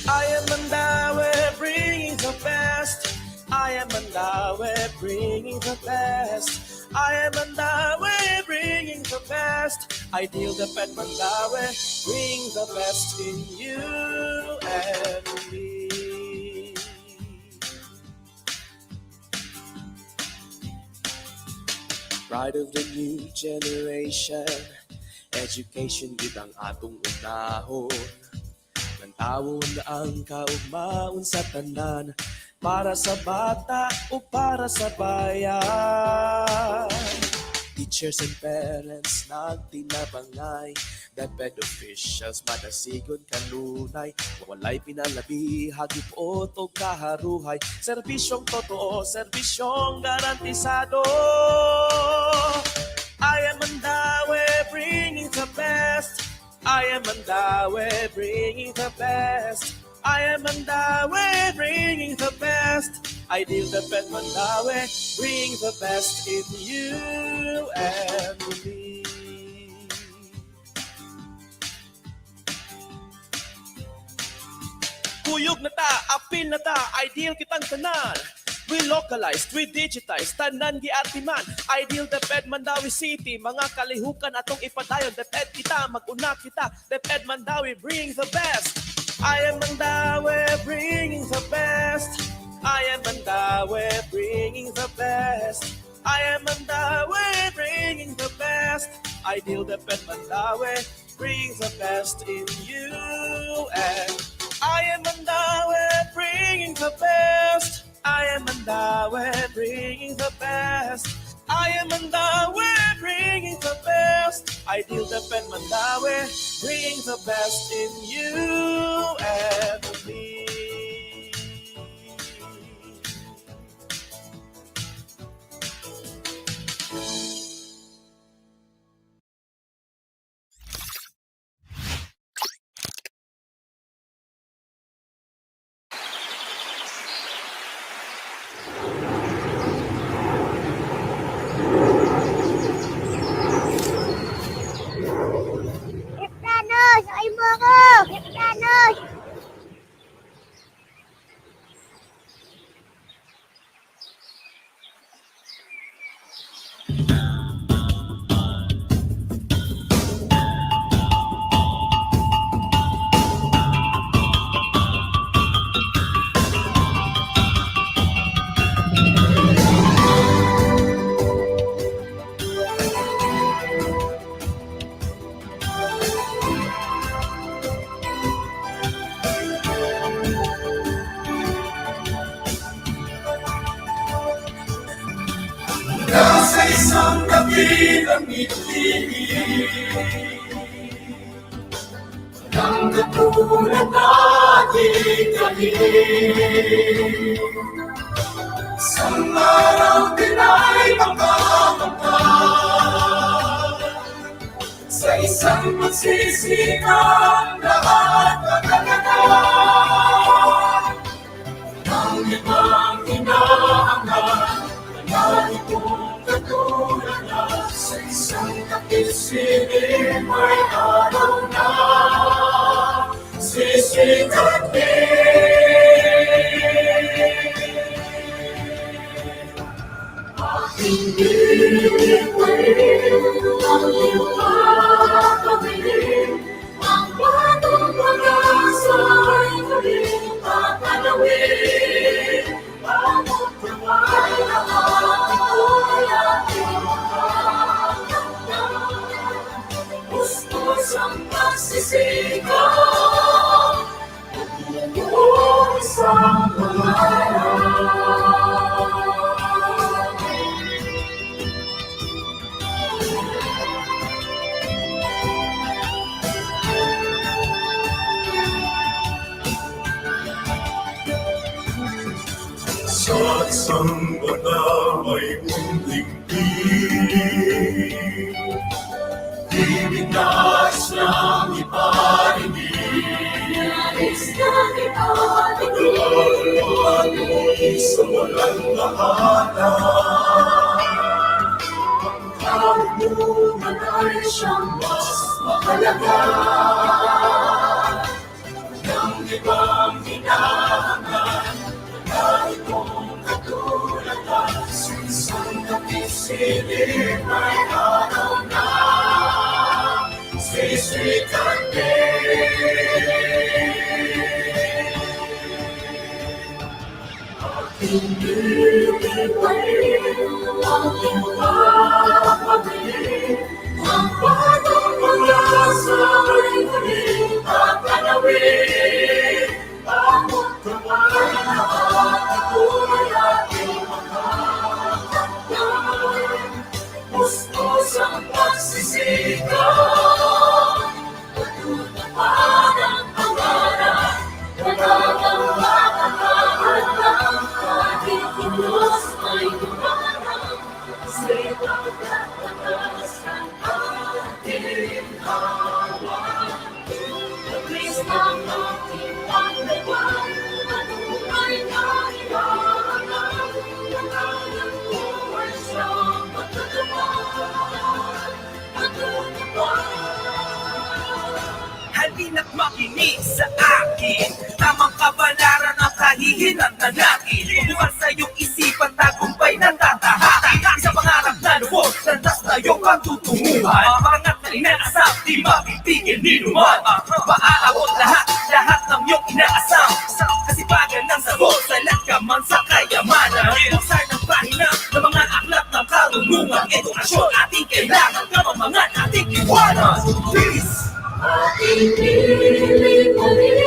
I am Mandawi, bringing the best. I am Mandawi, bringing the best. I am Mandawi, bringing the best. Ideal the pet Mandawi, bring the best in you and me. Pride of the new generation, education yun ang atong unahon. Tawon ang kaugmaon sa tanan, para sa bata o para sa bayan. Teachers and parents nagtinabangay, DepEd officials madasigon kanunay. Walay pinalabi, hagip o kaharuhay. Serbisyong totoo, serbisyong garantisado. I am Mandawi, bringing the best. I am Mandawi, bringing the best. I am Mandawi, bringing the best. Ideal the pet Mandawi, bring the best in you and me. Kuyog na ta, apil na ta, ideal kitang tanan. We localized, we digitized, tanan giartiman. Ideal DepEd Mandawi City, mga kalihukan atong ipadayon. DepEd kita, mag-una kita. DepEd Mandawi, bring the best. I am Mandawi, bringing the best. I am Mandawi, bringing the best. I am Mandawi, bringing the best. Ideal DepEd Mandawi, bring the best in you. And I am Mandawi, bringing the best. I am Mandawi, bringing the best. I am Mandawi, bringing the best. Ideal DepEd Mandawi, bringing the best in you and me. Nasa isang kabilang ngiti, ang katulad natin galing. Isang araw din ay magkakapal, sa isang magsisikap lahat magkakagal. Ang ibang hinahangal, lagi kong katulad na sa isang kapisilin may araw na sisikat din. Aking bibigay ang iyong pagpapabiling, ang batong pag-asa ay muling papanawin. Ang magtaway na ako'y ating makakagdan, gustos ang pagsisikap, pag-uong isang pangalan. Sa isang bata may munting piling, ibig nais lang iparinig. Nais lang iparinig. Pagkaluan sa walang lahanan, ang karunungan ay siyang mas mahalaga. Ng ibang silid may araw na sisikat din. Aking bibigay aking papabili ang bagong pag-asa ay muling tatanawin. Amot kamay na ito'y aking makakapyan. Pustos ang pagsisigaw, matutupad ang pangarap. Wala kang makakahadlang, kahit kilos ay dumarang. Kasi pagkatakas ang ating hawak. Mabilis ang ating paglaban, patunay na ihahanap. Pangalan ko ay siyang matutupad, matutupad. Halina't makinig sa akin, tamang kabalaran ang kahihinatnan natin. Bukas sa iyong isipan, tagumpay na tatahakin. Isang pangarap na lubos, landas na iyong pagtutunguhan. Pangat na inaasam, di mapipigil ni Numan. Maaabot lahat ng iyong inaasam. Kasipagan ng sagot, salat ka man sa kayamanan. Buksan ng pahina ng mga aklat ng karunungan. Edukasyon ating kailangan, kamamangan ating iwanan. Peace! Aking pilipanin,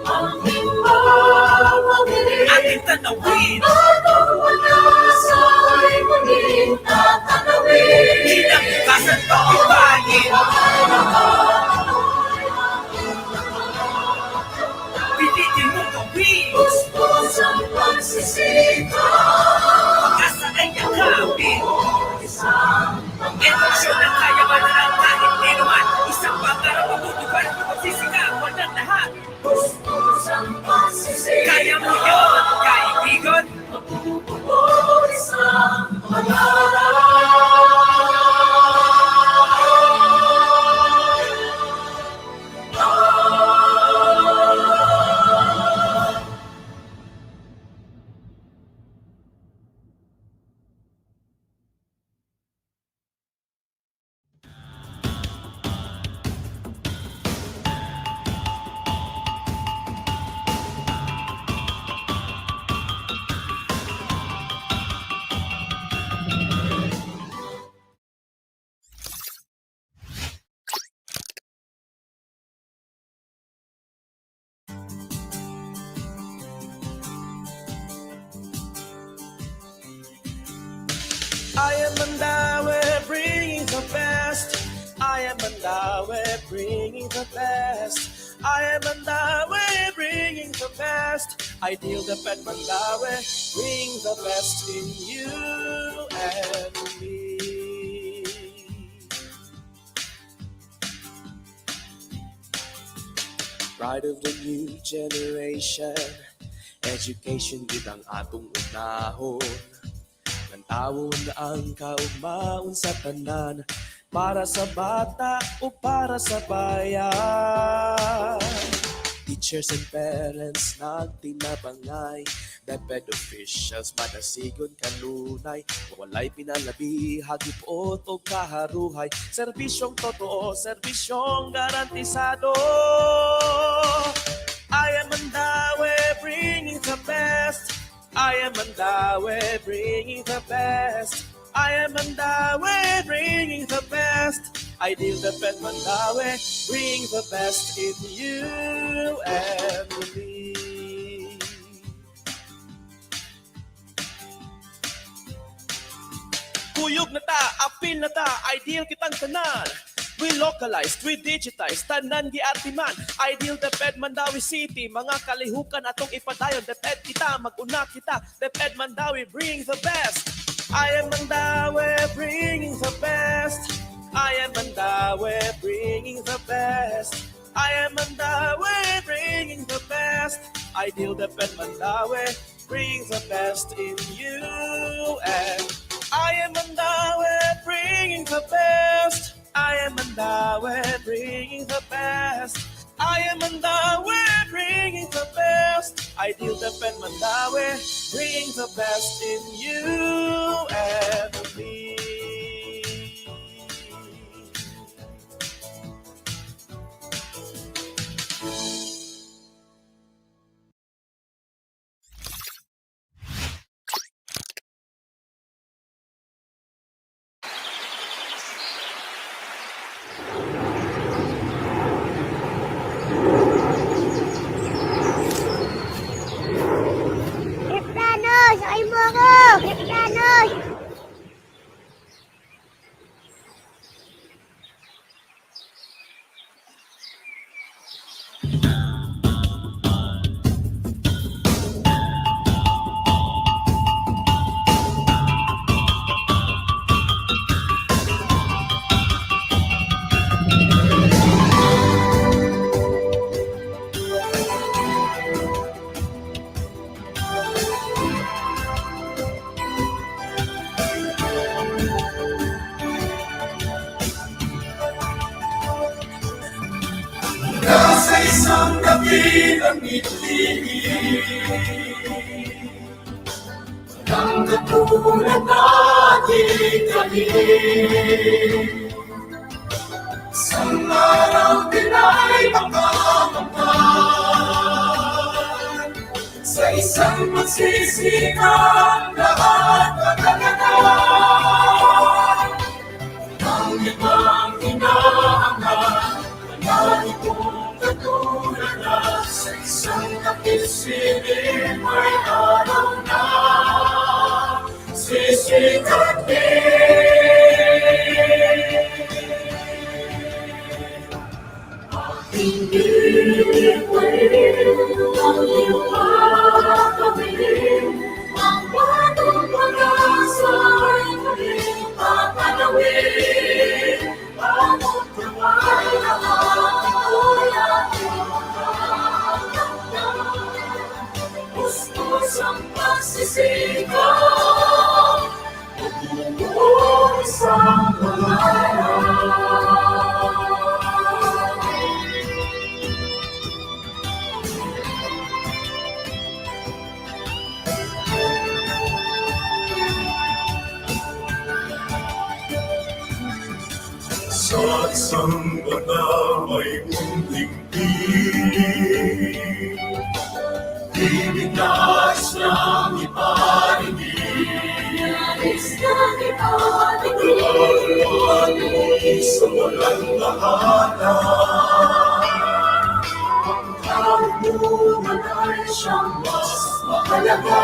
aking papabili, Ating tanawin, bagong pag-asa ay muling tatanawin. kinabukasan tagumpayin. Pilitin mong gawin, Pustos ang pagsisigaw, pag-asa ay yakapin. isang Edukasyon ang kayamanan ng kahit ninuman. Isang pangarap matutupad, pagsisigawan ng lahat. pustos ang pagsisigaw, Kaya mo yun, kaibigan. matutuloy isang pangarap. I am Mandawi, bringing the best. I am Mandawi, bringing the best. I am Mandawi, bringing the best. Ideal the pet Mandawi, bring the best in you and me. Pride of the new generation, education gid ang atong unahon. Nantawon ang kaugmaon sa tanan, para sa bata o para sa bayan. Teachers and parents nagtinabangay, DepEd officials madasigon kanunay. Walay pinalabi, hagipot o kaharuhay. Serbisyong totoo, serbisyong garantisado. I am Mandawi, bringing the best. I am Mandawi, bringing the best. I am Mandawi, bringing the best. Ideal the pet Mandawi, bring the best in you and me. Kuyog na ta, apil na ta, ideal kitang tanan. We localized, we digitized, tanan giartiman. Ideal DepEd Mandawi City, mga kalihukan atong ipadayon. DepEd kita, mag-una kita. DepEd Mandawi, bring the best. I am Mandawi, bringing the best. I am Mandawi, bringing the best. I am Mandawi, bringing the best. Ideal DepEd Mandawi, bring the best in you and I am Mandawi, bringing the best. I am Mandawi, bringing the best. I am Mandawi, bringing the best. Ideal DepEd Mandawi, bring the best in you and me. tanggapin ang ibigin ng katulad nating kanin. Isang araw din ay makakamtan sa isang magsisikap lahat magagalan. Ang ibang hinahangad, manali kong katulad na sa isang kapisilin may araw na sisikat din. Hindi pwede ang iyong makakawin, ang batong pag-asa ay muling papanawin. Amot naway lahat ito'y ating makakaptan. Pustos ang pagsisigaw, pag-uwi sa pangalan. Sa isang bata may munting piling, ibigais niyang ipaligid. Pagkakaroon sa walang tahanan, ang karunungan ay siyang mas mahalaga.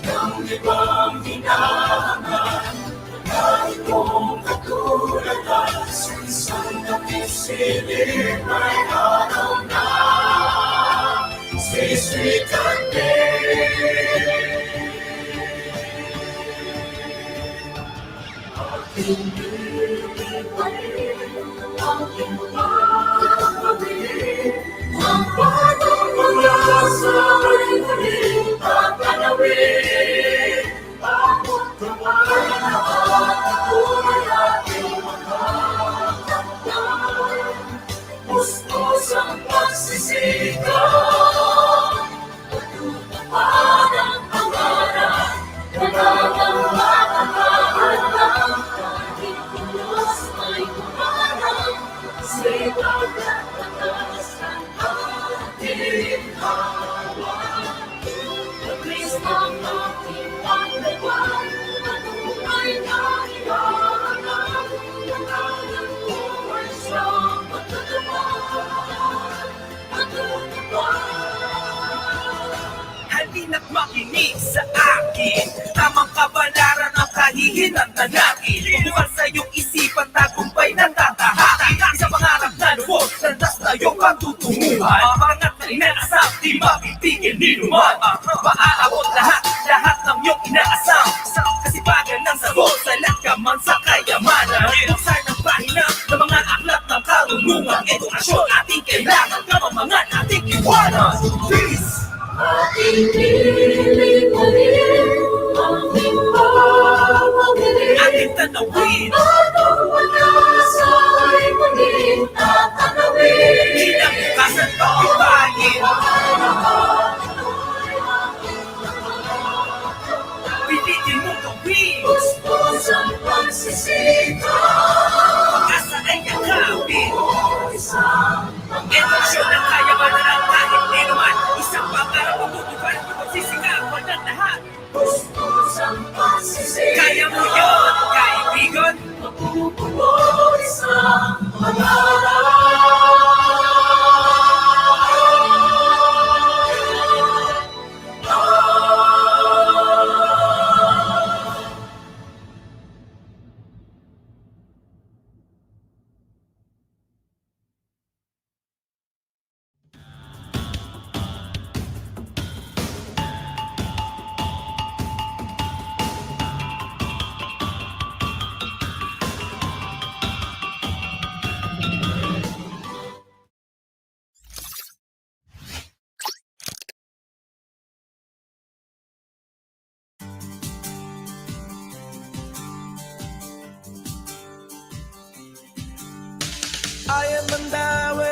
Ng ibang hinahangad, kahit kung katulad na sa isang napisilin may araw na sisikat din. Aking bibigay ang ipagpapagin, ang batong pag-asa ay muling papanawin. Amot naway lahat ito'y ating makakaptan. Pustos ang pagsisigaw, patutupad ang pangarap, talagang makakahanda. Kahit pulos ay kumarap, sipag at tatas ang ating hawak. Paglis ng ating paglawan, patunay na iyahanap. Pangalan mo ay siyang matutupad, matutupad. Halina't makinig sa akin, tamang kabalaran ang kahihinatnan natin. Bukas sa iyong isipan, tagumpay na tatahakin. Isang pangarap na lubos, landas na iyong pagtutunguhan. Pangat na inaasam, di mapipigil ni Luman. Maaabot lahat ng iyong inaasam. Kasipagan ng sagot, salat ka man sa kayamanan. Buksan ng pahina ng mga aklat ng karunungan. Edukasyon ating kailangan, kamamangan ating iwanan. Peace! Ating pilipanin, ating papagilin, Ating tanawin, batong pag-asa ay muling tatanawin. kinabukasan pagtibayin. Pilitin mo gawin, Pustos ang pagsisigaw, pag-asa ay yakapin. isang Edukasyon ang kayamanan ng kahit di naman. Isang pangarap matutupad, pagsisigawan ng lahat. pustos ang pagsisigaw, Kaya mo yun, kaibigan. mapupuno isang pangalan. I am Mandawi.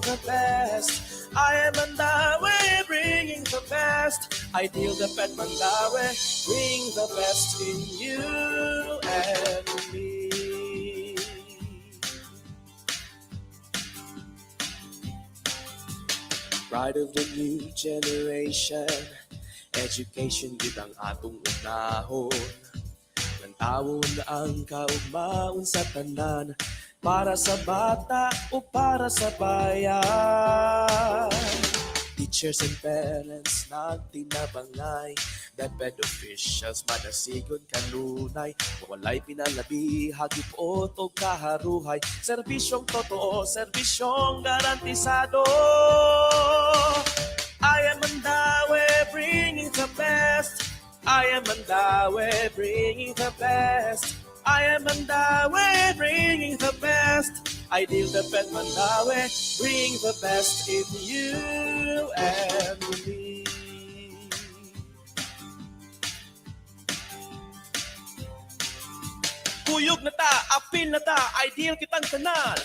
the best. I am Mandawi, bringing the best. Ideal the pet Mandawi, bring the best in you and me. Pride of the new generation, education gid ang atong unahon. Nantawon ang kaugmaon sa tanan, para sa bata o para sa bayan. Teachers and parents nagtinabangay, DepEd officials madasigon kanunay, walay pinalabi, hagip o to kaharuhay. Serbisyong totoo, serbisyong garantisado. I am Mandawi, bringing the best. I am Mandawi, bringing the best. I am Mandawi, bringing the best. Ideal the pet Mandawi, bring the best in you and me. Kuyog na ta, apil na ta, ideal kitang tanan.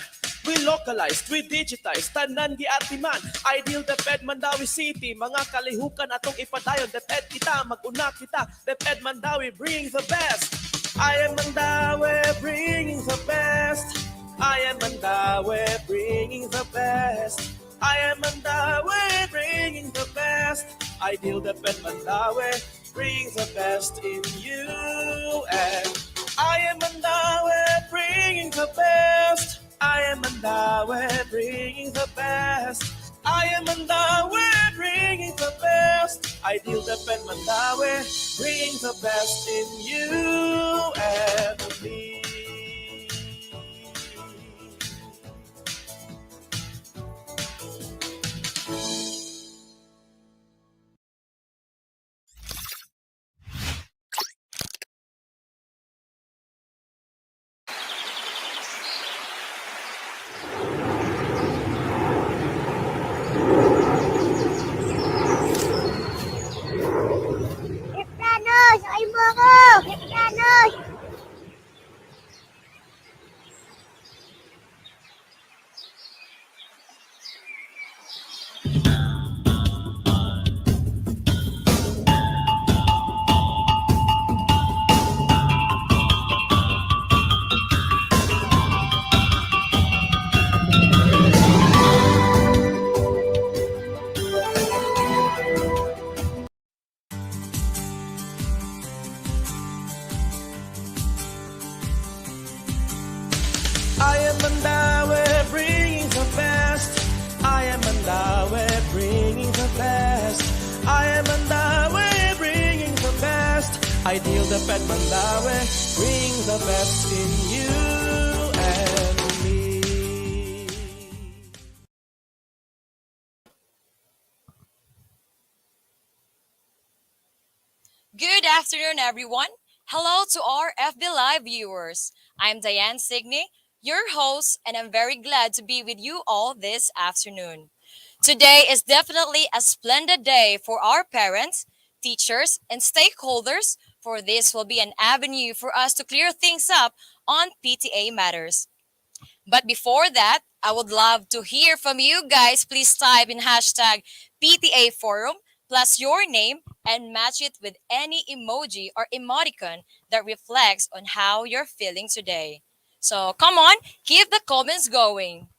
We localized, we digitized, tanan giartiman. Ideal DepEd Mandawi City, mga kalihukan atong ipadayon. DepEd kita, mag-una kita. DepEd Mandawi, bring the best. I am Mandawi, bringing the best. I am Mandawi, bringing the best. I am Mandawi, bringing the best. Ideal DepEd Mandawi, bring the best in you and I am Mandawi, bringing the best. I am Mandawi, bringing the best. I am Mandawi, bringing the best. Ideal DepEd Mandawi, bringing the best in you and me. Iplanos! Ay mo ako! Iplanos! I am Mandawi, bringing the best. I am Mandawi, bringing the best. I am Mandawi, bringing the best. Ideal DepEd Mandawi, bring the best in you and me. Good afternoon, everyone. Hello to our FB Live viewers. I'm Diane Signe, your host, and I'm very glad to be with you all this afternoon. Today is definitely a splendid day for our parents, teachers, and stakeholders, for this will be an avenue for us to clear things up on PTA matters. But before that, I would love to hear from you guys. Please type in hashtag PTA Forum plus your name and match it with any emoji or emoticon that reflects on how you're feeling today. So come on, keep the comments going.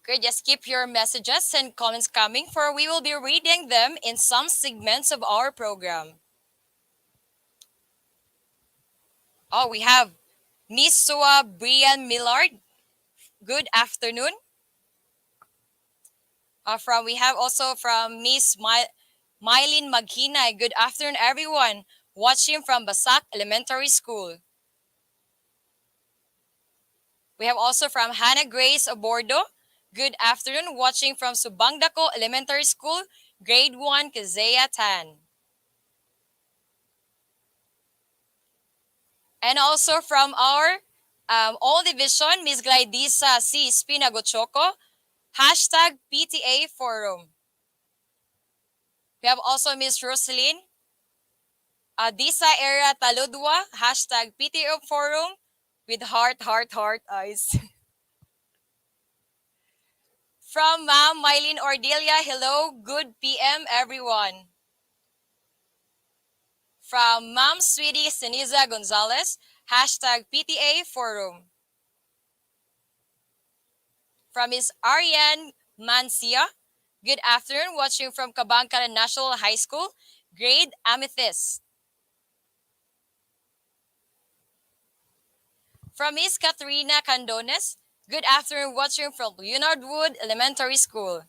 Good, just keep your messages and comments coming for we will be reading them in some segments of our program. Oh, we have Miss Sua Brian Millard. Good afternoon. We have also from Miss Mylene Maghinay. Good afternoon, everyone. Watching from Basak Elementary School. We have also from Hannah Grace Obordo. Good afternoon, watching from Subangdako Elementary School, Grade 1, Kazea Tan. And also from our all division, Miss Glidisa C. Spinagochoco, hashtag PTA Forum. We have also Miss Rosaline Disa Era Taludwa, hashtag PTA Forum with heart eyes. From Ma'am Mylene Ordelia, hello, good PM everyone. From Ma'am Sweetie Seniza Gonzalez, hashtag PTA Forum. From Ms. Ariane Mancia, good afternoon, watching from Kabangkalan National High School, grade Amethyst. From Ms. Katrina Candones, good afternoon, watching from Leonard Wood Elementary School.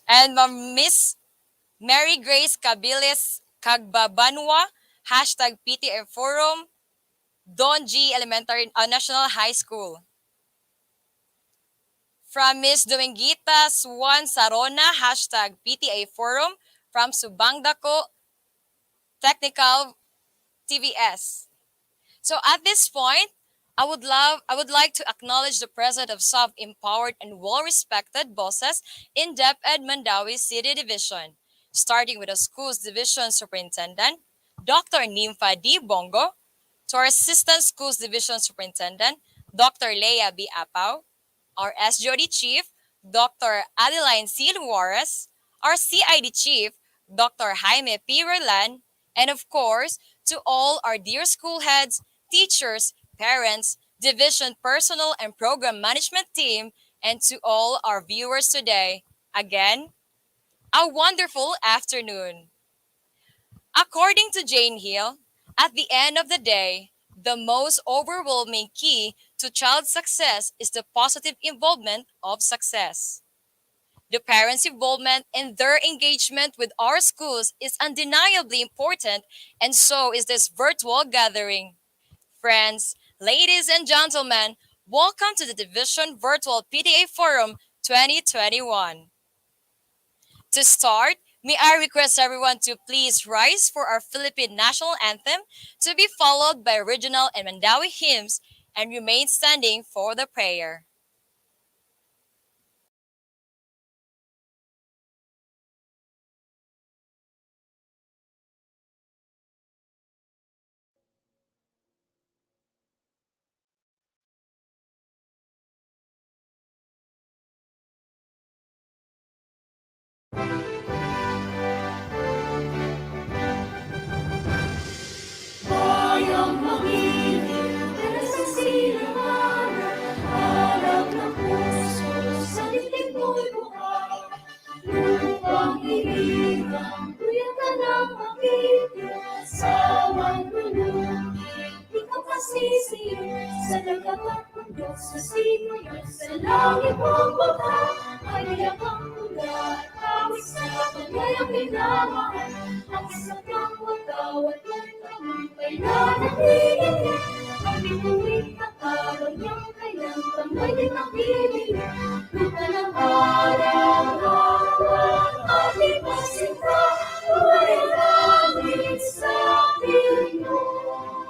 And Miss Mary Grace Cabiles Cagbabanwa, hashtag PTA Forum, Don G Elementary National High School. From Miss Dominguita Swan Sarona, hashtag PTA Forum, from Subangdako Technical TVS. So at this point, I would like to acknowledge the presence of self-empowered and well-respected bosses in DepEd Mandawi City Division, starting with the school's division superintendent, Dr. Nympha D. Bongo, to our assistant schools division superintendent, Dr. Leia B. Apau, our SJOD chief, Dr. Adeline C. Juarez, our CID chief, Dr. Jaime P. Roland, and of course, to all our dear school heads, teachers, parents, division personnel, and program management team, and to all our viewers today. Again, a wonderful afternoon. According to Jane Hill, at the end of the day, the most overwhelming key to child success is the positive involvement of success. The parents' involvement and their engagement with our schools is undeniably important, and so is this virtual gathering. Friends, ladies and gentlemen, welcome to the Division Virtual PTA Forum 2021. To start, may I request everyone to please rise for our Philippine National Anthem, to be followed by regional and Mandawi hymns, and remain standing for the prayer. Bayang magiging sa silanganan, harap ng puso, sa dibdib mo'y buhay. Lupang hirang, tuyakan ang makikita, sawang tulungin, di ka masisiyan, sa dagat ng Diyos, sa sinuyan, sa langit mong baka, ay yakang ulan, awit sa kanyang pinamahal, ang isang kang watawat ng tagumpay na natigil, ang bituin at araw niyang kanyang kamay din ang piling, lupa ng araw-araw, ating pasinta, buhay namin sa Pinoy.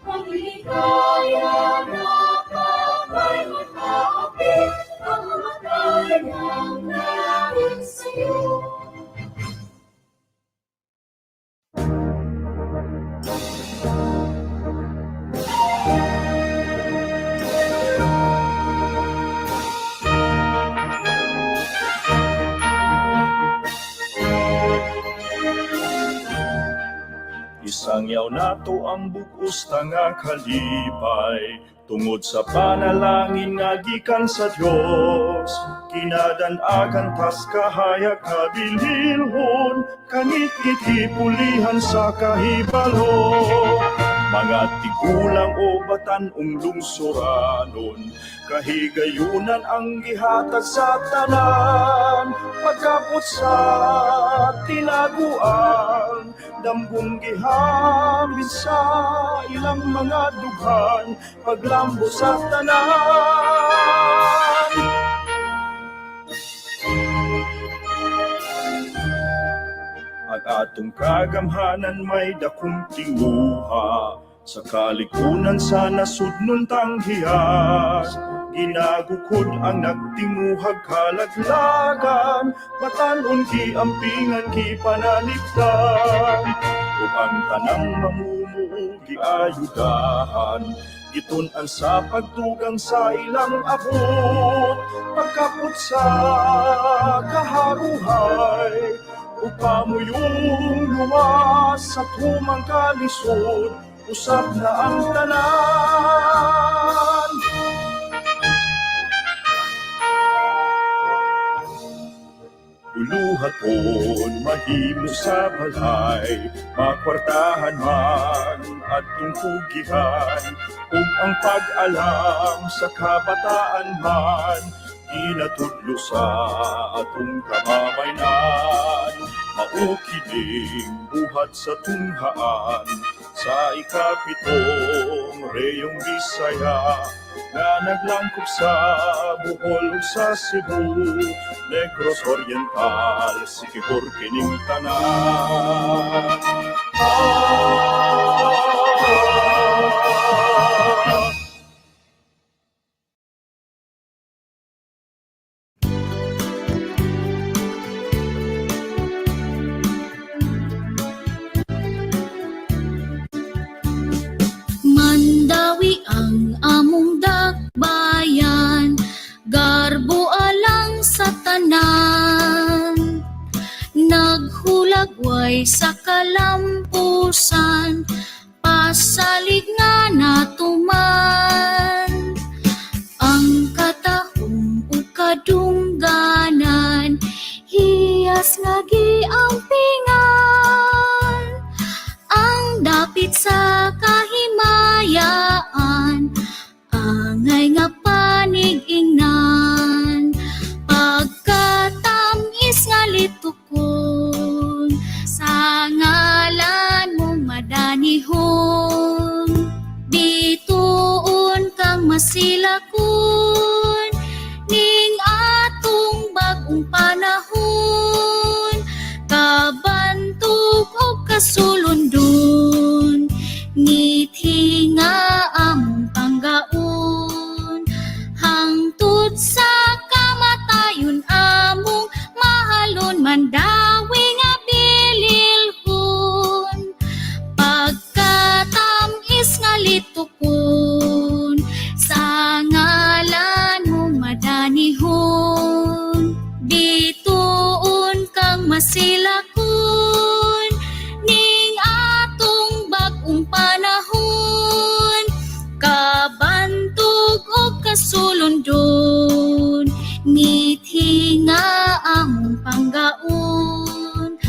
Paglikaya na kamay magkakapit, ang mga kanyang namin sa'yo. Isang yaw nato ang bukos nga kalipay, tungod sa panalangin nga gikan sa Dios. Kinadan-akan tas kahaya kabilihon, kanit itipulihan sa kahibalo. Mga tigulang o batanong lungsuranon, kahigayunan ang gihatag sa tanan. Pagkapot sa tinaguan, dambong gihamin sa ilang mga dughan, paglambo sa tanan. Ang atong kagamhanan may dakong tinguha, Sa kalikunan sa nasudnon tanghiyan, ginagukod ang nagtinguhag kalaglagan, matanon ki ampingan ki panaligdan, ug ang tanang mamumuo giayudahan, giton-an sa pagtugang sa ilang abot, pagkapot sa kaharuhay, upamuyong luwas sa tumang kalisod, usap na ang tanan. Luluhaton mahimo sa balay, makwartahan man at tungkugihan, ug ang pag-alam sa kabataan man, inatudlo sa atong kamamayan, maukiling buhat sa tunghaan, sa ikapitong reyong Bisaya, nga naglangkop sa Bohol ug sa Cebu, Negros Oriental, Siquijor kining tanan. Mandawi ang among dakbayan, garbo alang sa tanan. Naghulagway sa kalampusan, pasalig nga natuman. Ang katahong ug kadungganan, hiyas nga giampingan. Ang dapit sa kahimayaan, angay nga panig-ingnan. Pagkatamis nga litukon, sa ngalan mong madanihon. Bituon kang masilakon, ning atong bagong panahon. Kabantog o kasulundon, ngithi nga among panggaon. Hangtod sa kamatayon among mahalon, mandawi nga bililhon. Pagkatamis nga litukon, sa ngalan mong madanihon. Bituon kang masilakon, ning atong bagong panahon. Kabantog o kasulundon, ngithi nga among panggaon.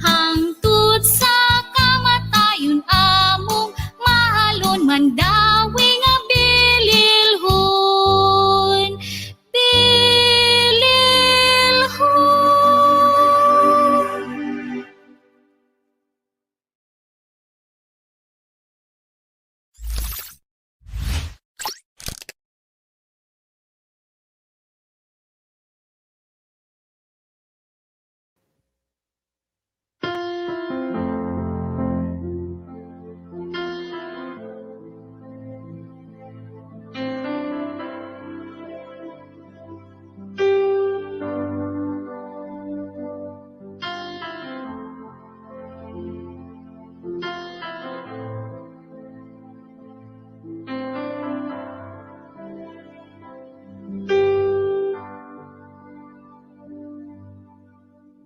Hangtod sa kamatayon among mahalon, mandawi nga bililhon.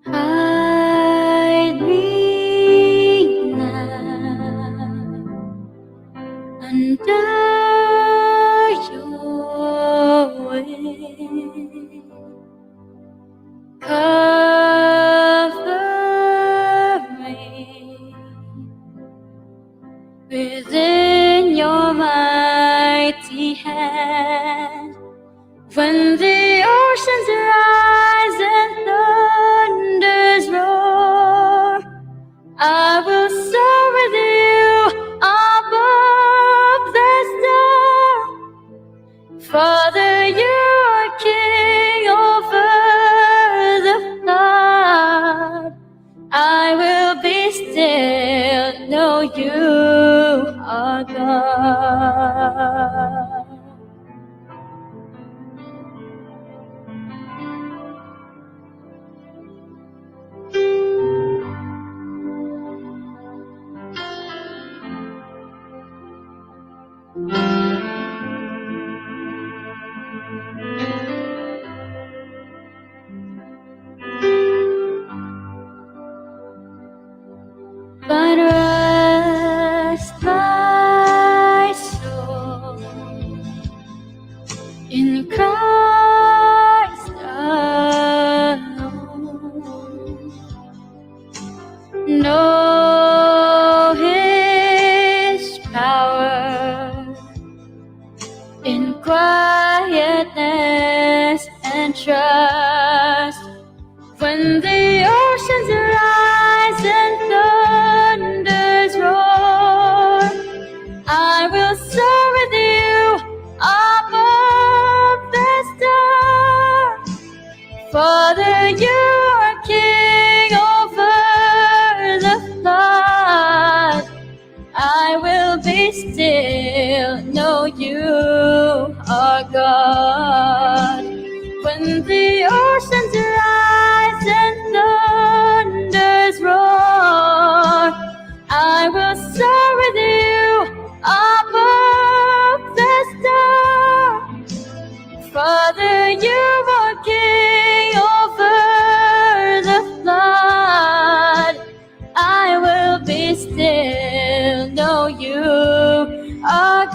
Hide me now under your wing. Cover me within your mighty hand. When the oceans rise and thunders roar, I will soar with you above the storm. Father, you are king over the flood. I will be still, know you our God. But rest thy soul in Christ alone. Know His power in quietness and trust. When the oceans rise and thunders roar, I will soar with you above the storm. Father, you are king over the flood. I will be still, know you are God. When the oceans rise and thunders roar, I will soar with you above the storm. Father, you are king over the flood. I will be still, know you are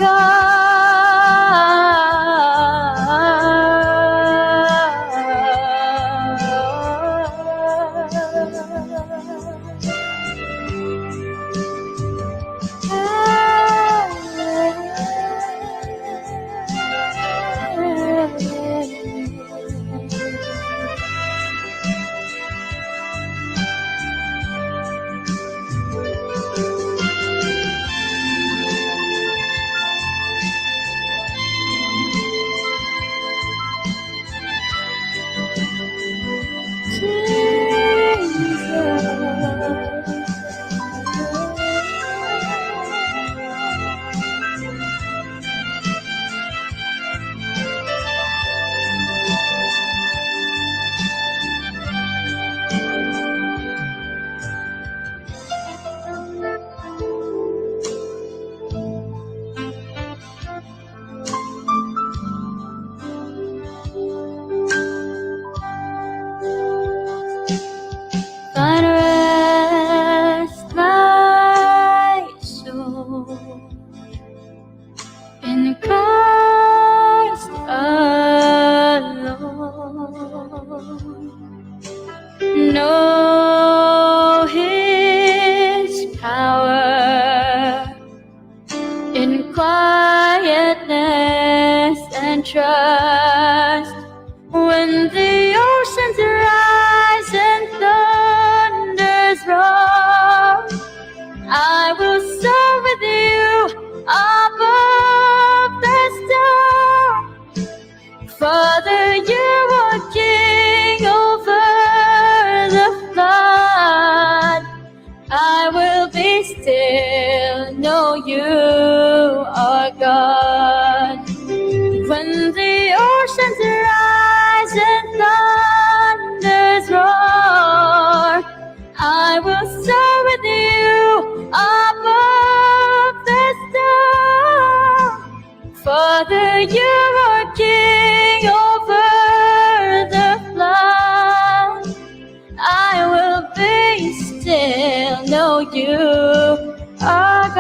But rest my soul in Christ alone. Know His power in quietness and trust. When the oceans rise and thunders roar, I will soar with you above the storm. Father, you are king over the flood. I will be still, know you are God. When the oceans rise and thunders roar, I will soar with you above the storm. Father, you are king over the flood. I will be still, know you are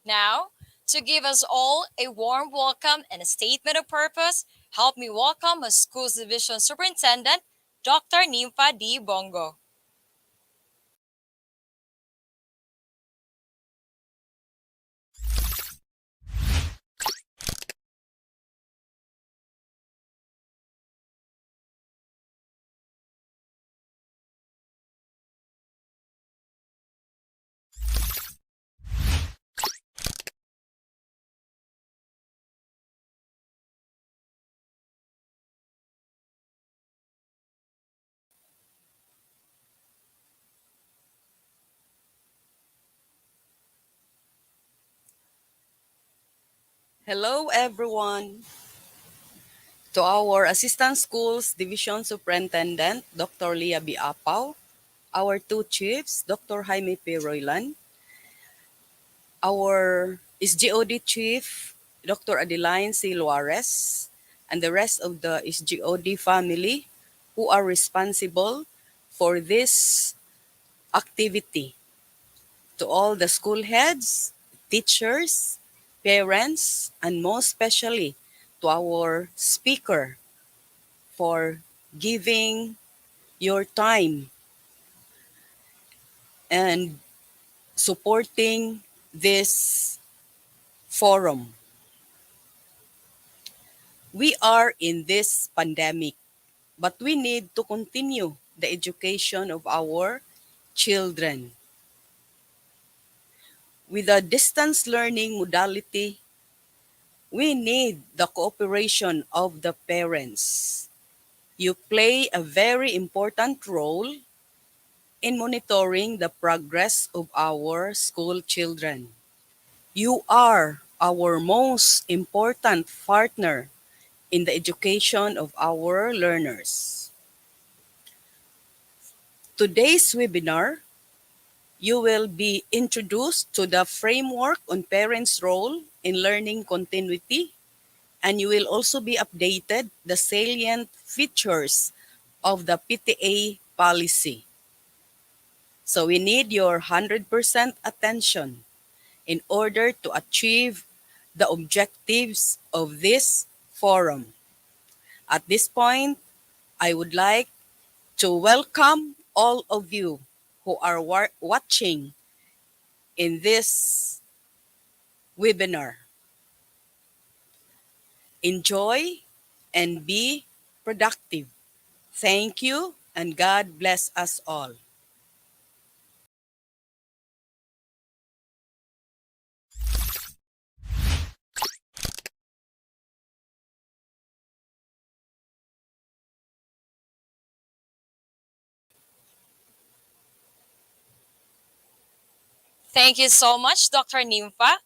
Now, to give us all a warm welcome and a statement of purpose, help me welcome our Schools Division Superintendent, Dr. Nympha D. Bongo. Hello, everyone. To our Assistant Schools Division Superintendent, Dr. Leah B. Apaw, our two chiefs, Dr. Jaime P. Roylan, our SGOD Chief, Dr. Adeline C. Luarez, and the rest of the SGOD family who are responsible for this activity. To all the school heads, teachers, parents, and most especially to our speaker for giving your time and supporting this forum. We are in this pandemic, but we need to continue the education of our children. With a distance learning modality, we need the cooperation of the parents. You play a very important role in monitoring the progress of our school children. You are our most important partner in the education of our learners. Today's webinar, you will be introduced to the framework on parents' role in learning continuity, and you will also be updated the salient features of the PTA policy. So we need your 100% attention in order to achieve the objectives of this forum. At this point, I would like to welcome all of you who are watching in this webinar. Enjoy and be productive. Thank you, and God bless us all. Thank you so much, Dr. Nympha.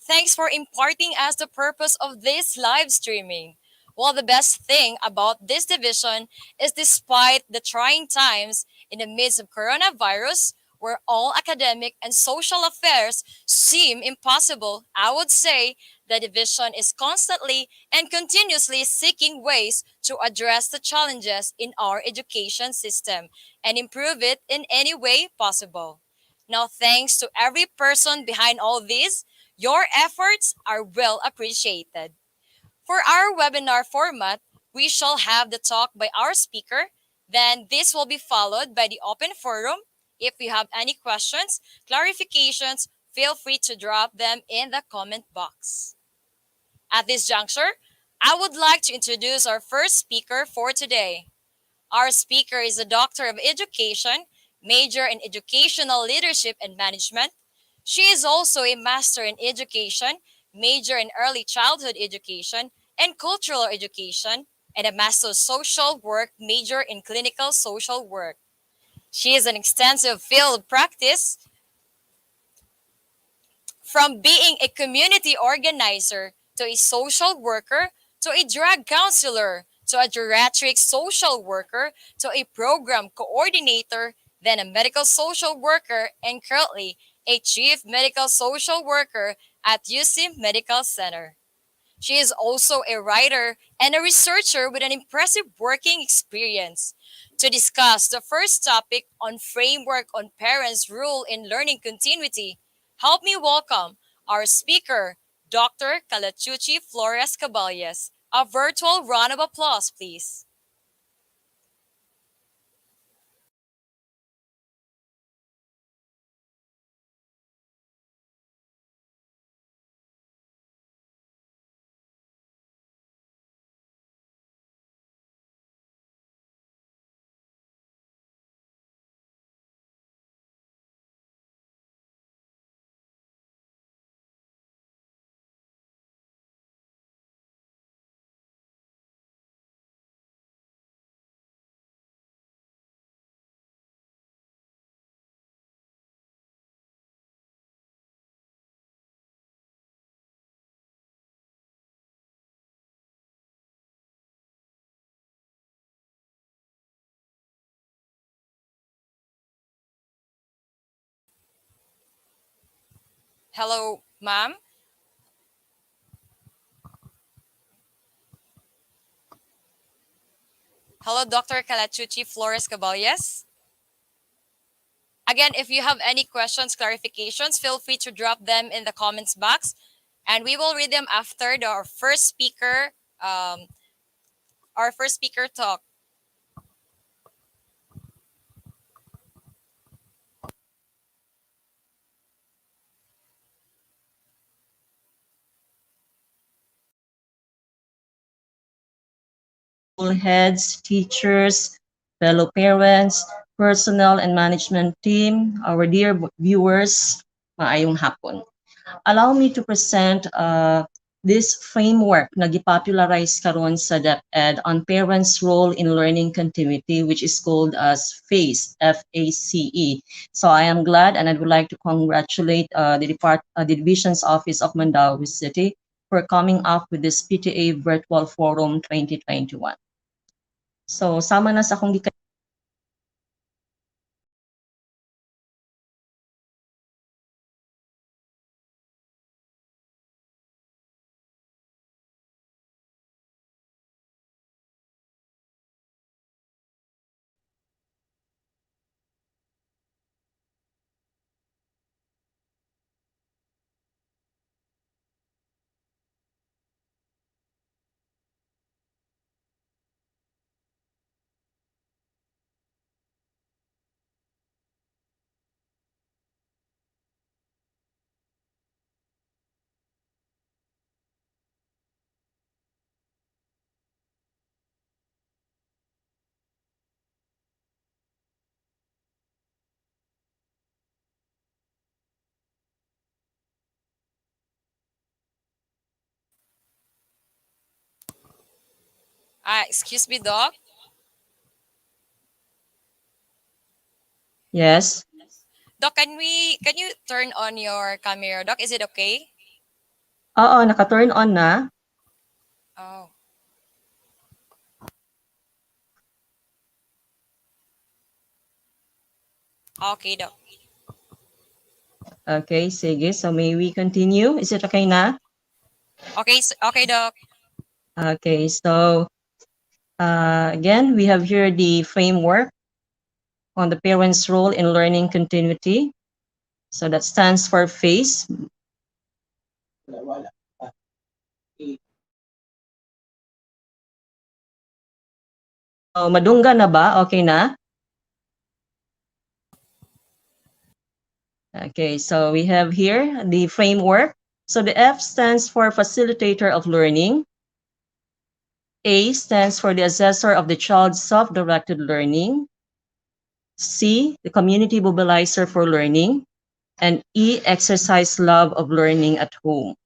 Thanks for imparting us the purpose of this live streaming. Well, the best thing about this division is despite the trying times in the midst of coronavirus, where all academic and social affairs seem impossible, I would say the division is constantly and continuously seeking ways to address the challenges in our education system and improve it in any way possible. Now, thanks to every person behind all this, your efforts are well appreciated. For our webinar format, we shall have the talk by our speaker. Then this will be followed by the open forum. If you have any questions, clarifications, feel free to drop them in the comment box. At this juncture, I would like to introduce our first speaker for today. Our speaker is a doctor of education, major in educational leadership and management. She is also a master in education, major in early childhood education and cultural education, and a master of social work, major in clinical social work. She has an extensive field practice from being a community organizer to a social worker to a drug counselor to a geriatric social worker to a program coordinator, then a medical social worker, and currently a chief medical social worker at UC Medical Center. She is also a writer and a researcher with an impressive working experience. To discuss the first topic on framework on parents' role in learning continuity, help me welcome our speaker, Dr. Calachuchi Flores Caballes. A virtual round of applause, please. Hello, ma'am. Hello, Dr. Calachuchi Flores Caballes. Again, if you have any questions, clarifications, feel free to drop them in the comments box, and we will read them after our first speaker talk. School heads, teachers, fellow parents, personnel and management team, our dear viewers, maayong hapon. Allow me to present this framework na gipopularize karon sa DepEd on parents' role in learning continuity, which is called as FACE, F-A-C-E. So I am glad and I would like to congratulate the Division's Office of Mandaue City for coming up with this PTA Virtual Forum 2021. So sama na sa akong Excuse me, Doc. Yes. Doc, can you turn on your camera, Doc? Is it okay? Oo, naka-turn on na. Oh. Okay, Doc. Okay, sige. So may we continue? Is it okay na? Okay, okay, Doc. Okay, so again, we have here the framework on the parents' role in learning continuity. So that stands for FACE. So, madungga na ba? Okay na? Okay, so we have here the framework. So the F stands for facilitator of learning. A stands for the assessor of the child's self-directed learning. C, the community mobilizer for learning. And E, exercise love of learning at home.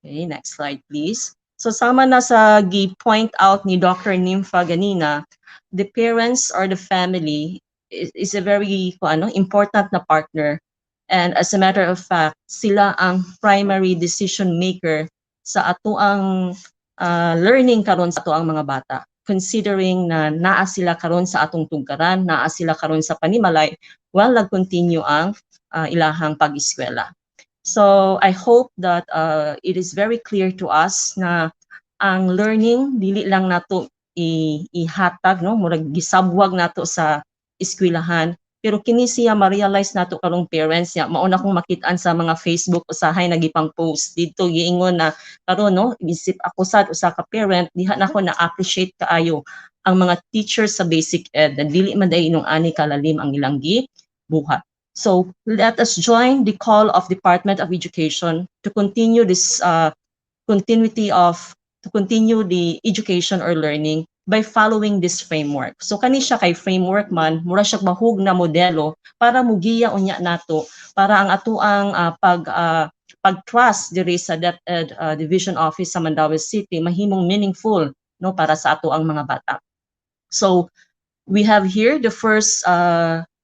Okay, next slide, please. So sama na sa gi-point out ni Dr. Nympha ganina, the parents or the family is a very important na partner. And as a matter of fact, sila ang primary decision maker sa atoang learning karon sa atoang mga bata. Considering na naa sila karon sa atong tugkaran, naa sila karon sa panimalay, while nag-continue ang ilahang pag-eskwela. So I hope that it is very clear to us na ang learning dili lang nato ihatag, no, murag gisabwag nato sa eskwelahan, pero kini siya ma-realize nato karong parents niya mao na kong makitaan sa mga Facebook usahay nagipang post dito giingon na karon no isip ako sad usa ka parent diha na ko na-appreciate kaayo ang mga teachers sa basic ed na dili man day inong ani kalalim ang ilang gibuhat. So let us join the call of Department of Education to continue this to continue the education or learning by following this framework. So kani siya kay framework man, mura siya mahug na modelo para mugiya unya nato para ang atuang pag-trust diri sa DepEd Division Office sa Mandaue City mahimong meaningful no para sa ato ang mga bata. So we have here the first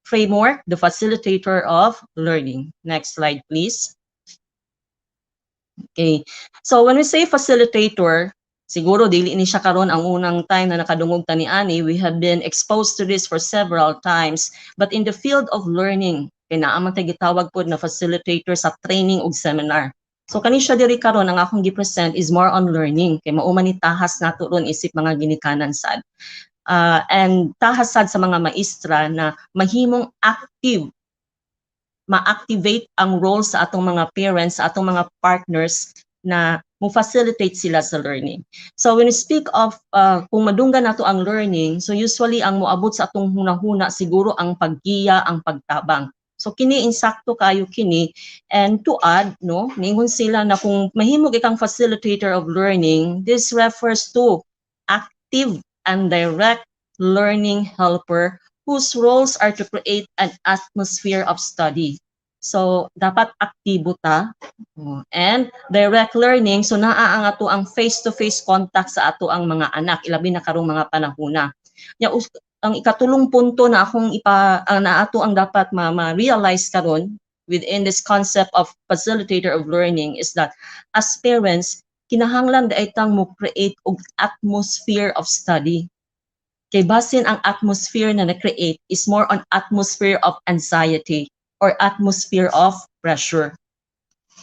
framework, the facilitator of learning. Next slide, please. Okay. So when we say facilitator, siguro dili ni siya karon ang unang time na nakadungog ta ni ani. We have been exposed to this for several times. But in the field of learning, kay naa man tay gitawag pod na facilitator sa training ug seminar. So kani siya diri karon ang akong gi-present is more on learning kay mao man ni tahas nato ron isip mga ginikanan sad. And tahas sad sa mga maestra na mahimong active ma-activate ang role sa atong mga parents, sa atong mga partners na mo-facilitate sila sa learning. So when we speak of kung madunggan nato ang learning, so usually ang moabot sa atong hunahuna siguro ang paggiya, ang pagtabang. So kini insakto kayo kini, and to add no, ningon sila na kung mahimog ikang facilitator of learning, this refers to active and direct learning helper whose roles are to create an atmosphere of study. So, dapat aktibo ta. And direct learning, so naa ang ato ang face-to-face contact sa ato ang mga anak, ilabi na karong mga panahona. Ang ikatulong punto na akong na ato ang dapat ma-realize karon within this concept of facilitator of learning is that as parents, kinahanglan da itang mo create og atmosphere of study. Kay basin ang atmosphere na na-create is more on atmosphere of anxiety or atmosphere of pressure.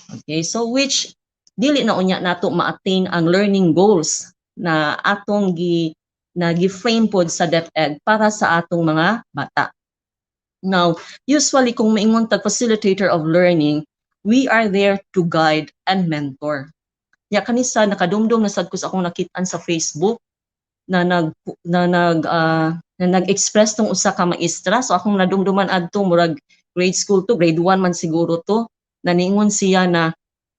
Okay, so which dili na unya nato ma-attain ang learning goals na atong gi-frame pod sa DepEd para sa atong mga bata. Now, usually kung maingon tag facilitator of learning, we are there to guide and mentor. Ya kanisa nakadumdum na sad ko sa akong nakitaan sa Facebook na nag-express tong usa ka maestra. So akong nadumduman adto murag grade school to, grade 1 man siguro to, naningon siya na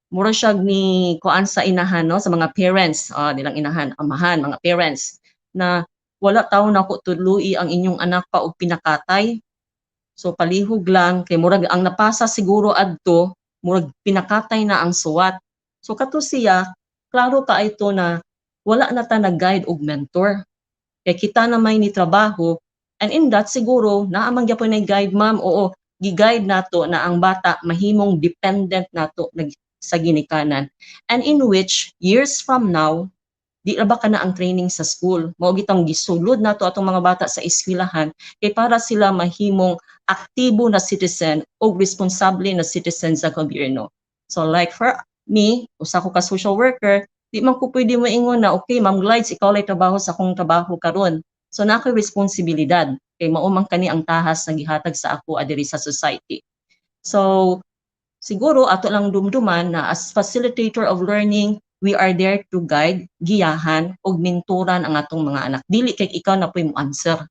mura siya ni kuan sa inahan no, sa mga parents, nilang inahan, amahan, mga parents na wala taw nako tudloi ang inyong anak pa og pinakatay. So palihog lang kay murag ang napasa siguro adto murag pinakatay na ang suwat. So kato siya klaro ka ito na wala na ta nag-guide og mentor. Kay kita na may ni trabaho, and in that siguro naamang gyapon na guide ma'am, oo, gi-guide nato na ang bata mahimong dependent nato sa ginikanan. And in which years from now, di ra ba ka na ang training sa school? Mao gitang gisulod nato atong mga bata sa eskwelahan kay para sila mahimong aktibo na citizen o responsable na citizen sa gobyerno. So like for me, usa ko ka social worker, di man ko pwede maingon na, okay, Ma'am Glides, ikaw lay trabaho sa akong trabaho karon. So na ako'y responsibilidad kay mao man kani ang tahas na gihatag sa ako adiri sa society. So siguro ato lang dumduman na as facilitator of learning, we are there to guide, giyahan ug mentoran ang atong mga anak. Dili kay ikaw na puy mo answer,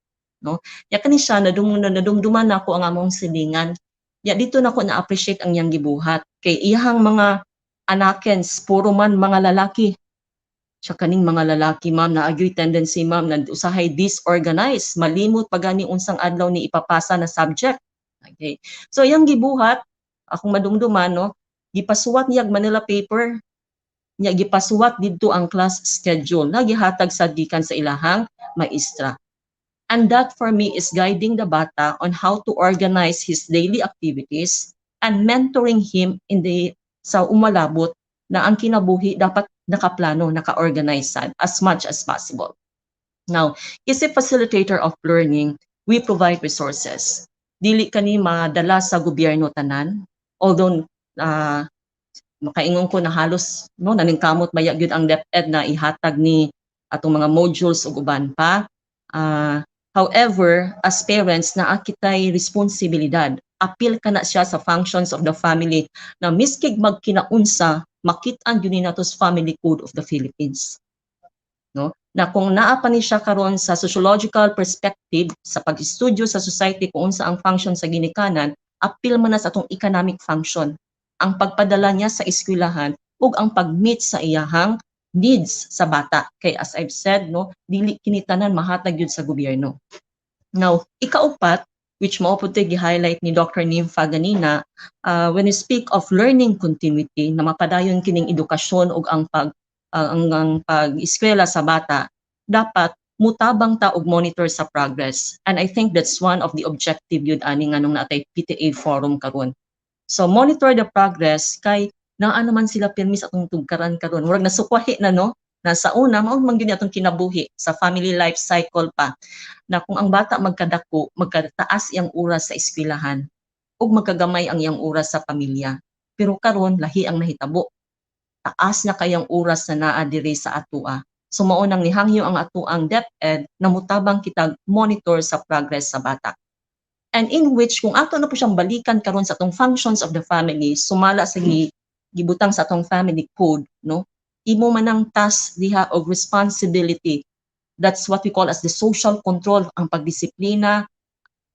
no? Ya kani siya nadumduman nako ang among silingan. Ya dito nako na appreciate ang iyang gibuhat kay iyang mga anakens puro man mga lalaki. Siya kaning mga lalaki ma'am na agree tendency ma'am na usahay disorganized, malimot pagani unsang adlaw ni ipapasa na subject. Okay. So yang gibuhat akong madumduman no, gipasuwat niya Manila paper. Niya gipasuwat didto ang class schedule na gihatag sa gikan sa ilahang maestra. And that for me is guiding the bata on how to organize his daily activities and mentoring him in sa umalabot na ang kinabuhi dapat nakaplano, naka-organize as much as possible. Now, as a facilitator of learning, we provide resources. Dili kani madala sa gobyerno tanan, although makaingon ko na halos no naningkamot baya gyud ang DepEd na ihatag ni atong mga modules ug uban pa. However, as parents, naa kitay responsibilidad. Appeal ka na siya sa functions of the family na miskig magkinaunsa, makit-an yun nato sa Family Code of the Philippines. No? Na kung naa pa ni siya karon sa sociological perspective sa pag-estudyo sa society kung unsa ang function sa ginikanan, appeal man na sa atong economic function. Ang pagpadala niya sa eskwelahan ug ang pag-meet sa iyahang needs sa bata. Kay as I've said, no, dili kini tanan mahatag yun sa gobyerno. Now, ikaupat, which mao po gi-highlight ni Dr. Nympha ganina, when we speak of learning continuity, na mapadayon kining edukasyon ug ang pag-eskwela sa bata, dapat mutabang ta og monitor sa progress. And I think that's one of the objective yun ani nga nung natay PTA forum karon. So monitor the progress kay naa naman sila pirmi sa atong tugkaran karon. Murag nasukwahi na no, na sa una mao man gyud atong kinabuhi sa family life cycle pa na kung ang bata magkadako, magkataas iyang oras sa eskwelahan ug magkagamay ang iyang oras sa pamilya. Pero karon lahi ang nahitabo. Taas na kayang oras na naa diri sa atua. So mao nang nihangyo ang atuang DepEd na mutabang kitag monitor sa progress sa bata. And in which kung ato na po siyang balikan karon sa atong functions of the family, sumala sa gibutang sa atong family code, no? Imo man ang task diha of responsibility. That's what we call as the social control, ang pagdisiplina.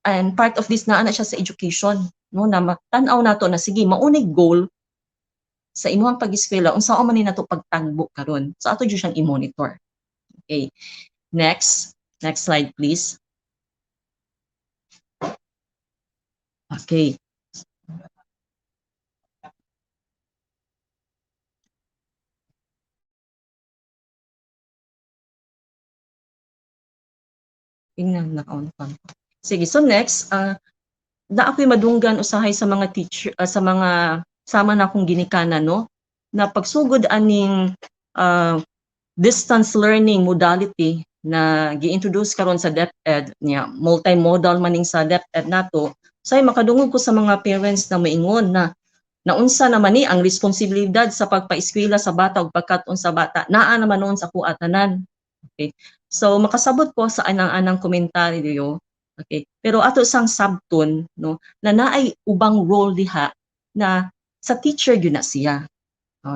And part of this naa na siya sa education, no? Na tan-aw nato na sige, maunay goal sa imuhang pag-eskwela unsa man ni nato pagtagbo karon. So ato jud siyang i-monitor. Okay. Next slide please. Okay. Tingnan na on. Sige, so next, na ako'y madunggan usahay sa mga teacher, sa mga sama na akong ginikanan, no? Na pagsugod aning distance learning modality na gi-introduce karon sa DepEd niya, multimodal maning sa DepEd nato, say makadungog ko sa mga parents na maingon na naunsa naman ni ang responsibilidad sa pagpaeskwela sa bata ug pagkat-on sa bata naa naman noon sa kuatanan. Okay. So makasabot ko sa anang komentaryo. Okay. Pero ato sang sabton, no, na naay ubang role diha na sa teacher gyud na siya.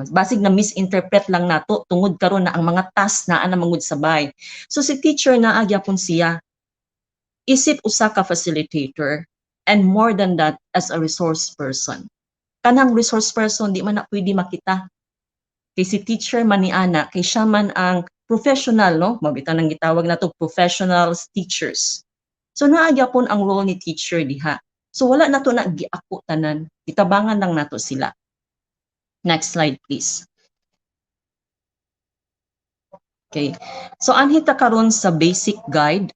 Basig na misinterpret lang nato tungod karon na ang mga task naa na mangud sabay. So si teacher naa gyapon siya isip usa ka facilitator and more than that as a resource person. Kanang resource person di man na pwede makita. Kay si teacher man ni ana, kay siya man ang professional, no? Mabitan nang gitawag nato professional teachers. So naa gyapon ang role ni teacher diha. So wala nato na giako tanan, itabangan lang nato sila. Next slide please. Okay. So anhita karon sa basic guide.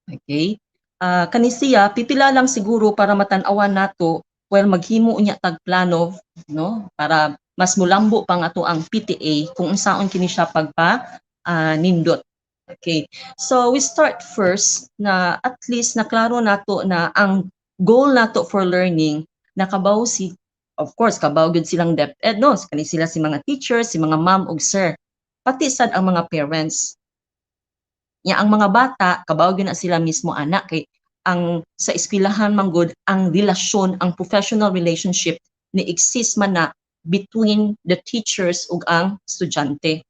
Okay. Kani siya pipila lang siguro para matan-awan nato while maghimo unya tag plano, no, para mas mulambo pang ato ang PTA kung unsaon kini siya nindot. Okay. So we start first na at least na klaro nato na ang goal nato for learning nakabaw si, of course kabaw gyud silang DepEd, no, kani sila si mga teachers, si mga ma'am ug sir, pati sad ang mga parents. Ya ang mga bata kabaw gyud na sila mismo anak kay ang sa eskwelahan manggod ang relasyon, ang professional relationship ni exist man na between the teachers ug ang estudyante.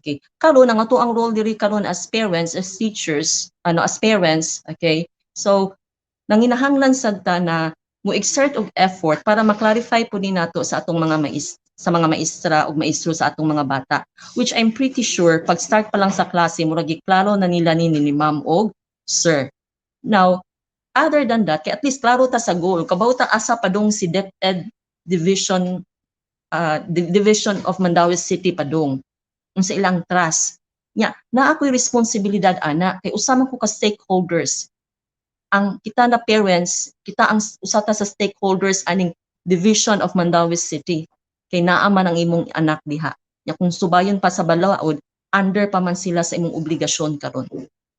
Okay. Karon ang ato ang role diri karon as parents, as teachers, as parents, okay? So nanginahanglan sad ta na mo exert og effort para ma-clarify po ni nato sa atong mga maestra ug maestro sa atong mga bata, which I'm pretty sure pag start pa lang sa klase murag giklaro na nila ni ma'am og sir. Now, other than that, kay at least klaro ta sa goal. Kabaw ta asa padung si DepEd Division of Mandaue City padung. Unsa ilang trust. Nya, na ako'y responsibilidad ana kay usama ko ka stakeholders. Ang kita na parents, kita ang usata sa stakeholders aning Division of Mandaue City. Kay naa man ang imong anak diha. Nya kung subayon pa sa balaod, under pa man sila sa imong obligasyon karon.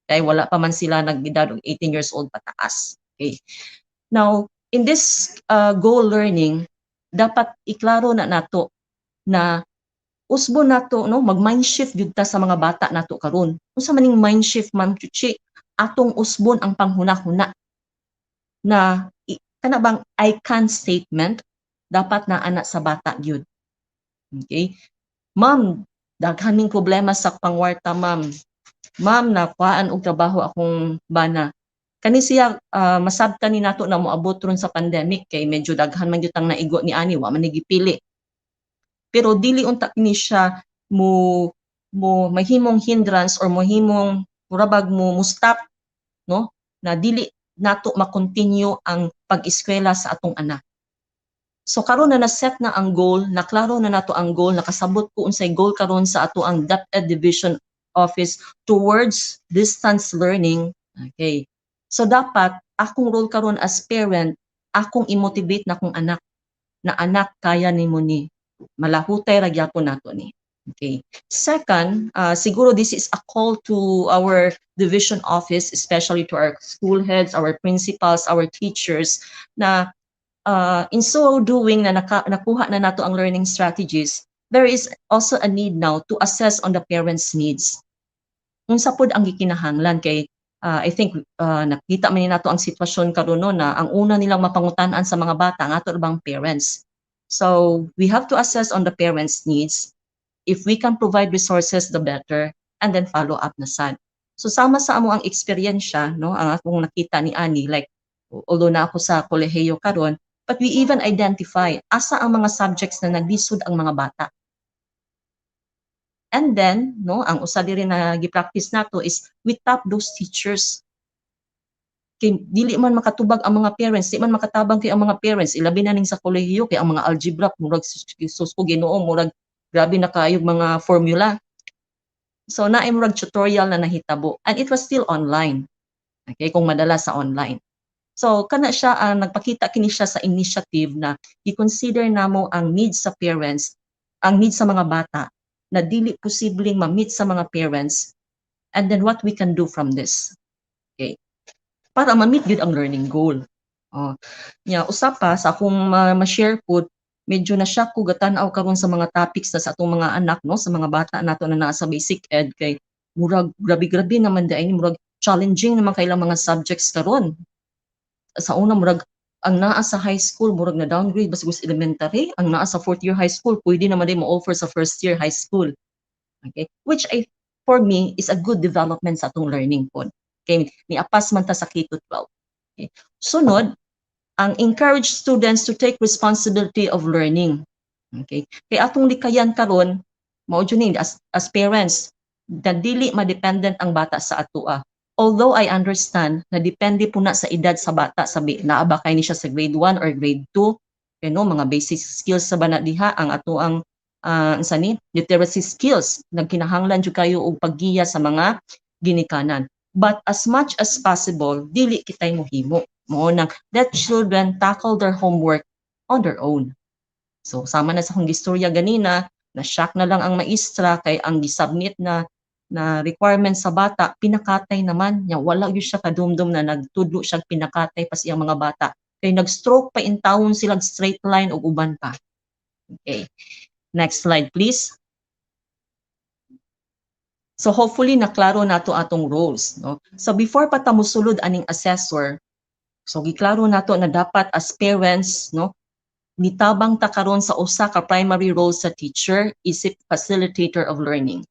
Kaya wala pa man sila nag-edad og 18 years old pataas. Okay. Now, in this goal learning, dapat iklaro na nato na usbo nato, no, mag mind shift jud ta sa mga bata nato karon. Unsa maning mind shift, Ma'am Chuchi? atong usbon ang panghuna-huna na kana bang I can statement dapat na ana sa bata gyud. Okay? Ma'am, daghan ming problema sa pangwarta, ma'am. Ma'am, nakuhaan og trabaho akong bana. Kani siya masabtan ni nato na moabot ron sa pandemic kay medyo daghan man gyud ang naigo ni ani wa man ni gipili. Pero dili unta kini siya mo mahimong hindrance or mahimong murabag mo stop no na dili nato ma-continue ang pag-eskwela sa atong anak. So karon na na-set na ang goal, naklaro na nato ang goal, nakasabot ko unsay goal karon sa ato ang DepEd Division Office towards distance learning. Okay. So dapat akong role karon as parent, akong i-motivate na akong anak na anak kaya nimo ni. Malahutay ra gyapon nato ni. Okay. Second, siguro this is a call to our division office, especially to our school heads, our principals, our teachers, na in so doing na nakuha na nato ang learning strategies, there is also a need now to assess on the parents' needs. Unsa pod ang gikinahanglan kay I think nakita man ni nato ang sitwasyon karon no, na ang una nilang mapangutan-an sa mga bata nga ato bang parents. So we have to assess on the parents' needs. If we can provide resources, the better, and then follow up na sad. So sama sa amo ang eksperyensya, no, ang akong nakita ni Ani, like although na ako sa kolehiyo karon, but we even identify asa ang mga subjects na naglisod ang mga bata. And then, no, ang usa diri na gi-practice nato is we tap those teachers. Kay dili man makatubag ang mga parents, di man makatabang kay ang mga parents, ilabi na ning sa kolehiyo kay ang mga algebra murag suspo Ginoo, murag grabe na kayog mga formula. So naay murag tutorial na nahitabo and it was still online. Okay, kung madala sa online. So kana siya nagpakita kini siya sa initiative na i-consider namo ang needs sa parents, ang needs sa mga bata na dili posibleng ma-meet sa mga parents, and then what we can do from this. Okay. Para ma-meet gyud ang learning goal. Usap pa sa akong ma-share po, medyo na shock ko gatan-aw karon sa mga topics na sa atong mga anak, no, sa mga bata nato na nasa basic ed kay murag grabe naman dai murag challenging naman kailang mga subjects karon. Sa una murag ang naa sa high school murag na downgrade basta gusto elementary, ang naa sa fourth year high school pwede naman din mo offer sa first year high school. Okay, which for me is a good development sa atong learning pod. Okay, niapas man ta sa K-12. Okay. Sunod, ang encourage students to take responsibility of learning. Okay, kay atong likayan karon mao jud ni as parents na dili ma-dependent ang bata sa atoa. Although I understand na depende po na sa edad sa bata, sabi naa ba kay ni siya sa grade 1 or grade 2, no, mga basic skills sa bana diha ang ato ang literacy skills nagkinahanglan jud kayo og paggiya sa mga ginikanan. But as much as possible, dili kitay mohimo. Mo nang let children tackle their homework on their own. So sama na sa akong gistorya ganina, na shock na lang ang maestra kay ang gisubmit na requirement sa bata pinakatay naman nya, wala gyud siya kadumdum na nagtudlo siya pinakatay pa siyang mga bata kay nag-stroke pa in taon sila straight line ug uban pa. Okay, next slide please. So hopefully naklaro nato atong roles, no. So before pa ta mosulod aning assessor, so giklaro nato na dapat as parents, no, nitabang ta karon sa usa ka primary role sa teacher, isip facilitator of learning.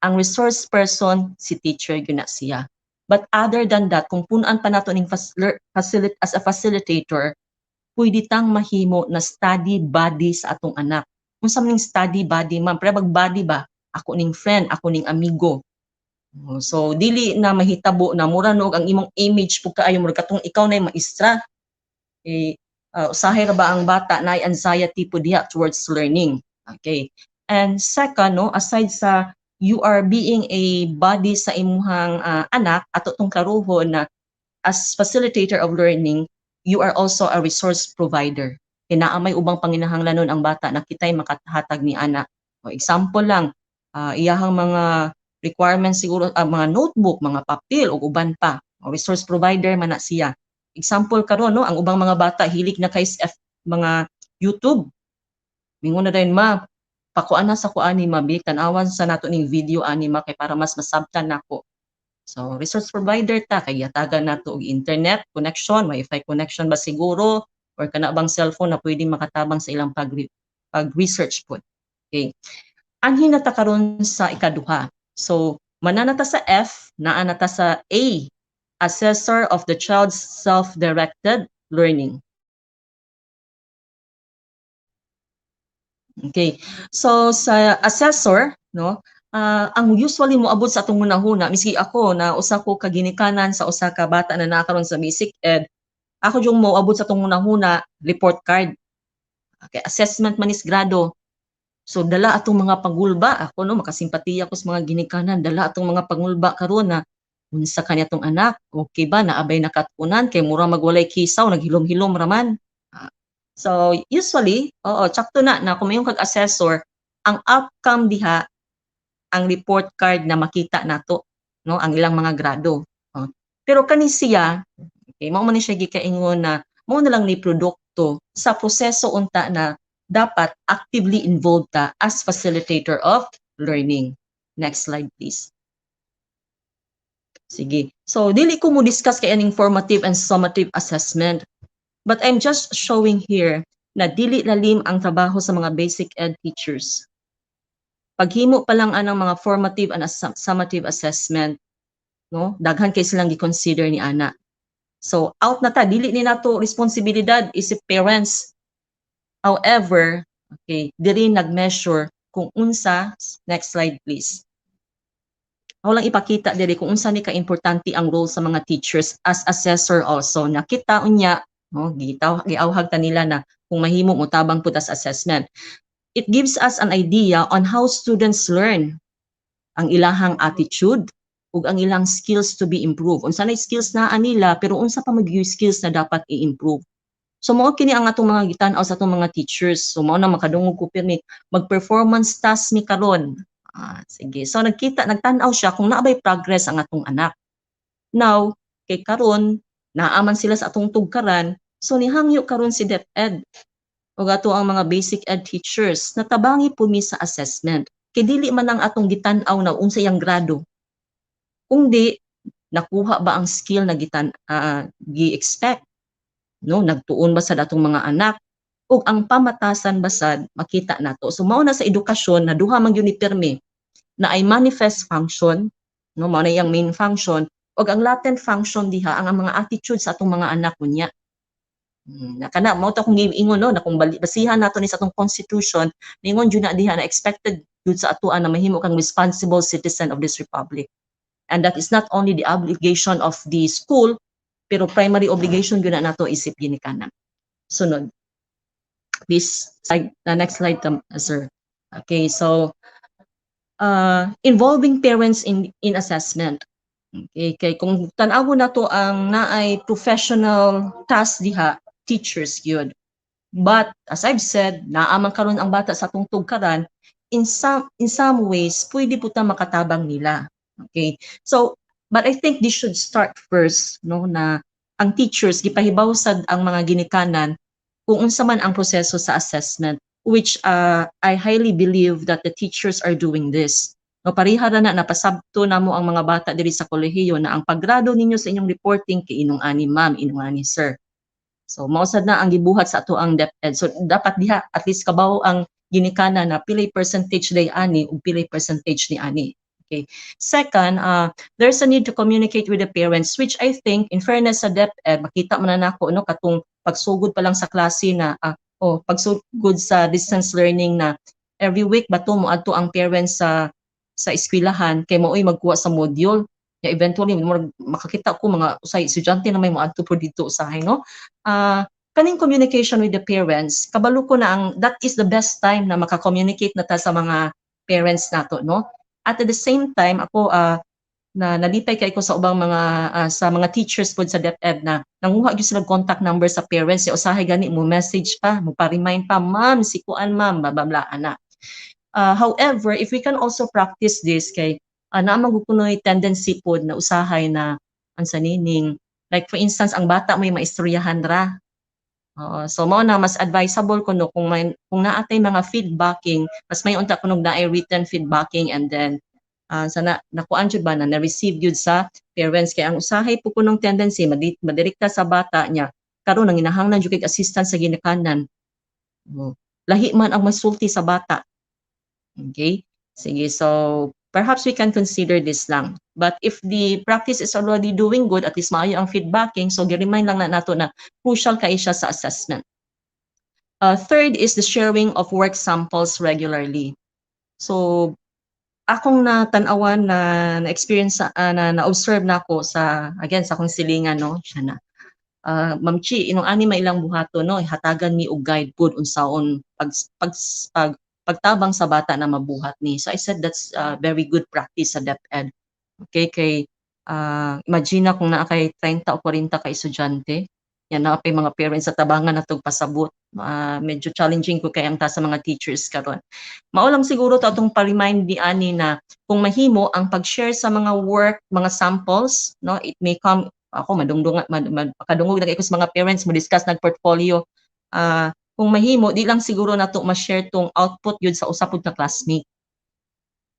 Ang resource person si teacher gyud na siya. But other than that, kung punan pa nato ning as a facilitator, pwede tang mahimo na study buddy sa atong anak. Unsa man ning study buddy, ma'am, pero body ba? Ako ning friend, ako ning amigo. So dili na mahitabo na mura nog ang imong image pug kaayo mura katong ikaw nay maestra. Usahay ra ba ang bata na anxiety po diha towards learning. Okay. And second, no, aside sa you are being a buddy sa imuhang anak ato tong karuhon na as facilitator of learning, you are also a resource provider. Kinaamay ubang panginahanglanon ang bata na kitay makatahatag ni anak. O example lang, iyahang mga requirements siguro, mga notebook, mga papel o uban pa. O resource provider man na siya. Example karon, no, ang ubang mga bata hilig na kay mga YouTube. Mingon na din, ma, pakuan na sa kuan ni Mabi, tanawan sa nato ning video anima kay para mas masabtan nako. So resource provider ta kay yatagan nato og internet connection, wifi connection ba siguro or kana bang cellphone na pwedeng makatabang sa ilang pag-research pod. Okay. Anhin na ta karon sa ikaduha. So mananata sa F, naa na ta sa A, assessor of the child's self-directed learning. Okay. So sa assessor, no, ang usually moabot sa atong hunahuna, miski ako na usa ko ka ginikanan sa usa ka bata na nakaron sa basic ed, ako yung moabot sa atong hunahuna report card. Okay, assessment man is grado. So dala atong mga pagulba, ako no makasimpatiya ko sa mga ginikanan, dala atong mga pagulba karon na unsa kanya tong anak, okay ba naabay nakatunan kay mura magwalay kisaw, naghilom-hilom raman. So usually, tsakto na kung mayong kag-assessor, ang outcome diha ang report card na makita nato, no, ang ilang mga grado. Pero kani siya, okay, mao man ni siya gikaingon na mao na lang ni produkto sa proseso unta na dapat actively involved ka as facilitator of learning. Next slide please. Sige. So dili ko mo discuss kay aning formative and summative assessment. But I'm just showing here na dili lalim ang trabaho sa mga basic ed teachers. Paghimo pa lang anang mga formative and summative assessment, no? Daghan kay silang gi-consider ni ana. So out na ta, dili ni nato responsibilidad isip parents. However, okay, diri nag-measure kung unsa, next slide please. Ako lang ipakita diri kung unsa ni ka-importante ang role sa mga teachers as assessor also. Nakita unya, no, giawhag ta nila na kung mahimo mo tabang pud as assessment. It gives us an idea on how students learn, ang ilahang attitude ug ang ilang skills to be improved. Unsa na skills na nila pero unsa pa mga skills na dapat i-improve. So mao kini ang atong mga gitan-aw sa atong mga teachers. So mao na makadungog ko pirmi mag-performance task mi karon. Sige. So nagtan-aw siya kung naabay progress ang atong anak. Now, kay karon naaman sila sa atong tugkaran, so nihangyo karon si DepEd o ato ang mga basic ed teachers na tabangi po mi sa assessment. Kay dili man ang atong gitan-aw na unsay ang grado. Kung di nakuha ba ang skill na gi-expect, no, nagtuon ba sa datong mga anak ug ang pamatasan basad makita nato. So mao na sa edukasyon na duha man gyud ni pirmi na ay manifest function, no, mao na yang main function ug ang latent function diha ang mga attitude sa atong mga anak unya. Nakana mao ta kung giingon no na kung basihan nato ni sa atong constitution, ningon jud na diha na expected jud sa atoan na mahimo kang responsible citizen of this republic. And that is not only the obligation of the school, pero primary obligation gyud na nato isip ginikanan. Sunod. Please, next slide, sir. Okay, so involving parents in assessment. Okay, kay kung tan-awon nato ang naay professional task diha, teachers yun. But as I've said, naaman karon ang bata sa atong tugkaran, in some ways pwede po ta makatabang nila. Okay, so but I think this should start first, no, na ang teachers gipahibaw sad ang mga ginikanan kung unsa man ang proseso sa assessment, which I highly believe that the teachers are doing this. No, parihara na napasabto na mo ang mga bata diri sa kolehiyo na ang paggrado ninyo sa inyong reporting kay inong ani ma'am, inong ani sir. So mausad na ang gibuhat sa ato ang DepEd. So dapat diha at least kabaw ang ginikana na pilay percentage day ani ug pilay percentage ni ani. Okay. Second, there's a need to communicate with the parents, which I think in fairness sa DepEd makita man na nako no katong pagsugod pa lang sa klase na pagsugod sa distance learning na every week bato mo adto ang parents sa eskwelahan kay maoy magkuha sa module. Ya eventually makakita ko mga usay estudyante na may moadto po dito usahay no. Kaning communication with the parents, kabalo ko na that is the best time na maka-communicate na ta sa mga parents nato no. At the same time ako na nalipay kay ko sa ubang mga teachers pod sa DepEd na nanguha gyud sila contact number sa parents ya usahay gani mo message pa mo pa-remind pa ma'am si kuan ma'am bababla ana. However, if we can also practice this kay naamang kunoy tendency pod na usahay na ansa nining like for instance ang bata may maistoryahan ra. So mao na mas advisable kuno kung naatay mga feedbacking, mas may unta kuno na written feedbacking and then sa nakuan jud ba na receive jud sa parents, kay ang usahay po kunong tendency madirekta sa bata niya karon nanginahanglan jud kay assistance sa ginikanan. Lahi man ang masulti sa bata. Okay? Sige, so perhaps we can consider this lang. But if the practice is already doing good, at least maayo ang feedbacking, so gi-remind lang na nato na crucial kay siya sa assessment. Third is the sharing of work samples regularly. So akong natanawan na-experience na-observe nako sa again sa akong silingan no, siya na. Ma'am Chi, inong ani mailang buhato no, hatagan mi og guide pod unsaon pagtabang sa bata na mabuhat ni. So I said that's very good practice sa DepEd. Okay, kay imagine kung naa kay 30 o 40 ka estudyante, yan na pay mga parents sa tabangan natog pasabot. Medyo challenging ko kay ang ta sa mga teachers karon. Mao lang siguro to atong pa-remind ni ani na kung mahimo ang pag-share sa mga work, mga samples, no, it may come ako makadungog na kay ko sa mga parents mo discuss nag portfolio. Kung mahimo di lang siguro nato ma-share tong output yun sa usa pud ka classmate.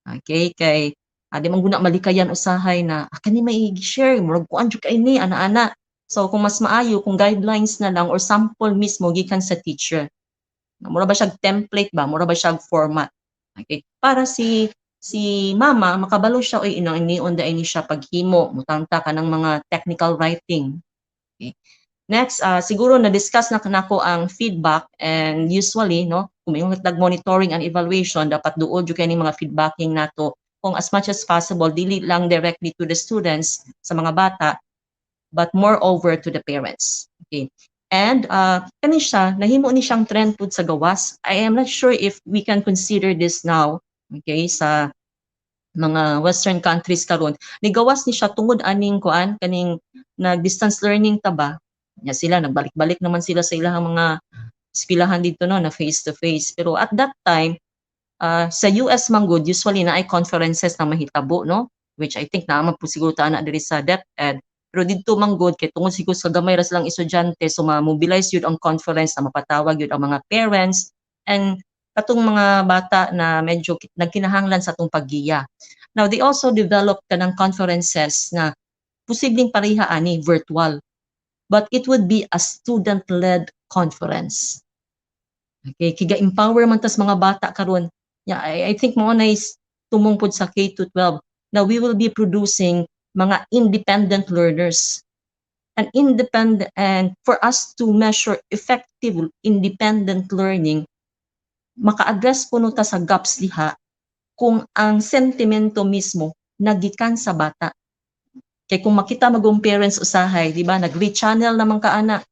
Okay, kay di man guna malikayan usahay na kani may share murag kuan jud kay ni ana-ana. So kung mas maayo kung guidelines na lang or sample mismo gikan sa teacher. Mura ba siya template ba? Mura ba siya format? Okay, para si mama makabalo siya oy inang inion da ini siya paghimo mutangta ka ng mga technical writing. Okay. Next, siguro na-discuss na kanako ang feedback, and usually no kung may monitoring and evaluation dapat duol jud kay ni mga feedbacking nato kung as much as possible dili lang directly to the students sa mga bata but moreover to the parents. Okay. And kani siya nahimo ni siyang trend pud sa gawas. I am not sure if we can consider this now, okay, sa mga western countries karon. Nigawas ni siya tungod aning kuan kaning nag-distance learning ta ba. Nya sila nagbalik-balik naman sila sa ilang mga eskwelahan dito no na face to face. Pero at that time sa US manggod usually na ay conferences na mahitabo no, which I think naman po siguro ta na diri sa DepEd. Pero dito manggod kay tungod siguro sa gamay ra silang estudyante so ma-mobilize yun ang conference na mapatawag yun ang mga parents and katong mga bata na medyo nagkinahanglan sa atong paggiya. Now they also developed kanang conferences na posibleng pareha ani virtual, but it would be a student-led conference. Okay, kiga empower man tas mga bata karon. Yeah, I think mo na is tumong pud sa K-12. Now we will be producing mga independent learners. And for us to measure effective independent learning, maka-address po ta sa gaps liha kung ang sentimento mismo nagikan sa bata. Kay kung makita magong parents usahay, di ba, nag-rechannel naman ka anak.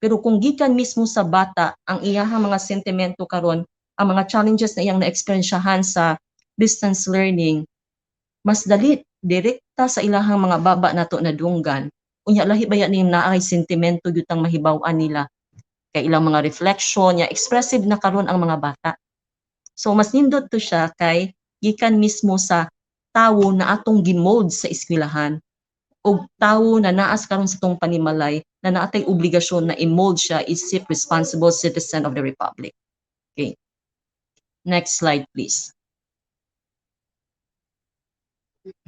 Pero kung gikan mismo sa bata ang iyahang mga sentimento karon, ang mga challenges na iyang na-experiensyahan sa distance learning, mas dali direkta sa ilahang mga baba nato na dunggan. Unya lahi ba yan naay sentimento gyutang mahibaw-an nila kay ilang mga reflection ya expressive na karon ang mga bata. So mas nindot to siya kay gikan mismo sa tawo na atong gimold sa eskwelahan o tawo na naas karon sa tong panimalay na naatay obligasyon na i-mold siya isip responsible citizen of the republic. Okay. Next slide please.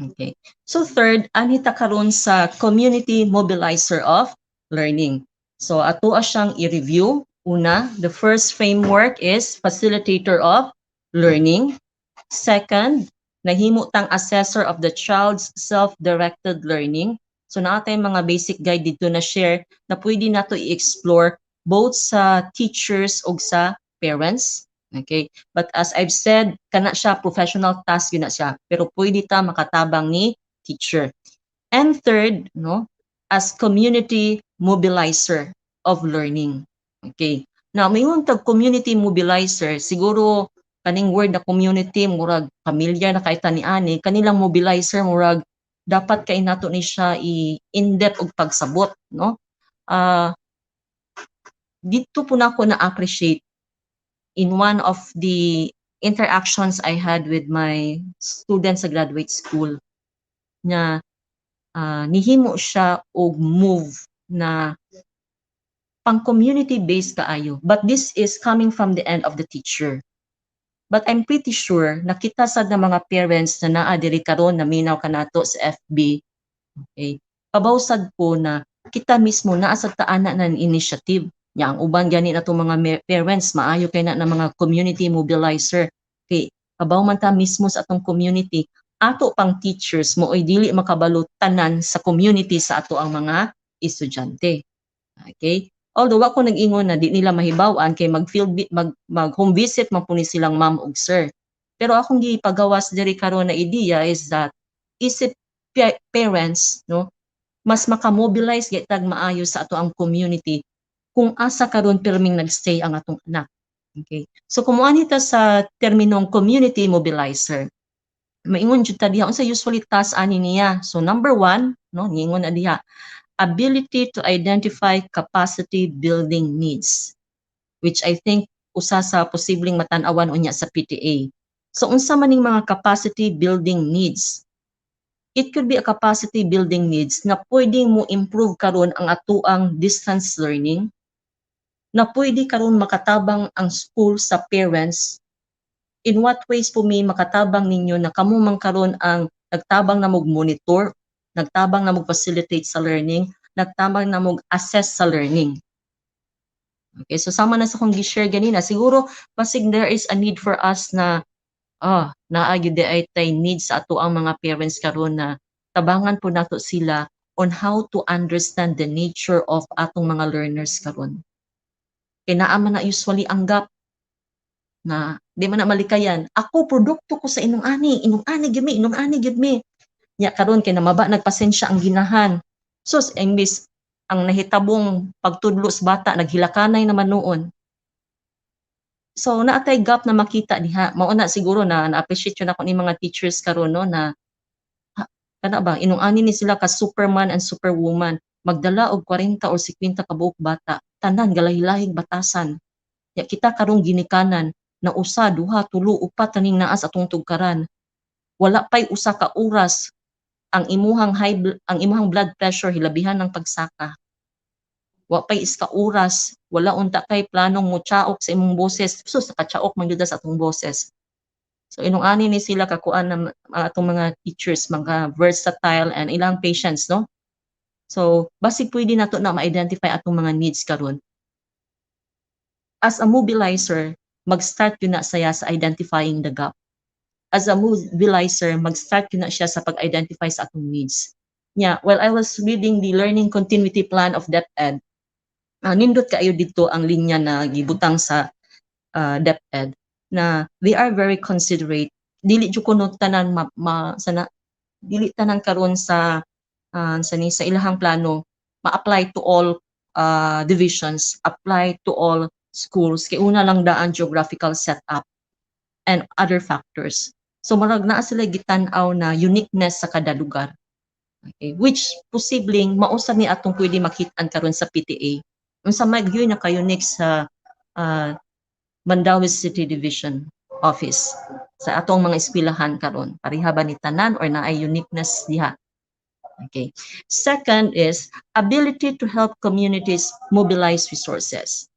Okay. So third, anita karon sa community mobilizer of learning. So ato siyang i-review. Una, the first framework is facilitator of learning. Second, nahimo tang assessor of the child's self-directed learning. So naatay mga basic guide dito na share na pwede nato i-explore both sa teachers ug sa parents. Okay, but as I've said, kana siya professional task yun na siya, pero pwede ta makatabang ni teacher. And third, no, as community mobilizer of learning. Okay, now mayroon tag community mobilizer, siguro kaning word na community murag familiar na kay tani-ani, kanilang mobilizer murag dapat kay nato ni siya in-depth og pagsabot, no? Dito po na ako na-appreciate in one of the interactions I had with my students sa graduate school na nihimo siya og move na pang community based kaayo, but this is coming from the end of the teacher. But I'm pretty sure na kita sad na mga parents na naa diri karon na minaw kanato sa FB, okay, pabawsad po na kita mismo naa sa taana ng initiative. Nya ang uban gani na itong mga parents, maayo kay na ng mga community mobilizer. Okay, kabaw man ta mismo sa atong community, ato pang teachers mo oy dili makabalo tanan sa community sa ato ang mga estudyante. Okay? Although ako nag-ingon na di nila mahibaw-an kay mag home visit man po ni silang ma'am ug sir. Pero akong gipagawas diri karon na idea is that isip parents no mas makamobilize gitag maayo sa ato ang community kung asa karon pirming nagstay ang atong anak. Okay? So kumuan ta sa terminong community mobilizer. Maingon jud ta diha unsa usually task ani niya. So number 1, no, ningon na diha, ability to identify capacity building needs, which I think usa sa posibleng matan-awan unya sa PTA. So unsa man ning mga capacity building needs? It could be a capacity building needs na pwedeng mo improve karon ang atuang distance learning, na pwede karon makatabang ang school sa parents. In what ways po may makatabang ninyo na kamo man karon ang nagtabang na monitor, nagtabang na facilitate sa learning, nagtabang na assess sa learning. Okay, so sama na sa kong gi-share ganina, siguro basig there is a need for us na naagi di ay tay needs sa ato ang mga parents karon na tabangan po nato sila on how to understand the nature of atong mga learners karon. Kaya naaman na usually ang gap na di man na malikayan. Ako produkto ko sa inong ani gid mi. Nya karon kay namaba nagpasensya ang ginahan. So imbis ang nahitabong pagtudlo sa bata naghilakanay naman noon. So naatay gap na makita diha. Mao na siguro na na-appreciate yun ako ni mga teachers karon no na kana ba inong ani ni sila ka superman and superwoman magdala og 40 or 50 ka buok bata tanan galahilahig batasan. Ya kita karong ginikanan na usa, duha, tulo, upat taning naas atong tugkaran. Wala pay usa ka oras ang imuhang blood pressure hilabihan ng pagsaka. Wa pay iska oras, wala unta kay planong mo tsaok sa imong boses. Sus nakatsaok man gyud sa atong boses. So inong ani ni sila kakuan na atong mga teachers, mga versatile and ilang patients no. So basi pwede nato na ma-identify atong mga needs karon. As a mobilizer, mag-start yun na saya sa identifying the gap. As a mobilizer, mag-start yun na siya sa pag-identify sa atong needs. Yeah, while I was reading the Learning Continuity Plan of DepEd, nindot kaayo dito ang linya na gibutang sa DepEd na they are very considerate. Dili jud kuno tanan dili tanan karon sa ilahang plano ma-apply to all divisions, apply to all schools kay una lang daan geographical setup and other factors. So marag naa sila gitan-aw na uniqueness sa kada lugar. Okay, which posibleng mausab ni atong pwede makit-an karon sa PTA. Unsa may gyud na ka-unique sa Mandawi City Division Office sa atong mga eskwelahan karon. Pareha ba ni tanan or naay uniqueness diha? Okay. Second is ability to help communities mobilize resources.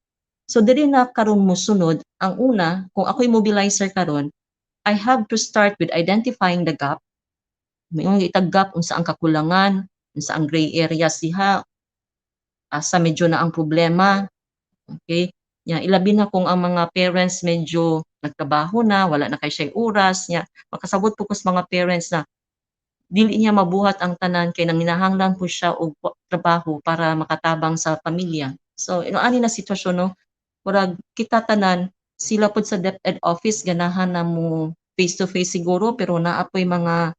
So diri na karon mo sunod, ang una, kung ako'y mobilizer karon, I have to start with identifying the gap. May itag gap unsa ang kakulangan, unsa ang gray areas diha, asa medyo na ang problema. Okay? Ya, ilabi na kung ang mga parents medyo nagtrabaho na, wala na kay siya oras, ya, makasabot po ko sa mga parents na dili niya mabuhat ang tanan kay nanginahanglan po siya og trabaho para makatabang sa pamilya. So, ani na sitwasyon no, murag kita tanan sila pod sa DepEd office ganahan na mo face to face siguro pero naapoy mga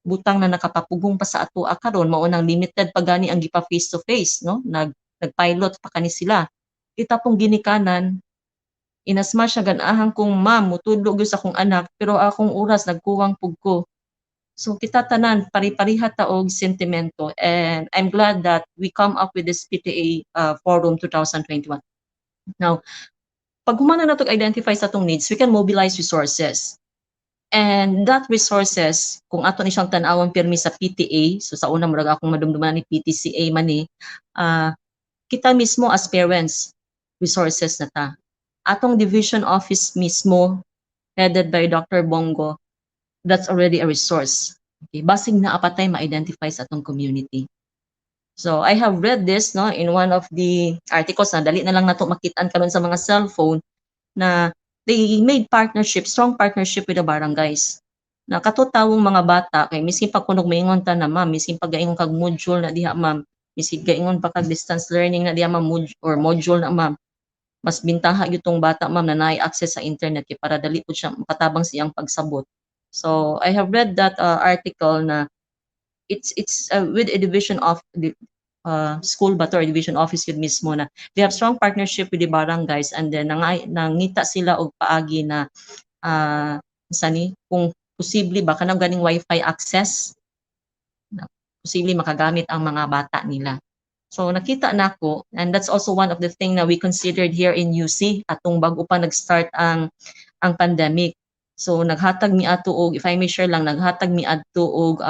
butang na nakapapugong pa sa ato karon mao nang limited pa gani ang gipa face to face no, nagpilot pa kani sila. Kita pong ginikanan inasma siya ganahan kung ma'am mutudlo gyud sa akong anak pero akong oras nagkuwang pug ko. So kita tanan pari-pariha ta og sentimento and I'm glad that we come up with this PTA Forum 2021. Now, pag humana na to identify sa atong needs, we can mobilize resources. And that resources, kung ato ni siyang tan-awang pirmi sa PTA, so sa una murag akong madumduman ni PTCA man ni, kita mismo as parents, resources na ta. Atong division office mismo, headed by Dr. Bongo, that's already a resource. Okay, basig na apatay ma-identify sa atong community. So I have read this no in one of the articles na dali na lang nato makitaan karon sa mga cellphone na they made partnership, strong partnership with the barangays. Na katutawong mga bata kay miskin pag kunog maingon ta na ma'am, miskin pag gaingon kag module na diha ma'am, miskin gaingon pa kag distance learning na diha ma'am or module na ma'am, mas bintaha gyud bata ma'am na naay access sa internet kay para dali pud siya makatabang sa iyang pagsabot. So I have read that article na it's with a division of the school ba to or division office yun mismo na they have strong partnership with the barangays and then nangita sila og paagi na sani kung posible ba kanang ganing wifi access na posible makagamit ang mga bata nila. So nakita nako and that's also one of the thing na we considered here in UC atong bago pa nag-start ang pandemic. So naghatag mi ato og, if I may share lang, naghatag mi adto og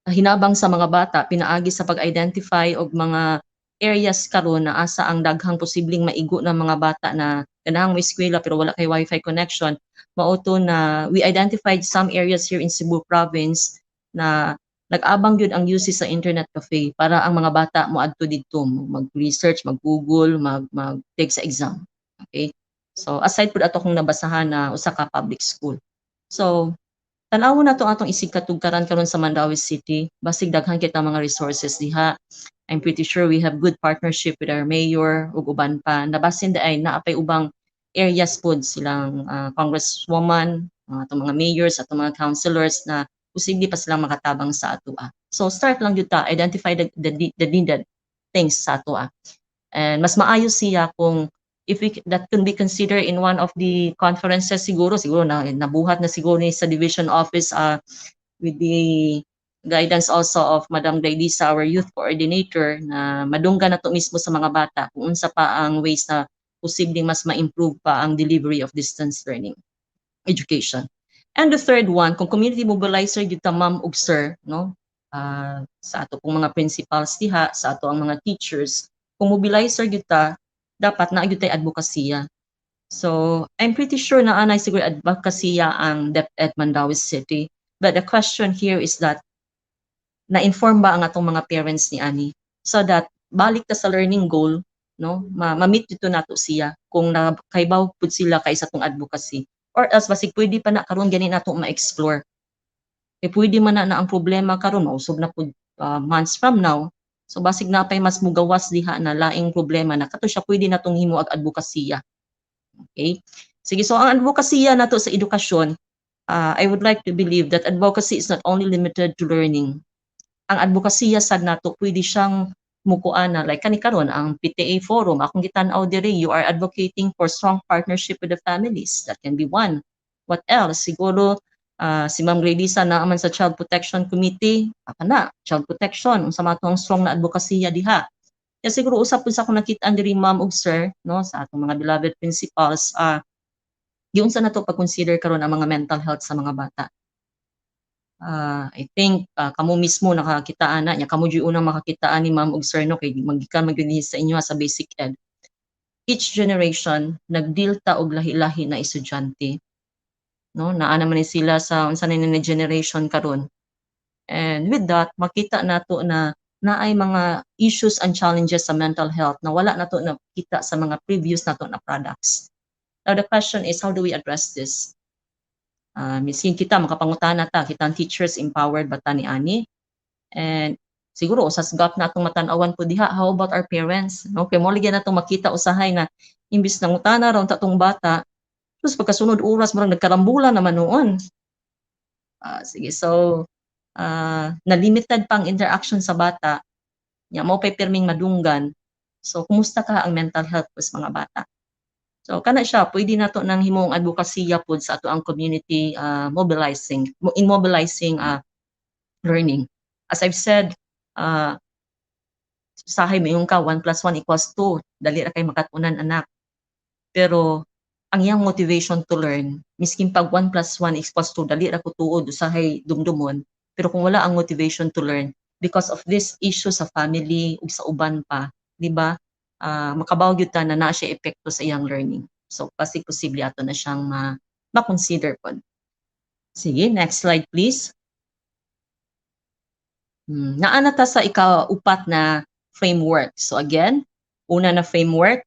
hinabang sa mga bata pinaagi sa pag-identify og mga areas karon na asa ang daghang posibleng maigo ng mga bata na kanahang may eskwela pero wala kay wifi connection. Mauto na we identified some areas here in Cebu province na nag-abang yun ang UC sa internet cafe para ang mga bata moadto didto mag-research, mag-google, mag-take sa exam. Okay? So aside pud ato kung nabasahan na usa ka public school. So tanawon nato atong isig katugkaran karon sa Mandaue City, basig daghan kita mga resources diha. I'm pretty sure we have good partnership with our mayor ug uban pa. Nabasin daay naapay ubang areas pod silang congresswoman, atong mga mayors, atong mga councilors na posible pa silang makatabang sa atoa. So start lang jud ta, identify the needed things sa atoa. And mas maayo siya kung if that can be considered in one of the conferences siguro na nabuhat na siguro ni sa division office with the guidance also of Madam Dailisa, our youth coordinator, na madunggan na to mismo sa mga bata kung unsa pa ang ways na posibleng mas ma-improve pa ang delivery of distance learning education. And the third one, kung community mobilizer gyud ta ma'am ug sir, no? Sa ato pong mga principals diha, sa ato ang mga teachers, kung mobilizer gyud ta, dapat na gyud tay advokasya. So, I'm pretty sure na anay siguro advokasya ang DepEd Mandaue City. But the question here is that na-inform ba ang atong mga parents ni ani so that balik ta sa learning goal, no? Ma-meet dito nato siya kung nakaibaw pud sila kay sa tong advocacy. Or else basig pwede pa na karon gani nato ma-explore. Eh pwede man na ang problema karon mausog na pud months from now. So basig na pay mas mugawas diha na laing problema na kato siya pwede natong himo ag advokasya. Okay? Sige, so ang advokasya nato sa edukasyon, I would like to believe that advocacy is not only limited to learning. Ang advokasya sad nato pwede siyang mukuan na like kani karon ang PTA forum akong gitan-aw diri, you are advocating for strong partnership with the families. That can be one. What else? Siguro si Ma'am Gladisa na aman sa Child Protection Committee, child protection, unsa matong strong na advokasya diha. Kaya siguro usap pud sa akong nakit-an diri ma'am ug sir, no, sa atong mga beloved principals, giunsa na to pag-consider karon ang mga mental health sa mga bata. I think kamo mismo nakakitaan na nya, kamo jud unang makakitaan ni ma'am ug sir no kay magikan magyud sa inyo sa basic ed. Each generation nagdeal ta og lahi-lahi na estudyante. No, naa naman ni sila sa unsa na ni generation karon. And with that, makita nato na naay mga issues and challenges sa mental health na wala nato nakita sa mga previous nato na products. Now the question is, how do we address this? Miskin kita makapangutana ta, kitang teachers empowered ba ta ni ani? And siguro usas gap natong matan-awan po diha, how about our parents? No, kay mo ligyan natong makita usahay na imbis na ngutana raw tatong bata, tapos pagkasunod oras murag nagkarambulan naman noon. Sige, so na limited pang interaction sa bata, nya mo pay pirming madunggan. So kumusta ka ang mental health sa mga bata? So kana siya pwede nato nang himong advokasya pod sa ato ang community mobilizing learning. As I've said, sahay mayong ka 1 + 1 = 2, dali ra kay makatunan anak. Pero ang iyang motivation to learn, miskin pag 1 + 1 = 2, dali ra ko tuod usahay dumdumon. Pero kung wala ang motivation to learn because of this issue sa family ug sa uban pa, di ba? Makabaw gyud ta na naa siya epekto sa iyang learning. So posible ato na siyang ma-consider po. Sige, next slide please. Naa na ta sa ikaupat na framework. So again, una na framework,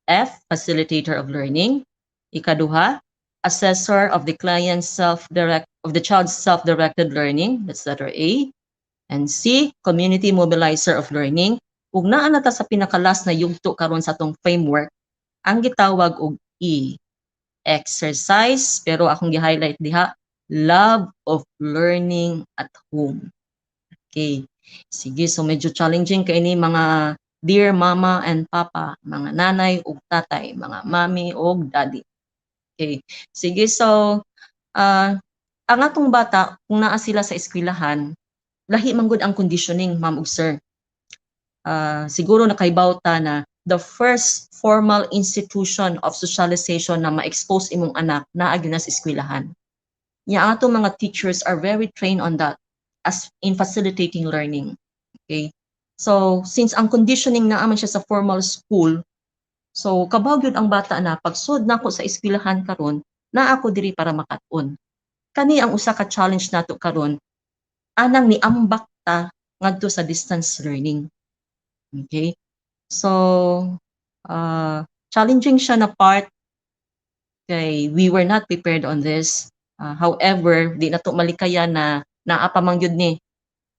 F, facilitator of learning. Ikaduha, assessor of the child's self-directed learning. That's letter A. And C, community mobilizer of learning. Ug naa na ta sa pinakalas na yugto karon sa atong framework, ang gitawag og E, exercise, pero akong gi-highlight diha, love of learning at home. Okay. Sige, so medyo challenging kay ni mga dear mama and papa, mga nanay ug tatay, mga mommy ug daddy. Okay. Sige, so ang atong bata kung naa sila sa eskwelahan, lahi man gud ang conditioning, ma'am ug sir. Siguro nakaibaw ta na the first formal institution of socialization na ma-expose imong anak naa gyud na sa eskwelahan. Nya atong mga teachers are very trained on that as in facilitating learning. Okay? So, since ang conditioning naa man siya sa formal school, so kabaw gyud ang bata na pagsud nako sa eskwelahan karon, naa ako diri para makat-on. Kani ang usa ka challenge nato karon, anang niambak ta ngadto sa distance learning. Okay? So, challenging siya na part kay we were not prepared on this. However, di nato malikayan na naa pa man gyud ni.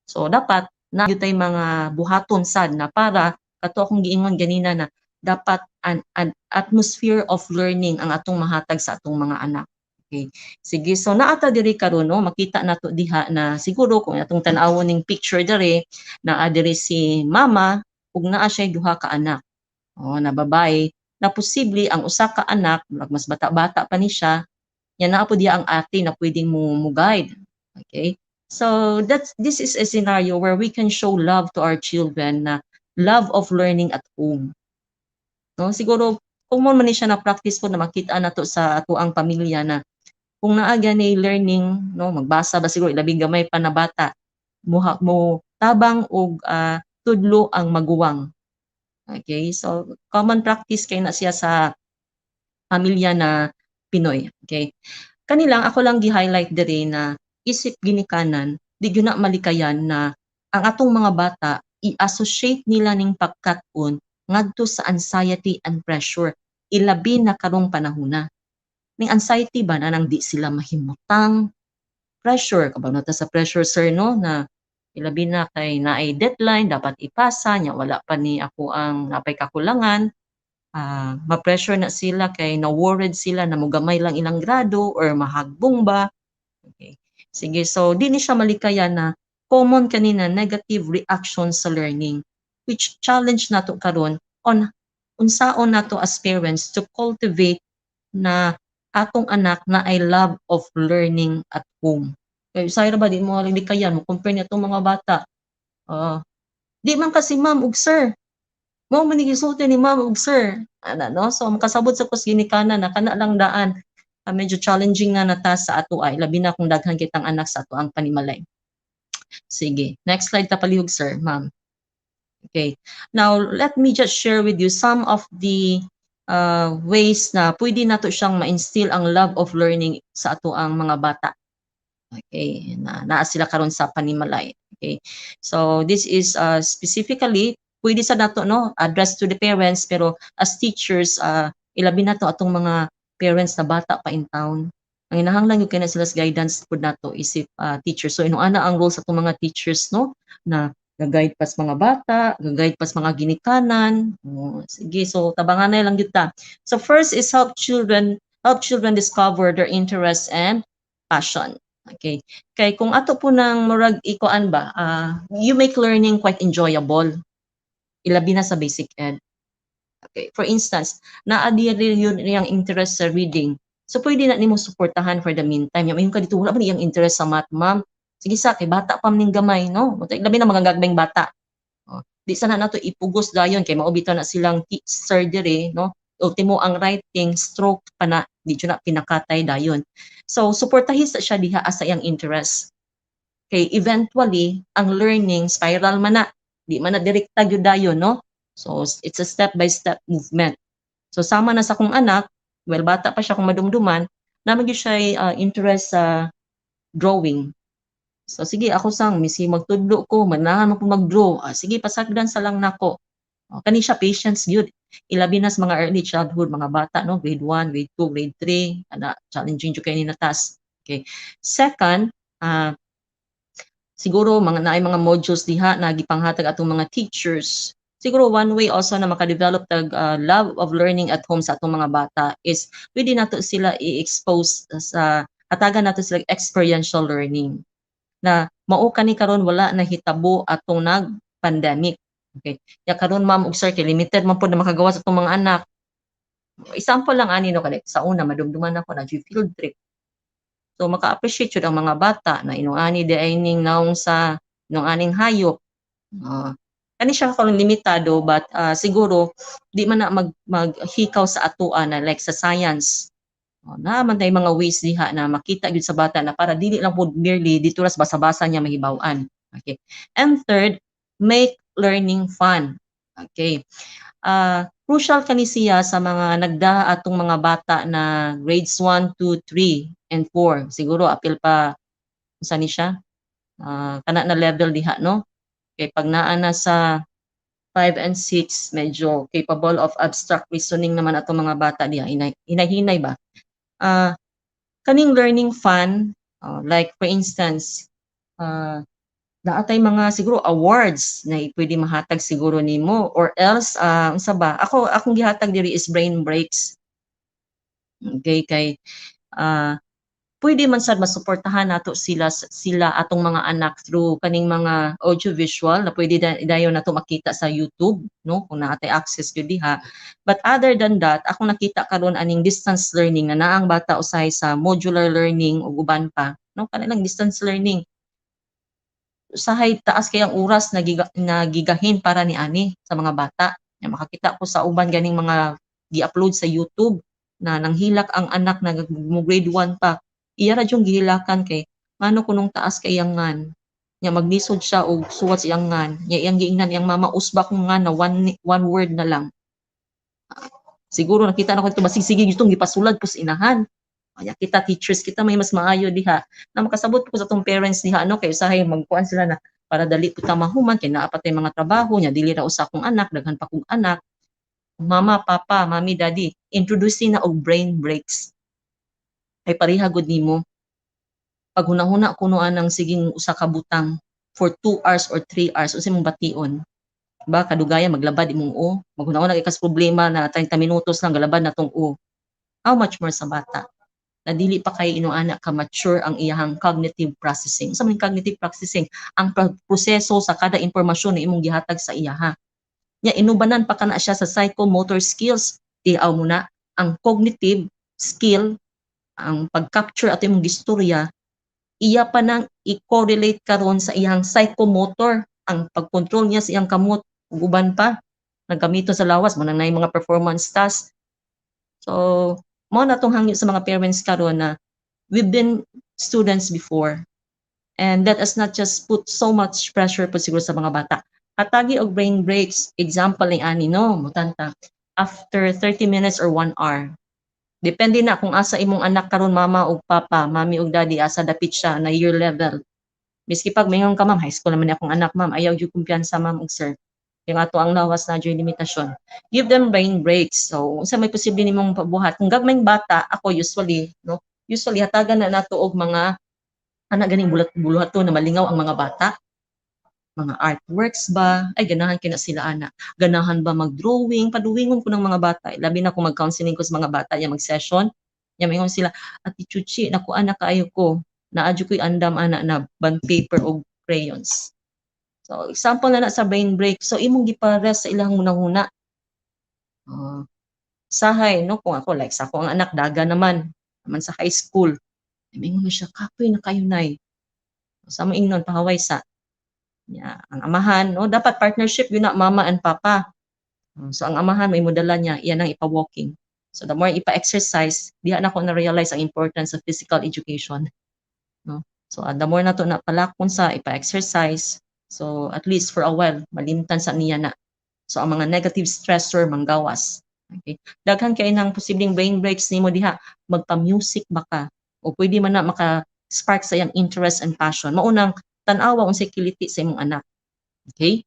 So dapat na gyud tay mga buhaton sad na para kato akong giingon ganina na dapat an atmosphere of learning ang atong mahatag sa atong mga anak. Okay. Sige, so naata diri karon no, makita nato diha na siguro kung atong tan-awon ning picture diri naa diri si mama ug naa siya duha ka anak. Na babae na posible ang usa ka anak mas bata-bata pa ni siya, nya naa po diya ang ate na pwedeng mo guide. Okay? So this is a scenario where we can show love to our children, na love of learning at home. No, siguro kung mo man ni siya na practice po na makita nato sa ato ang pamilya na kung naa gani learning, no, magbasa ba siguro ilabing gamay pa na bata, mo tabang og tudlo ang maguwang. Okay? So common practice kay na siya sa pamilya na Pinoy. Okay? Kanilang ako lang gi-highlight diri na isip ginikanan, di gyud na malikayan na ang atong mga bata i-associate nila ning pagkat-on ngadto sa anxiety and pressure, ilabi na karong panahona. Ning anxiety ba na nang di sila mahimutang, pressure kabaw na ta sa pressure sir no, na ilabi na kay naay deadline dapat ipasa nya wala pa ni ako ang napay kakulangan. Ma-pressure na sila kay na-worried sila na mogamay lang ilang grado or mahagbong ba. Okay. Sige, so di ni siya malikayan na common kanina negative reaction sa learning, which challenge nato karon on unsaon nato as parents to cultivate na atong anak na I love of learning at home. Kaya sayra ba di mo malikayan mo compare niya itong mga bata. Di man kasi ma'am ug sir, mo man gisulti ni ma'am ug sir, no? So makasabot sa kus ginikanan na kana lang daan. Medyo challenging na nata sa ato ay labi na kung daghan kitang anak sa ato ang panimalay. Sige, next slide ta palihog sir, ma'am. Okay. Now, let me just share with you some of the ways na pwede nato siyang ma-instill ang love of learning sa ato ang mga bata. Okay, naa sila karon sa panimalay. Okay. So, this is specifically pwede sa nato no address to the parents, pero as teachers ilabi nato atong mga parents na bata pa in town. Ang inahanglan yung kaya sila guidance po nato isip teachers. So inuana ang role sa itong mga teachers no na gag-guide pas mga bata, gag-guide pas mga ginikanan. Sige, so tabangan na lang kita. So first is help children discover their interests and passion. Okay. Kay kung ato po nang murag ikuan ba, you make learning quite enjoyable. Ilabi na sa basic ed. Okay. For instance, naa-diri yun yung interest sa reading. So pwede na nimo suportahan for the meantime. Yung ka dito wala ba niyang interest sa math, ma'am? Sige sa kay bata pa ning gamay, no? Labi na mga gagbeng bata. Di sana nato ipugos dayon kay maobita na silang teacher dire, no? Ultimo ang writing stroke pa na di na pinakatay dayon. So suportahin sa siya diha asa yang interest. Kay eventually ang learning spiral man na, di man na direkta gyud dayon, no? So, it's a step-by-step movement. So, sama na sa kong anak, well, bata pa siya kung madumduman, naman gyud siya interest sa drawing. So sige ako sang misi magtudlo ko, manahan man ko mag-draw. Sige pasagdan sa lang nako. Kani siya patience gyud. Ilabi na sa mga early childhood, mga bata no, grade 1, grade 2, grade 3, challenging jud kay ni na task. Okay. Second, siguro naay mga modules diha na gipanghatag atong mga teachers. Siguro one way also na maka-develop tag love of learning at home sa atong mga bata is pwede nato sila i-expose sa hatagan nato sila experiential learning na mao kani karon wala na hitabo atong nag-pandemic. Okay. Ya karon ma'am ug sir kay limited man pud na makagawa sa atong mga anak. Example lang ani no kani sa una madumduman ako na field trip. So maka-appreciate jud ang mga bata na inuani di ay ning naong sa nung aning hayop. Kani siya karon limitado but siguro di man na maghikaw sa atoa na like sa science. Naman tay mga ways diha na makita gyud sa bata na para dili lang pud merely dito ras basa-basa niya mahibaw-an. Okay. And third, make learning fun. Okay. Crucial kani siya sa mga nagda atong mga bata na grades 1, 2, 3, and 4. Siguro apil pa unsa ni siya? Kana na level diha no. Okay, pag naa na sa 5 and 6, medyo capable of abstract reasoning naman atong mga bata diha. Hinay-hinay ba? Kaning learning fun, like for instance, naatay mga siguro awards na pwede mahatag siguro nimo or else unsa ba? Akong gihatag diri is brain breaks. Okay, kay pwede man sad masuportahan nato sila atong mga anak through kaning mga audio visual na pwede dayon nato makita sa YouTube no kung naatay access gyud diha. But other than that, ako nakita karon aning distance learning na naang bata usahay sa modular learning ug uban pa no kanilang distance learning. Usahay taas kay ang oras na gigahin para ni ani sa mga bata. Makakita ko sa uban ganing mga gi-upload sa YouTube na nanghilak ang anak na grade 1 pa. Iya ra yung gihilakan kay ngano kunong taas kay yangan nya magnisod siya og suwat sa yangan nya iyang giingnan iyang mama usba ko nga na one word na lang. Siguro nakita na ko ito basig gustong gipasulat ko sa inahan. Kaya kita teachers kita may mas maayo diha na makasabot ko sa tong parents diha no kay usahay magkuan sila na para dali ko ta mahuman kay naa pa tay mga trabaho nya dili ra usa kong anak daghan pa kong anak. Mama, papa, mommy, daddy, introducing na og brain breaks. Ay pareha gud nimo. Pag hunahuna kuno anang siging usa ka butang for 2 hours or 3 hours usa mong bation. Ba kadugaya maglabad imong o, maghunahuna kay kas problema na 30 minutos lang galabad na tong o. How much more sa bata? Na dili pa kay inuana ka mature ang iyahang cognitive processing. Sa cognitive processing, ang proseso sa kada impormasyon na imong gihatag sa iyaha. Nya inubanan pa kana siya sa psychomotor skills. Tiaw mo na ang cognitive skill, ang pag-capture ato imong gistorya, iya pa nang i-correlate karon sa iyang psychomotor, ang pag-control niya sa iyang kamot, ug uban pa naggamito sa lawas mo nang nay mga performance task. So mo na tong hangyo sa mga parents karon na we've been students before and let us not just put so much pressure po siguro sa mga bata. Hatagi og brain breaks, example ni ani no, mutanta after 30 minutes or 1 hour. Depende na kung asa imong anak karon mama ug papa, mami ug daddy asa dapit siya na year level. Miski pag mayong ka ma'am, high school naman akong anak ma'am, ayaw jud kumpiyansa ma'am ug sir. Yung ato ang lawas na jud limitasyon. Give them brain breaks. So unsa may posible nimong pabuhat? Kung gagmayng bata, ako usually hatagan na nato og mga ana ganing bulat-bulato na malingaw ang mga bata. Mga artworks ba? Ay, ganahan kina sila ana. Ganahan ba mag-drawing? Paduwingon ko ng mga bata. Labi na kung mag-counseling ko sa mga bata, yung mag-session. Yung mingon sila, Ati Chuchi, naku anak kaayo ko. Naadyo ko'y andam ana na bond paper o crayons. So, example na sa brain break. So, imong gipares sa ilang hunahuna. Sahay, no? Kung ako, like sa ako ang anak, daga naman sa high school. Mingon na siya, kapoy na kayo nay. Sa mo ingnon, pahaway sa. Yeah, ang amahan, no, dapat partnership yun na mama and papa. So ang amahan may modala niya, iyan ang ipa-walking. So the more ipa-exercise, diha na ko na-realize ang importance of physical education. No? So the more na to na palakon sa ipa-exercise, so at least for a while, malimtan sa niya na. So ang mga negative stressor manggawas. Okay? Daghan kay nang posibleng brain breaks nimo diha, magpa-music ba ka o pwede man na maka-spark sa iyang interest and passion. Maunang tan-awa unsay kiliti sa imong anak. Okay?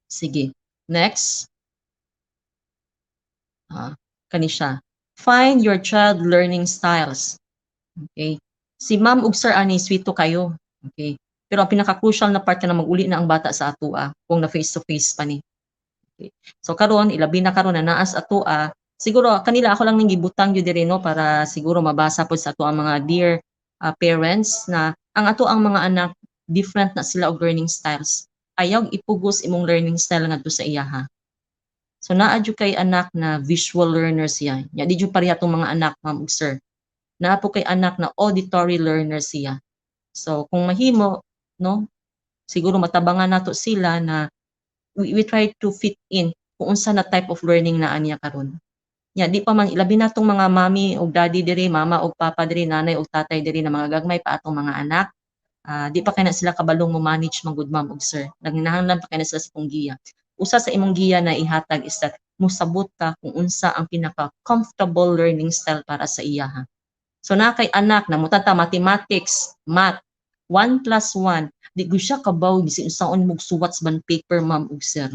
Sige. Next. Kani siya. Find your child learning styles. Okay? Si ma'am ug sir ani swito kayo. Okay? Pero ang pinaka-crucial na part na mag-uli na ang bata sa atoa kung na face to face pa ni. Okay. So karon ilabi na karon na naas atoa, siguro kanila ako lang ning gibutang gyud diri no para siguro mabasa pod sa ato ang mga dear parents na ang ato ang mga anak different na sila og learning styles. Ayaw ipugos imong learning style ngadto sa iyaha. So naa jud kay anak na visual learners siya. Nya di jud pareha tong mga anak ma'am ug sir. Naa po kay anak na auditory learners siya. So kung mahimo no, siguro matabangan nato sila na we try to fit in kung unsa na type of learning na aniya karon. Nya di pa man ilabi na tong mga mami ug daddy diri, mama ug papa diri, nanay ug tatay diri na mga gagmay pa atong mga anak. Di pa kay na sila kabalong mo manage man good ma'am ug sir. Naghinahanglan pa kay na sila sa imong giya. Usa sa imong giya na ihatag is that musabot ka kung unsa ang pinaka comfortable learning style para sa iya ha. So na kay anak na mutata mathematics, math, 1 plus 1, di ko siya kabaw bisin unsaon mog suwat sa ban paper ma'am ug sir.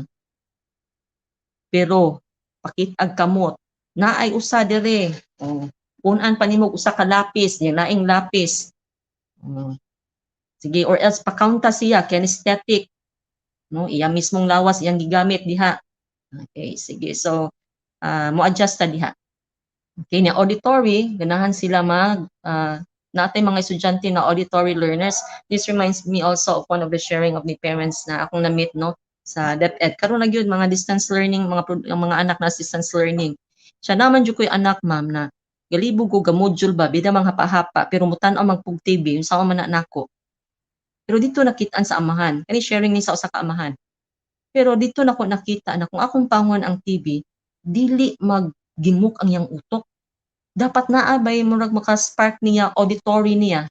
Pero pakit-ag kamot naay usa dire. Punan pa nimo usa ka lapis, nya laing lapis. Sige, or else pa-counta siya kinesthetic. No, iya mismong lawas iyang gigamit diha. Okay, sige. So mo adjust ta diha. Okay, na auditory, ganahan sila natay mga estudyante na auditory learners. This reminds me also of one of the sharing of the parents na akong na-meet no sa DepEd. Karon na gyud mga distance learning, mga anak na distance learning. Siya naman jud koy anak ma'am na galibog ko ga module ba bida mang hapa-hapa pero mutan-aw magpug TV unsa man na nako. Pero dito nakitaan sa amahan. Kani sharing ni sa usa ka amahan. Pero dito nako nakita na kung akong pangon ang TV, dili maggimok ang iyang utok. Dapat naa bay murag maka-spark niya auditory niya.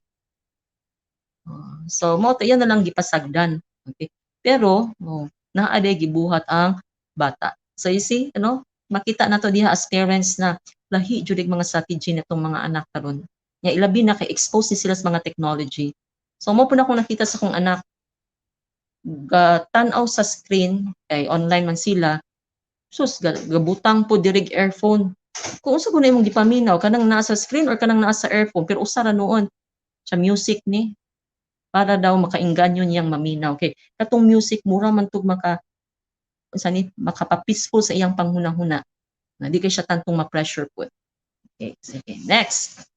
So mo yan na lang gipasagdan. Okay. Pero naa day gibuhat ang bata. So you see, makita nato diha as parents na lahi jud mga strategy nitong mga anak karon. Nya ilabi na kay expose ni sila sa mga technology. So mo po na akong nakita sa kong anak tan-aw sa screen kay online man sila. Sus gabutang po direct earphone. Kung unsa kuno imong gipaminaw kanang naa sa screen or kanang naa sa earphone pero usa ra noon sa music ni para daw makainganyo niyang maminaw. Okay, katong music mura man tug makapapeaceful sa iyang panghunahuna. Na di kay siya tantong ma-pressure put. Okay, sige. Next.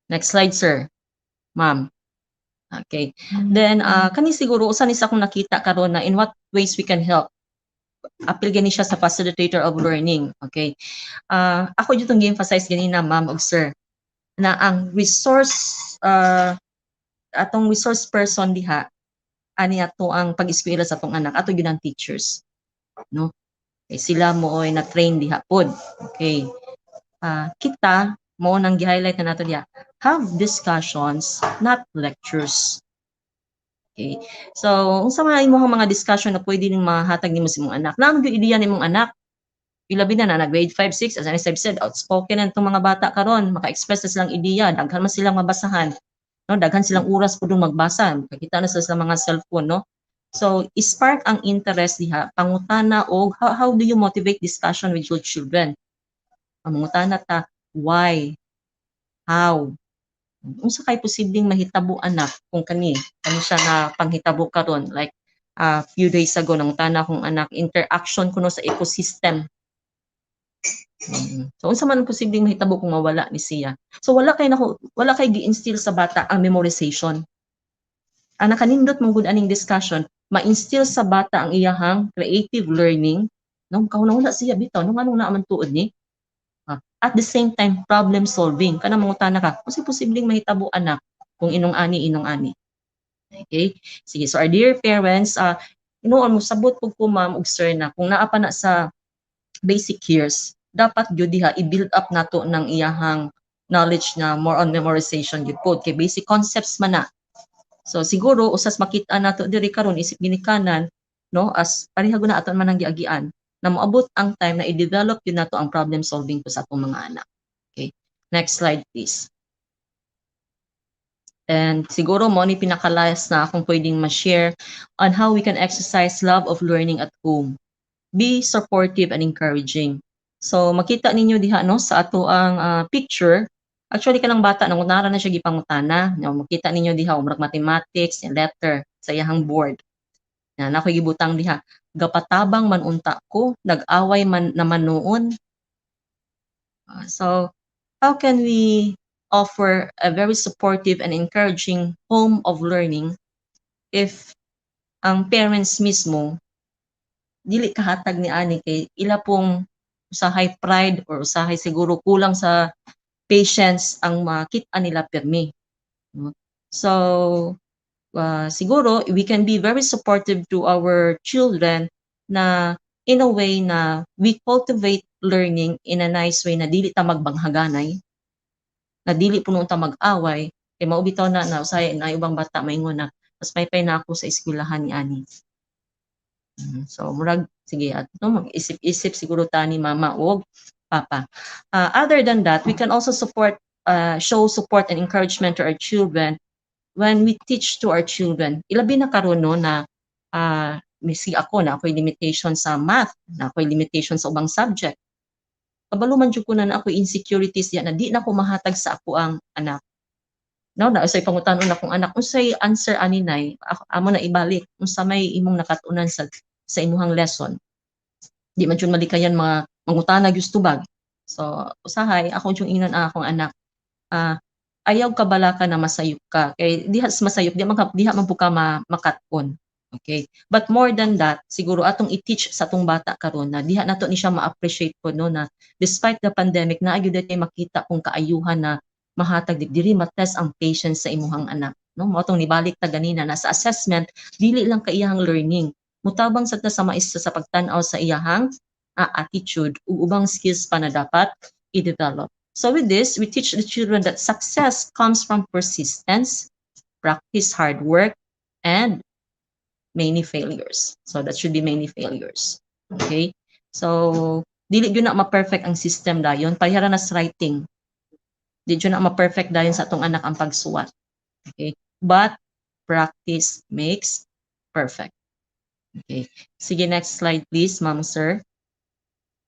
Next slide, sir. Ma'am. Okay. Then kani siguro usa ni sa akong nakita karon na in what ways we can help. Apil gani siya sa facilitator of learning. Okay. Ako jud tong gi-emphasize ganina ma'am ug sir na ang resource atong resource person diha ani ato ang pag-eskwela sa atong anak ato gyud ang teachers. No? Okay, sila mo na train diha pod. Okay. Kita mo nang gi-highlight na nato diha. Have discussions, not lectures. Okay. So, unsa man imong mga discussion na pwede ning mahatag nimo sa imong anak? Naam gyud ideya nimong anak. Ilabi na grade 5, 6 as I said, outspoken ang mga bata karon, maka-express na silang ideya, daghan man silang mabasahan. No, daghan silang oras pud magbasa. Makita na sa mga cellphone, no? So, spark ang interest diha, pangutana og how do you motivate discussion with your children? Pangutana ta why, how, unsa kay posibleng mahitabo anak kung kani siya na panghitabo karon like few days ago nang tana kong anak interaction kuno sa ecosystem. So unsa man posibleng mahitabo kung mawala ni siya. So wala kay gi-instill sa bata ang memorization. Ang nakanindot mong good aning discussion, ma-instill sa bata ang iyahang creative learning, no kauna siya bitaw no anong naaman tuod ni. At the same time, problem solving. Kana mangutana ka, kung posibleng mahitabo anak kung inong ani. Okay? Sige, so our dear parents, mo sabot po ma'am ug sir na kung naa pa na sa basic years, dapat gyud diha i-build up nato ng iyahang knowledge na more on memorization gyud po. Kay basic concepts man na. So siguro usas makita nato diri karon isip ginikanan, no, as pareha guna aton man ang giagian. na moabot ang time na i-develop yun nato ang problem solving ko sa atong mga anak. Okay, next slide please. And siguro mo ni pinakalas na akong pwedeng ma-share on how we can exercise love of learning at home. Be supportive and encouraging. So makita ninyo diha no sa ato ang picture, actually kanang bata nang unara na siya gipangutana, no, makita ninyo diha umrag mathematics, yung letter sa iyang board. Na nakoy gibutang diha, gapatabang man unta ko, nag-away man naman noon. So how can we offer a very supportive and encouraging home of learning if ang parents mismo dili kahatag ni ani kay ila pong usahay pride or usahay siguro kulang sa patience ang makita nila pirmi. No? So siguro we can be very supportive to our children na in a way na we cultivate learning in a nice way na dili ta magbanghaganay, na dili puno ta mag-away, kay mao bitaw na usahay na ubang bata maingon na mas paypay na ako sa eskwelahan ni ani. So murag sige at no mag-isip-isip siguro ta ni mama o papa. Other than that, we can also show support and encouragement to our children when we teach to our children. Ilabi na karon no na misi ako na ako'y limitation sa math, na ako'y limitation sa ubang subject. Kabalo man jud ko na ako'y insecurities diya na di na ko mahatag sa ako ang anak. No, na usay pangutanon akong anak, unsay answer ani nay? Amo na ibalik unsa may imong nakatunan sa imuhang lesson. Di man jud malikayan mga mangutana gyud tubag. So usahay ako jud ingnan akong anak. Ayaw ka bala ka na masayop ka. Kay diha masayop diha man ka makaton. Okay? But more than that, siguro atong i-teach sa atong bata karon na diha nato ni siya ma-appreciate ko no na despite the pandemic na gyud tay makita kung kaayuhan na mahatag diri matest ang patience sa imuhang anak. No, mao tong nibalik ta ganina na sa assessment dili lang ka iyang learning. Mutabang sad ta sa maestra sa pagtan-aw sa iyahang attitude ug ubang skills pa na dapat i-develop. So with this, we teach the children that success comes from persistence, practice hard work, and many failures. So that should be many failures. Okay? So, dili yun na ma-perfect ang system dayon. Pahira na sa writing. Dili yun na ma-perfect dayon sa atong anak ang pagsuwat. Okay? But, practice makes perfect. Okay. Sige, next slide please, ma'am, sir.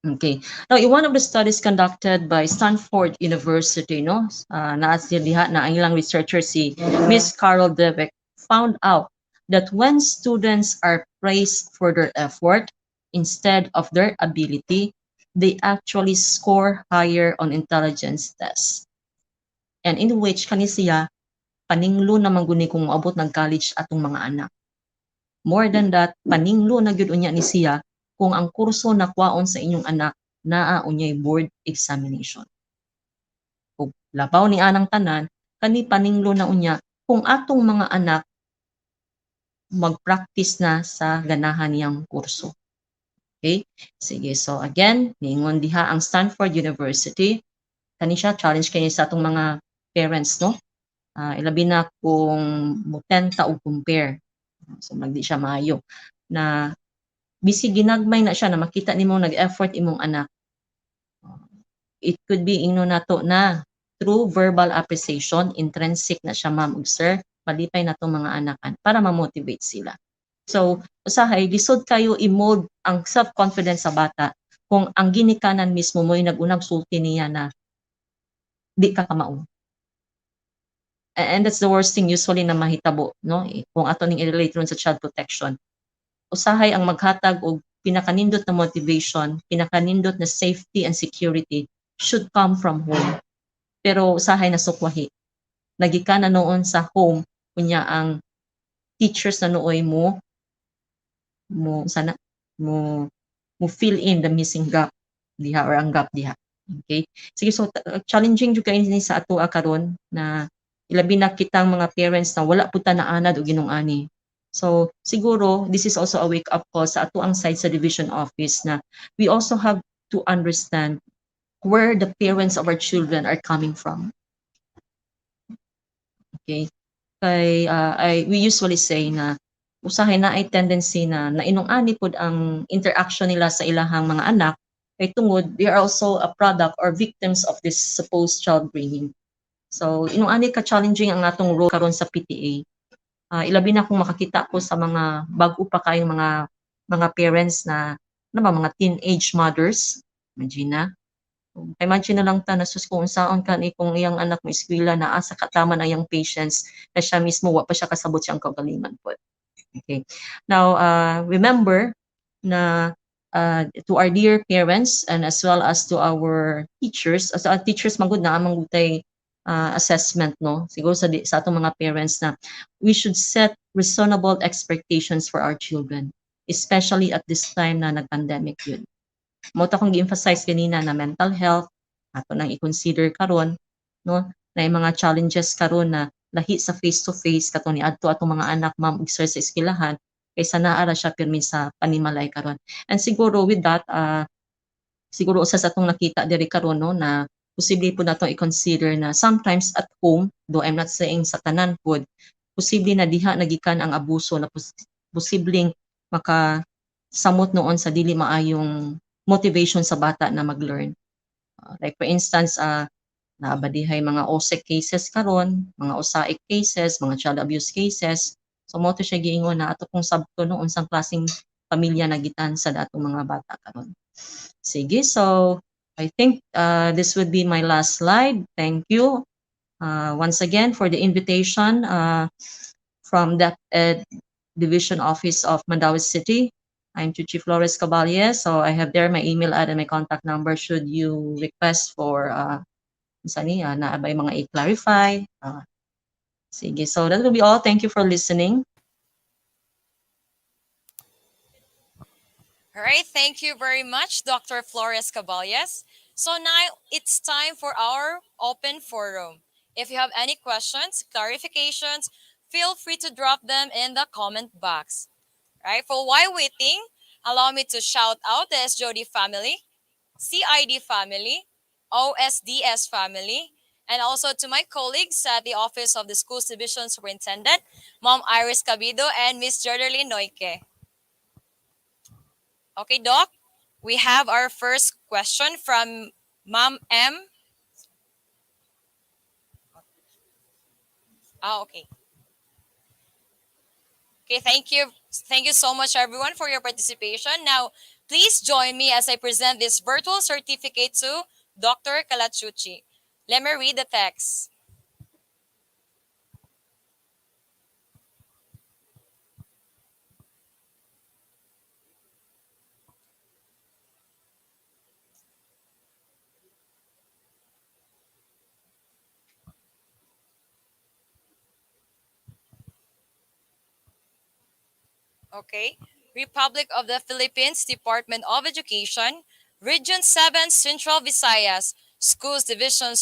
Okay. Now, in one of the studies conducted by Stanford University, no, naasir diha na ang ilang researcher si Miss Carol Dweck found out that when students are praised for their effort instead of their ability, they actually score higher on intelligence tests. And in which kanisiya, paninglo naman guni kung maabot ng college atong mga anak. More than that, paninglo na gyud unya ni siya kung ang kurso na kwaon sa inyong anak naa unyay board examination. Kung labaw ni anang tanan, kani paninglo na unya kung atong mga anak mag-practice na sa ganahan niyang kurso. Okay? Sige, so again, niingon diha ang Stanford University. Kani siya, challenge kayo sa atong mga parents, no? Ilabi na kung mutenta o compare. So, magdi siya maayo. Na, bisig ginagmay na siya na makita nimo nag-effort imong anak. It could be ingno nato na through verbal appreciation, intrinsic na siya ma'am ug sir, malipay na itong mga anakan para ma-motivate sila. So, usahay, lisod kayo i-mold ang self-confidence sa bata kung ang ginikanan mismo mo yung nag-unang sulti niya na di ka kamao. And that's the worst thing usually na mahitabo, no? Kung ato ning i-relate ron sa child protection. Usahay ang maghatag og pinakanindot na motivation, pinakanindot na safety and security should come from home. Pero usahay na sukwahi. Nagikanan noon sa home kunya ang teachers na nooy mo fill in the missing gap diha or ang gap diha. Okay? Sige, so challenging jud kay ni sa ato karon na ilabi na kitang mga parents na wala pud ta naanad og ginung ani. So siguro this is also a wake up call sa ato ang side sa division office na we also have to understand where the parents of our children are coming from. Okay? We usually say na usahay na ay tendency na nainung-ani pod ang interaction nila sa ilahang mga anak kay tungod they are also a product or victims of this supposed child bringing. So inung-ani ka challenging ang atong role karon sa PTA. Ilabi na kung makakita ko sa mga bago pa kayong mga parents na ano ba, mga teenage mothers. Imagine na. Imagine na lang ta na sus kung unsaon ka ni kung iyang anak mo eskwela na asa kataman ang iyang patience na siya mismo wa pa siya kasabot siyang kaugalingon po. Okay. Now, remember na to our dear parents and as well as to our teachers, as our teachers magud na amang gutay assessment no siguro sa atong mga parents na we should set reasonable expectations for our children, especially at this time na nag-pandemic yun. Mo ta kong gi-emphasize kanina na mental health ato nang i-consider karon no na yung mga challenges karon na lahi sa face to face kato ni adto atong mga anak ma'am og sir sa eskwelahan kaysa naara siya pirmi sa panimalay karon. And siguro with that siguro usa sa atong nakita diri karon no na posible po nato i-consider na sometimes at home, though I'm not saying sa tanan pod, posible na diha nagikan ang abuso na posibleng makasamot noon sa dili maayong motivation sa bata na mag-learn. Like for instance, naabadihay mga OSEC cases karon, mga OSAIC cases, mga child abuse cases. So mo to siya giingon na ato pong sabto no unsang klaseng pamilya nagitan sa datong mga bata karon. Sige, so I think this would be my last slide. Thank you once again for the invitation from the Division Office of Mandawi City. I'm Chuchi Flores Caballes, so I have there my email ad and my contact number should you request for naabay mga i-clarify. Sige, so that will be all. Thank you for listening. All right, thank you very much, Dr. Flores Caballes. So now it's time for our open forum. If you have any questions, clarifications, feel free to drop them in the comment box. All right, for while waiting, allow me to shout out the SJOD family, CID family, OSDS family, and also to my colleagues at the Office of the Schools Division Superintendent, Mom Iris Cabido and Miss Jordaline Noike. Okay, Doc, we have our first question from Ma'am M. Okay. Okay, thank you. Thank you so much, everyone, for your participation. Now, please join me as I present this virtual certificate to Dr. Calachuchi. Let me read the text. Okay. Republic of the Philippines, Department of Education, Region 7, Central Visayas, Schools Division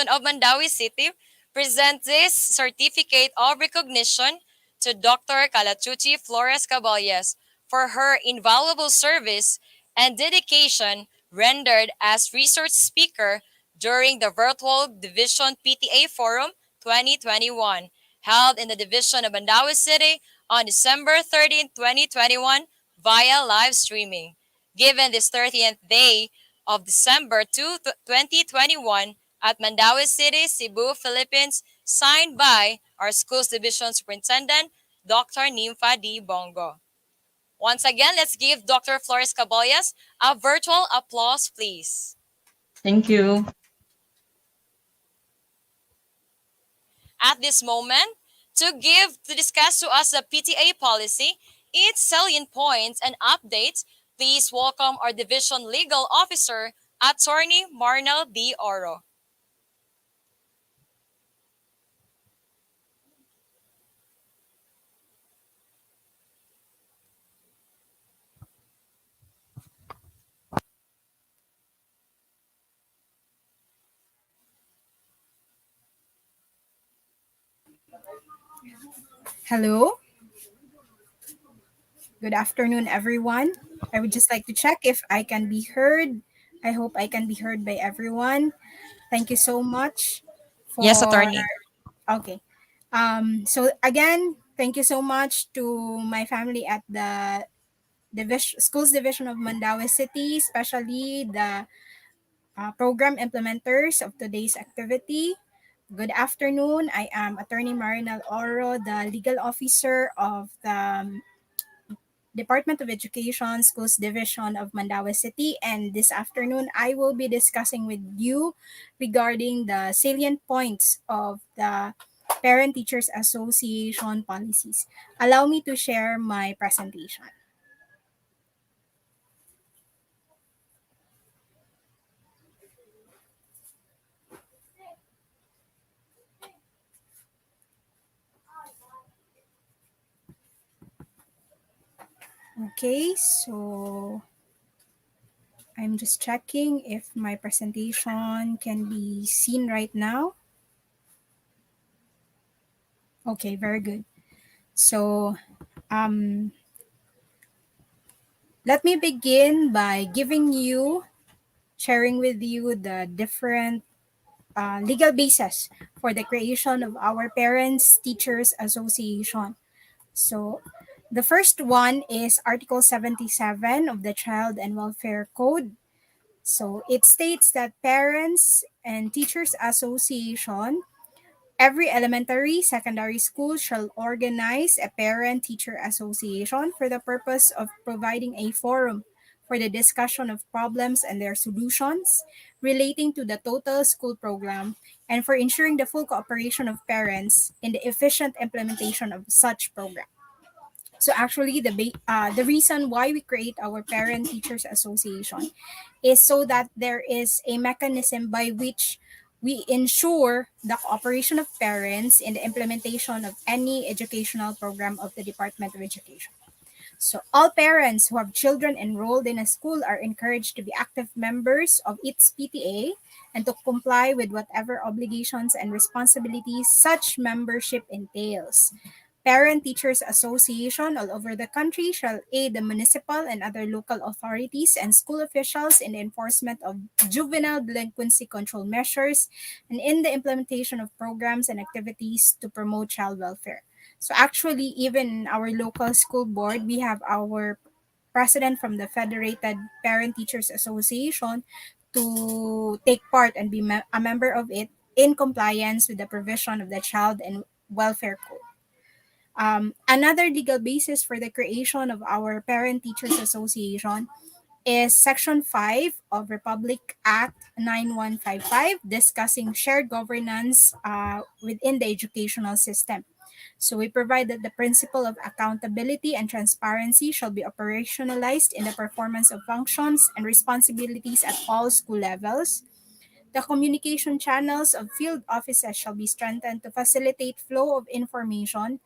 of Mandawi City, present this certificate of recognition to Dr. Calachuchi Flores Caballes for her invaluable service and dedication rendered as research speaker during the virtual Division PTA Forum 2021 held in the Division of Mandawi City on December 13, 2021 via live streaming. Given this 30th day of December 2, 2021 at Mandawi City, Cebu, Philippines, signed by our Schools Division Superintendent, Dr. Nympha D. Bongo. Once again, let's give Dr. Flores Caballes a virtual applause, please. Thank you. At this moment, to discuss to us the PTA policy, its salient points and updates, please welcome our Division Legal Officer, Attorney Marnel B. Oro. Hello. Good afternoon, everyone. I would just like to check if I can be heard. I hope I can be heard by everyone. Thank you so much for Yes, attorney. Okay. So again, Thank you so much to my family at the schools division of Mandaue City, especially the program implementers of today's activity. Good afternoon. I am Attorney Marinal Oro, the legal officer of the Department of Education Schools Division of Mandaue City. And this afternoon, I will be discussing with you regarding the salient points of the Parent Teachers Association policies. Allow me to share my presentation. Okay, so I'm just checking if my presentation can be seen right now. Okay, very good. So, let me begin by sharing with you the different legal basis for the creation of our Parents Teachers Association. So, the first one is Article 77 of the Child and Welfare Code. So, it states that Parents and Teachers Association, every elementary, secondary school shall organize a parent-teacher association for the purpose of providing a forum for the discussion of problems and their solutions relating to the total school program and for ensuring the full cooperation of parents in the efficient implementation of such program. So actually, the reason why we create our Parent Teachers Association is so that there is a mechanism by which we ensure the cooperation of parents in the implementation of any educational program of the Department of Education. So all parents who have children enrolled in a school are encouraged to be active members of its PTA and to comply with whatever obligations and responsibilities such membership entails. Parent Teachers Association all over the country shall aid the municipal and other local authorities and school officials in the enforcement of juvenile delinquency control measures and in the implementation of programs and activities to promote child welfare. So actually, even in our local school board, we have our president from the Federated Parent Teachers Association to take part and be a member of it in compliance with the provision of the Child and Welfare Code. Another legal basis for the creation of our Parent Teachers Association is Section 5 of Republic Act 9155 discussing shared governance within the educational system. So we provide that the principle of accountability and transparency shall be operationalized in the performance of functions and responsibilities at all school levels. The communication channels of field offices shall be strengthened to facilitate flow of information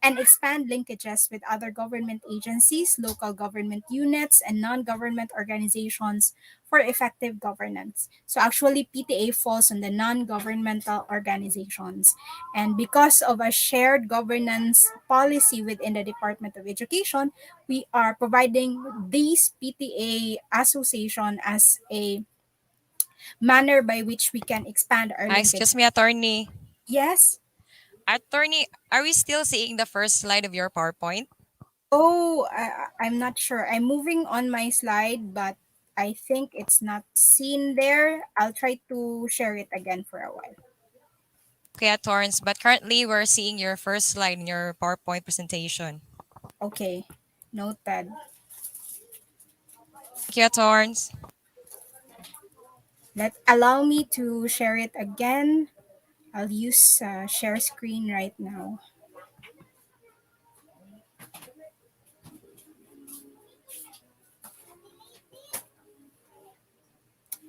and expand linkages with other government agencies, local government units, and non-government organizations for effective governance. So actually, PTA falls on the non-governmental organizations. And because of a shared governance policy within the Department of Education, we are providing these PTA association as a manner by which we can expand our linkage. Excuse me, attorney. Yes. Attorney, are we still seeing the first slide of your PowerPoint? Oh, I'm not sure. I'm moving on my slide, but I think it's not seen there. I'll try to share it again for a while. Okay, Torrance, but currently we're seeing your first slide in your PowerPoint presentation. Okay, noted. Thank you, Torrance. Allow me to share it again. I'll use share screen right now.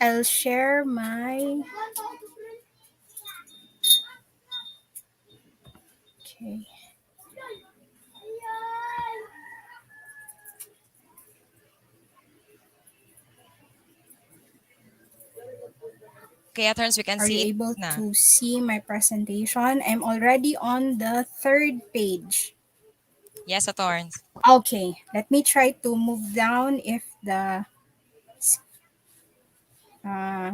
I'll share my. Okay. Okay, Torrance, we can Are you see it able now. to see my presentation? I'm already on the third page. Yes, Torrance. Okay, let me try to move down uh,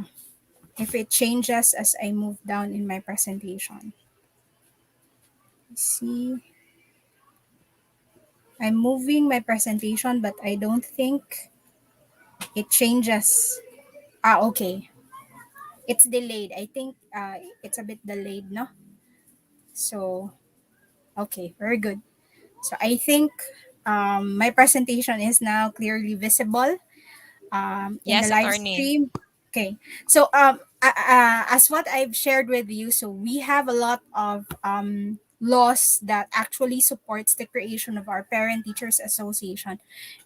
if it changes as I move down in my presentation. Let's see. I'm moving my presentation, but I don't think it changes. Okay. It's delayed. I think it's a bit delayed, no? So, okay, very good. So I think my presentation is now clearly visible in the Yes, live attorney. stream. Okay. So as what I've shared with you, so we have a lot of laws that actually supports the creation of our Parent Teachers Association.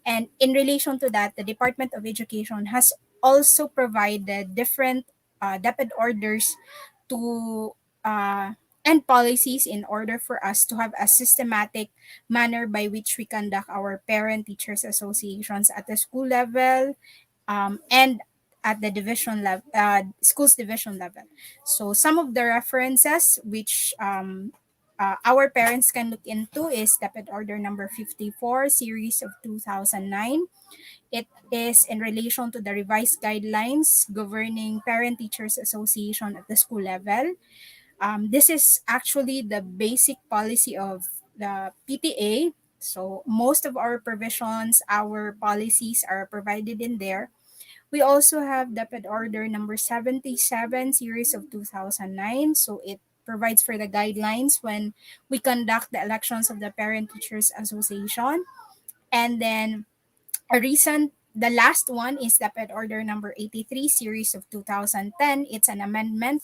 And in relation to that, the Department of Education has also provided different DepEd orders to and policies in order for us to have a systematic manner by which we conduct our parent teachers associations at the school level, and at the division level, schools division level. So some of the references which our parents can look into is DepEd Order number 54, series of 2009. It is in relation to the revised guidelines governing Parent Teachers Association at the school level. This is actually the basic policy of the PTA. So most of our provisions, our policies are provided in there. We also have DepEd Order number 77, series of 2009. So it provides for the guidelines when we conduct the elections of the Parent Teachers Association. And then the last one is DepEd Order number 83, series of 2010. It's an amendment.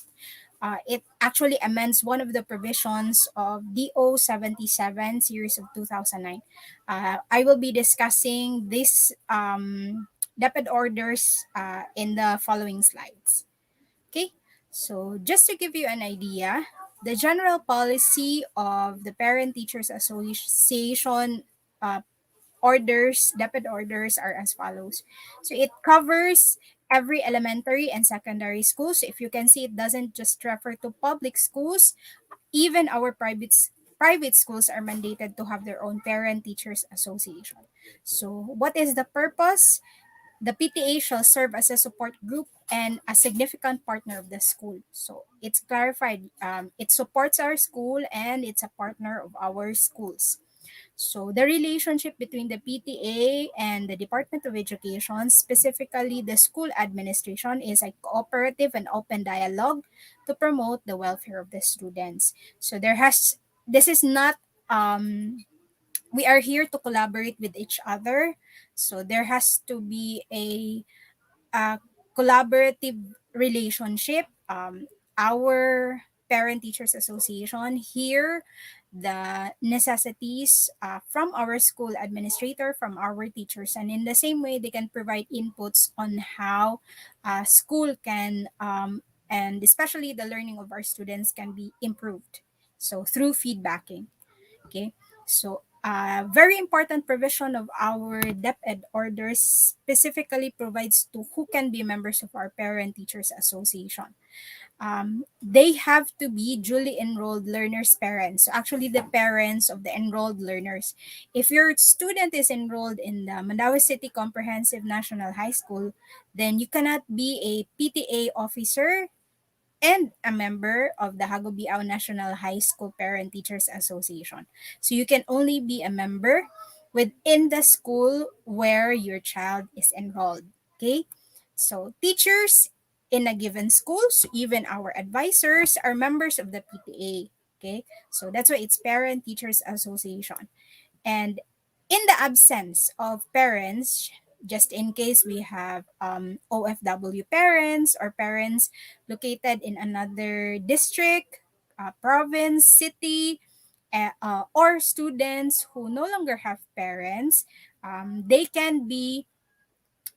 It actually amends one of the provisions of DO 77, series of 2009. I will be discussing this DepEd orders in the following slides. Okay, so just to give you an idea, the general policy of the Parent Teachers Association uh, orders, DepEd orders are as follows. So it covers every elementary and secondary schools. So if you can see, it doesn't just refer to public schools. Even our private schools are mandated to have their own parent teachers association. So what is the purpose? The PTA shall serve as a support group and a significant partner of the school. So it's clarified. It supports our school and it's a partner of our schools. So the relationship between the PTA and the Department of Education, specifically the school administration, is a cooperative and open dialogue to promote the welfare of the students. So this is not, we are here to collaborate with each other. So there has to be a collaborative relationship. Our Parent Teachers Association hear the necessities from our school administrator, from our teachers, and in the same way, they can provide inputs on how school can, and especially the learning of our students can be improved. So through feedbacking. Okay. So, very important provision of our DepEd orders specifically provides to who can be members of our Parent Teachers Association. They have to be duly enrolled learners' parents. So, actually, the parents of the enrolled learners. If your student is enrolled in the Mandaue City Comprehensive National High School, then you cannot be a PTA officer and a member of the Hagobiao National High School Parent Teachers Association. So you can only be a member within the school where your child is enrolled. Okay? So teachers in a given school, so even our advisors are members of the PTA. Okay? So that's why it's Parent Teachers Association. And in the absence of parents, just in case we have OFW parents or parents located in another district, province, city, or students who no longer have parents, they can be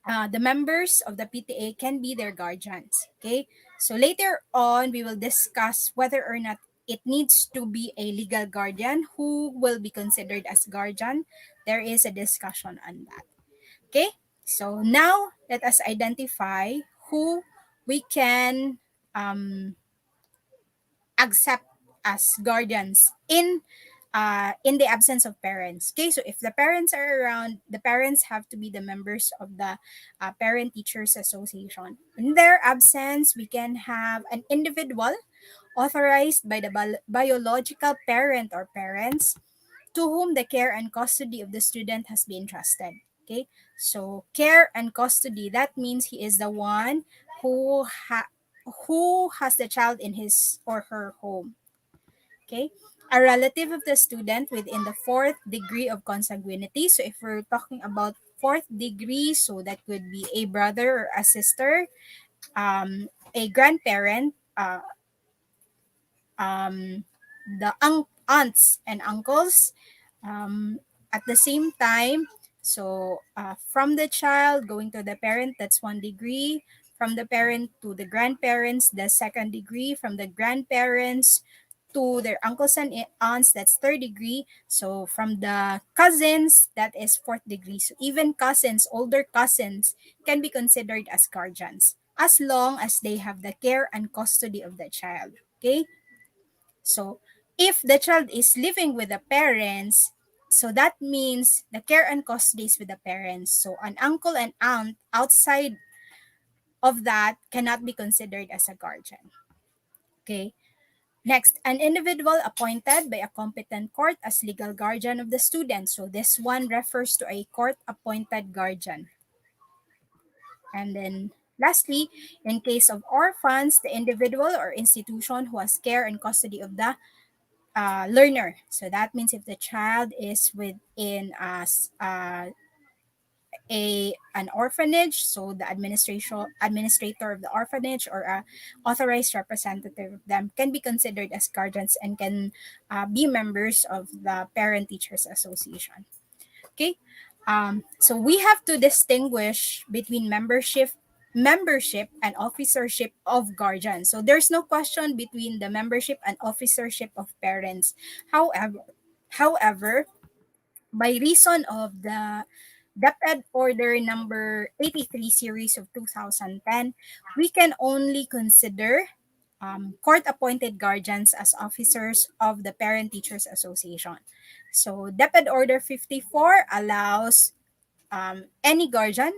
the members of the PTA can be their guardians. Okay, so later on we will discuss whether or not it needs to be a legal guardian who will be considered as guardian. There is a discussion on that. Okay, so now let us identify who we can um, accept as guardians in the absence of parents. Okay, so if the parents are around, the parents have to be the members of the Parent Teachers Association. In their absence, we can have an individual authorized by the biological parent or parents to whom the care and custody of the student has been entrusted. Okay, so care and custody, that means he is the one who who has the child in his or her home. Okay, a relative of the student within the fourth degree of consanguinity. So if we're talking about fourth degree, so that could be a brother or a sister, a grandparent, the aunts and uncles, at the same time. So from the child going to the parent, that's one degree. From the parent to the grandparents, the second degree. From the grandparents to their uncles and aunts, that's third degree. So from the cousins, that is fourth degree. So even cousins, older cousins, can be considered as guardians as long as they have the care and custody of the child. Okay, so if the child is living with the parents, so that means the care and custody is with the parents. So an uncle and aunt outside of that cannot be considered as a guardian. Okay. Next, an individual appointed by a competent court as legal guardian of the student. So this one refers to a court appointed guardian. And then lastly, in case of orphans, the individual or institution who has care and custody of the learner. So that means if the child is within an orphanage, so the administrator of the orphanage or a authorized representative of them can be considered as guardians and can be members of the parent teachers association. Okay, so we have to distinguish between membership and officership of guardians. So there's no question between the membership and officership of parents. However, by reason of the DepEd Order number 83 series of 2010, we can only consider court-appointed guardians as officers of the Parent Teachers Association. So DepEd Order 54 allows any guardian,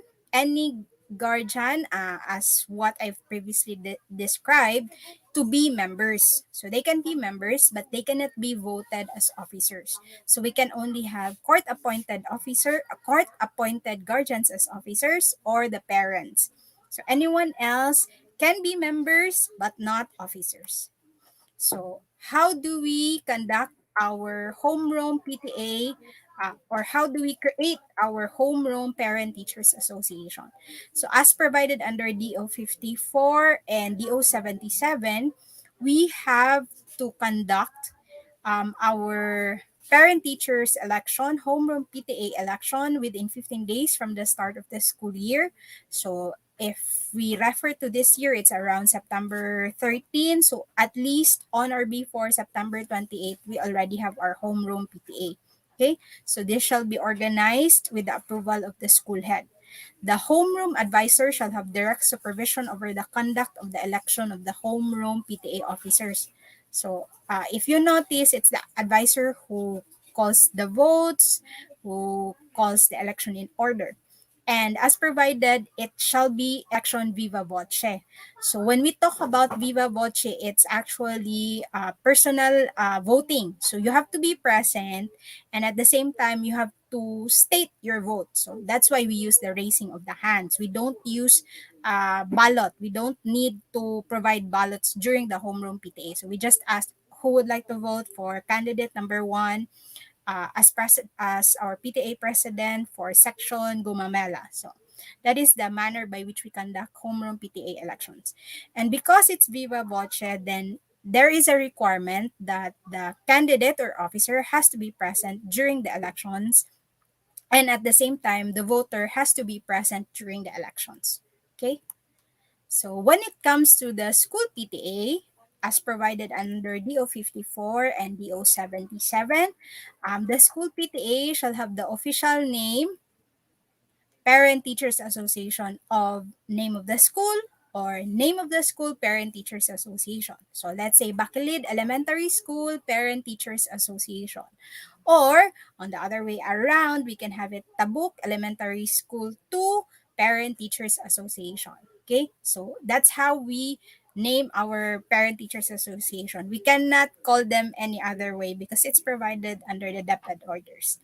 as what I've previously described, to be members. So they can be members, but they cannot be voted as officers. So we can only have court-appointed guardians as officers or the parents. So anyone else can be members, but not officers. So how do we conduct our homeroom PTA, or how do we create our homeroom Parent Teachers Association? So as provided under DO 54 and DO 77, we have to conduct our parent teachers election, homeroom PTA election within 15 days from the start of the school year. So if we refer to this year, it's around September 13. So at least on or before September 28, we already have our homeroom PTA. Okay, so this shall be organized with the approval of the school head. The homeroom advisor shall have direct supervision over the conduct of the election of the homeroom PTA officers. So if you notice, it's the advisor who calls the votes, who calls the election in order. And as provided, it shall be election viva voce. So when we talk about viva voce, it's actually personal voting. So you have to be present, and at the same time, you have to state your vote. So that's why we use the raising of the hands. We don't use ballot. We don't need to provide ballots during the homeroom PTA. So we just ask who would like to vote for candidate number 1 as our PTA president for section Gumamela. So that is the manner by which we conduct homeroom PTA elections. And because it's viva voce, then there is a requirement that the candidate or officer has to be present during the elections, and at the same time, the voter has to be present during the elections. Okay? So when it comes to the school PTA, as provided under DO 54 and DO 77, the school PTA shall have the official name, Parent Teachers Association of name of the school, or name of the school, Parent Teachers Association. So let's say Bacalid Elementary School Parent Teachers Association. Or on the other way around, we can have it Tabuk Elementary School 2 Parent Teachers Association. Okay, so that's how we name our Parent Teachers Association. We cannot call them any other way because it's provided under the DepEd orders.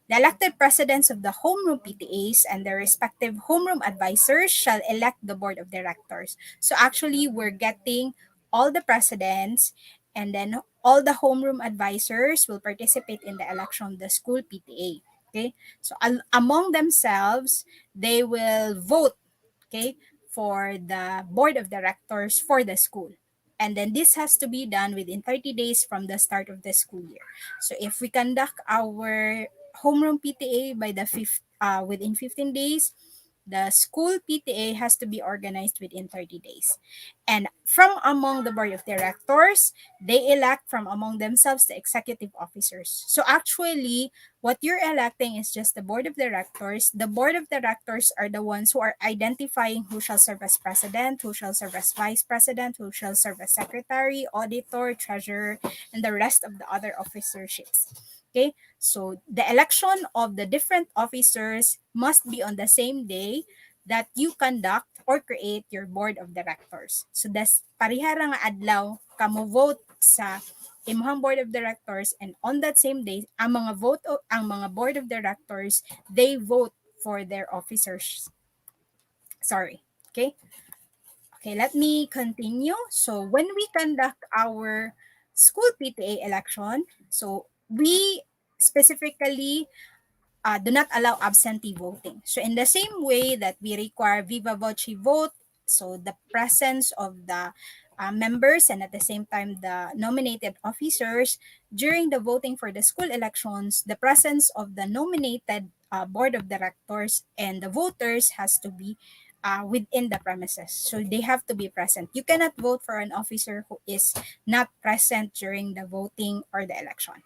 The elected presidents of the homeroom PTAs and their respective homeroom advisors shall elect the board of directors. So actually, we're getting all the presidents, and then all the homeroom advisors will participate in the election of the school PTA. Okay, so among themselves, they will vote, okay, for the board of directors for the school. And then this has to be done within 30 days from the start of the school year. So if we conduct our homeroom PTA by the within 15 days, the school PTA has to be organized within 30 days. And from among the board of directors, they elect from among themselves the executive officers. So actually, what you're electing is just the board of directors. The board of directors are the ones who are identifying who shall serve as president, who shall serve as vice president, who shall serve as secretary, auditor, treasurer, and the rest of the other officerships. Okay, so the election of the different officers must be on the same day that you conduct or create your board of directors. So das parihara nga adlaw kamo vote sa imuhang board of directors, and on that same day ang mga board of directors, they vote for their officers. Sorry. Okay? Okay, let me continue. So when we conduct our school PTA election, so we specifically do not allow absentee voting. So in the same way that we require viva voce vote, so the presence of the members and at the same time the nominated officers during the voting for the school elections, the presence of the nominated board of directors and the voters has to be within the premises. So they have to be present. You cannot vote for an officer who is not present during the voting or the election.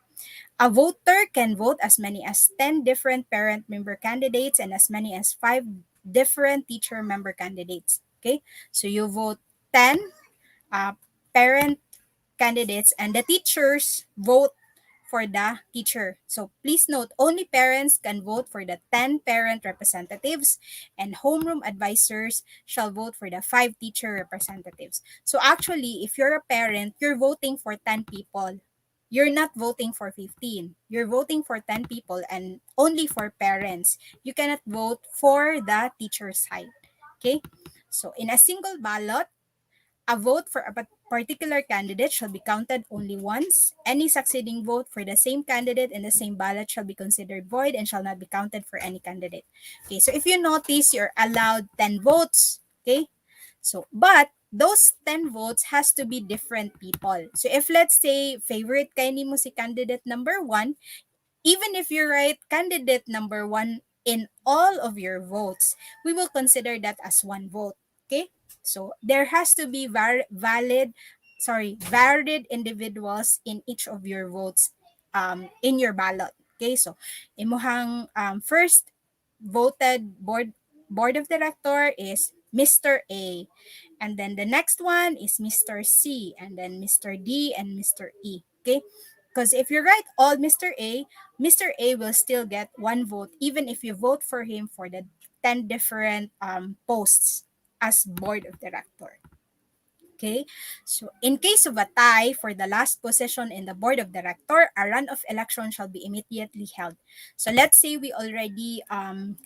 A voter can vote as many as 10 different parent member candidates and as many as 5 different teacher member candidates. Okay, so you vote 10 parent candidates and the teachers vote for the teacher. So please note, only parents can vote for the 10 parent representatives and homeroom advisors shall vote for the 5 teacher representatives. So actually, if you're a parent, you're voting for 10 people. You're not voting for 15. You're voting for 10 people and only for parents. You cannot vote for the teacher side. Okay? So in a single ballot, a vote for a particular candidate shall be counted only once. Any succeeding vote for the same candidate in the same ballot shall be considered void and shall not be counted for any candidate. Okay, so if you notice, you're allowed 10 votes. Okay, so but those 10 votes has to be different people. So if let's say favorite kay nimo si candidate number 1, even if you write candidate number 1 in all of your votes, we will consider that as one vote. Okay? So there has to be varied individuals in each of your votes in your ballot. Okay? So imuhang first voted board of director is Mr. A, and then the next one is Mr. C, and then Mr. D and Mr. E. Okay? Because if you write all Mr. A will still get one vote even if you vote for him for the 10 different posts as board of director. Okay, so in case of a tie for the last position in the board of director, a runoff election shall be immediately held. So let's say we already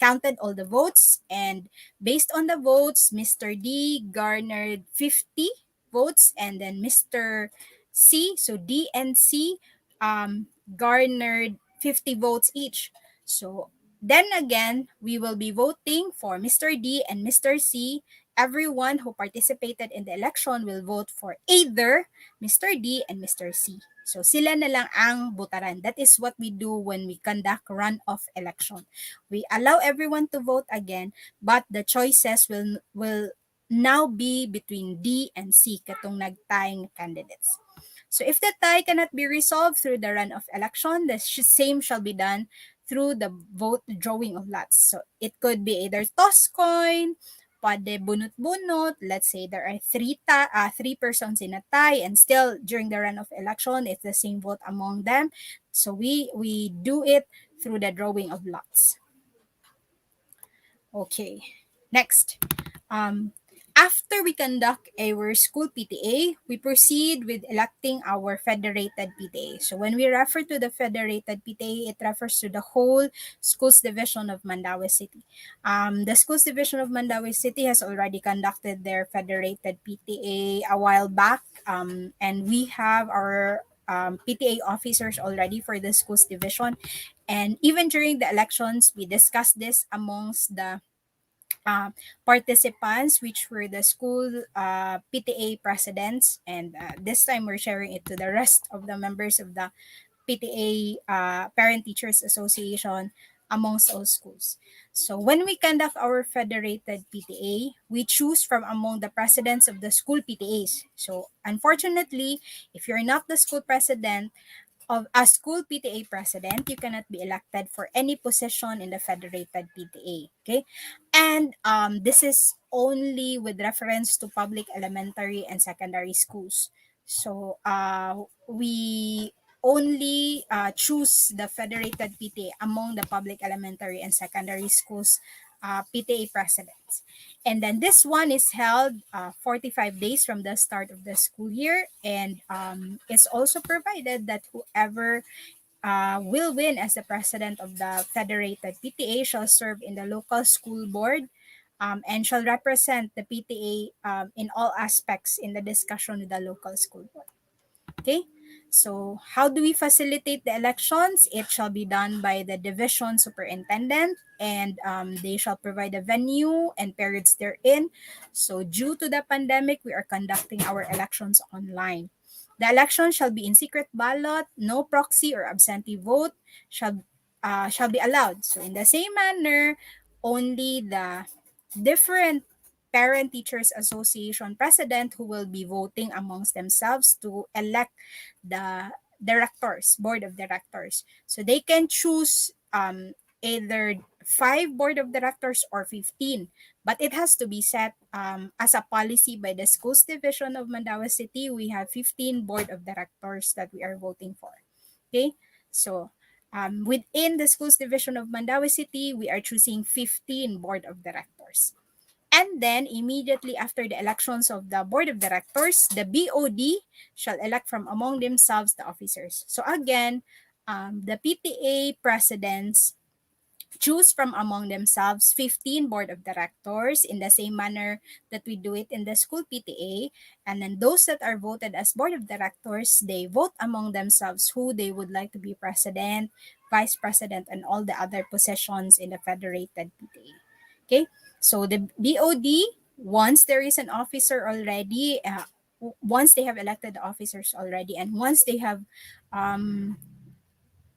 counted all the votes, and based on the votes, Mr. D garnered 50 votes, and then Mr. C, so D and C, garnered 50 votes each. So then again, we will be voting for Mr. D and Mr. C. Everyone who participated in the election will vote for either Mr. D and Mr. C. So sila na lang ang botaran. That is what we do when we conduct runoff election. We allow everyone to vote again, but the choices will now be between D and C, katong nagtayong candidates. So if the tie cannot be resolved through the runoff election, the same shall be done through the vote drawing of lots. So it could be either toss coin, pwede bunot-bunot. Let's say there are three persons in a tie, and still during the runoff election, it's the same vote among them. So we do it through the drawing of lots. Okay, next. After we conduct our school PTA, we proceed with electing our federated PTA. So when we refer to the federated PTA, it refers to the whole schools division of Mandaue City. The schools division of Mandaue City has already conducted their federated PTA a while back, and we have our PTA officers already for the schools division. And even during the elections, we discussed this amongst the participants, which were the school PTA presidents. And this time we're sharing it to the rest of the members of the PTA Parent Teachers Association amongst all schools. So when we conduct our federated PTA, we choose from among the presidents of the school PTAs. So unfortunately, if you're not the school president, of a school PTA president, you cannot be elected for any position in the federated PTA. Okay, and this is only with reference to public elementary and secondary schools. So we only choose the federated PTA among the public elementary and secondary schools PTA presidents. And then this one is held 45 days from the start of the school year. And it's also provided that whoever will win as the president of the federated PTA shall serve in the local school board, and shall represent the PTA in all aspects in the discussion with the local school board. Okay, so how do we facilitate the elections? It shall be done by the division superintendent, and they shall provide a venue and periods therein. So due to the pandemic, we are conducting our elections online. The election shall be in secret ballot. No proxy or absentee vote shall be allowed. So in the same manner, only the different parent teachers association president who will be voting amongst themselves to elect the directors, board of directors. So they can choose either 5 board of directors or 15, but it has to be set as a policy by the schools division of Mandaue City. We have 15 board of directors that we are voting for. Okay, so within the schools division of Mandaue City, we are choosing 15 board of directors. And then immediately after the elections of the board of directors, the BOD shall elect from among themselves the officers. So again, the PTA presidents choose from among themselves 15 board of directors in the same manner that we do it in the school PTA. And then those that are voted as board of directors, they vote among themselves who they would like to be president, vice president, and all the other positions in the federated PTA. Okay, so the BOD, once there is an officer already, once they have elected the officers already, and once they have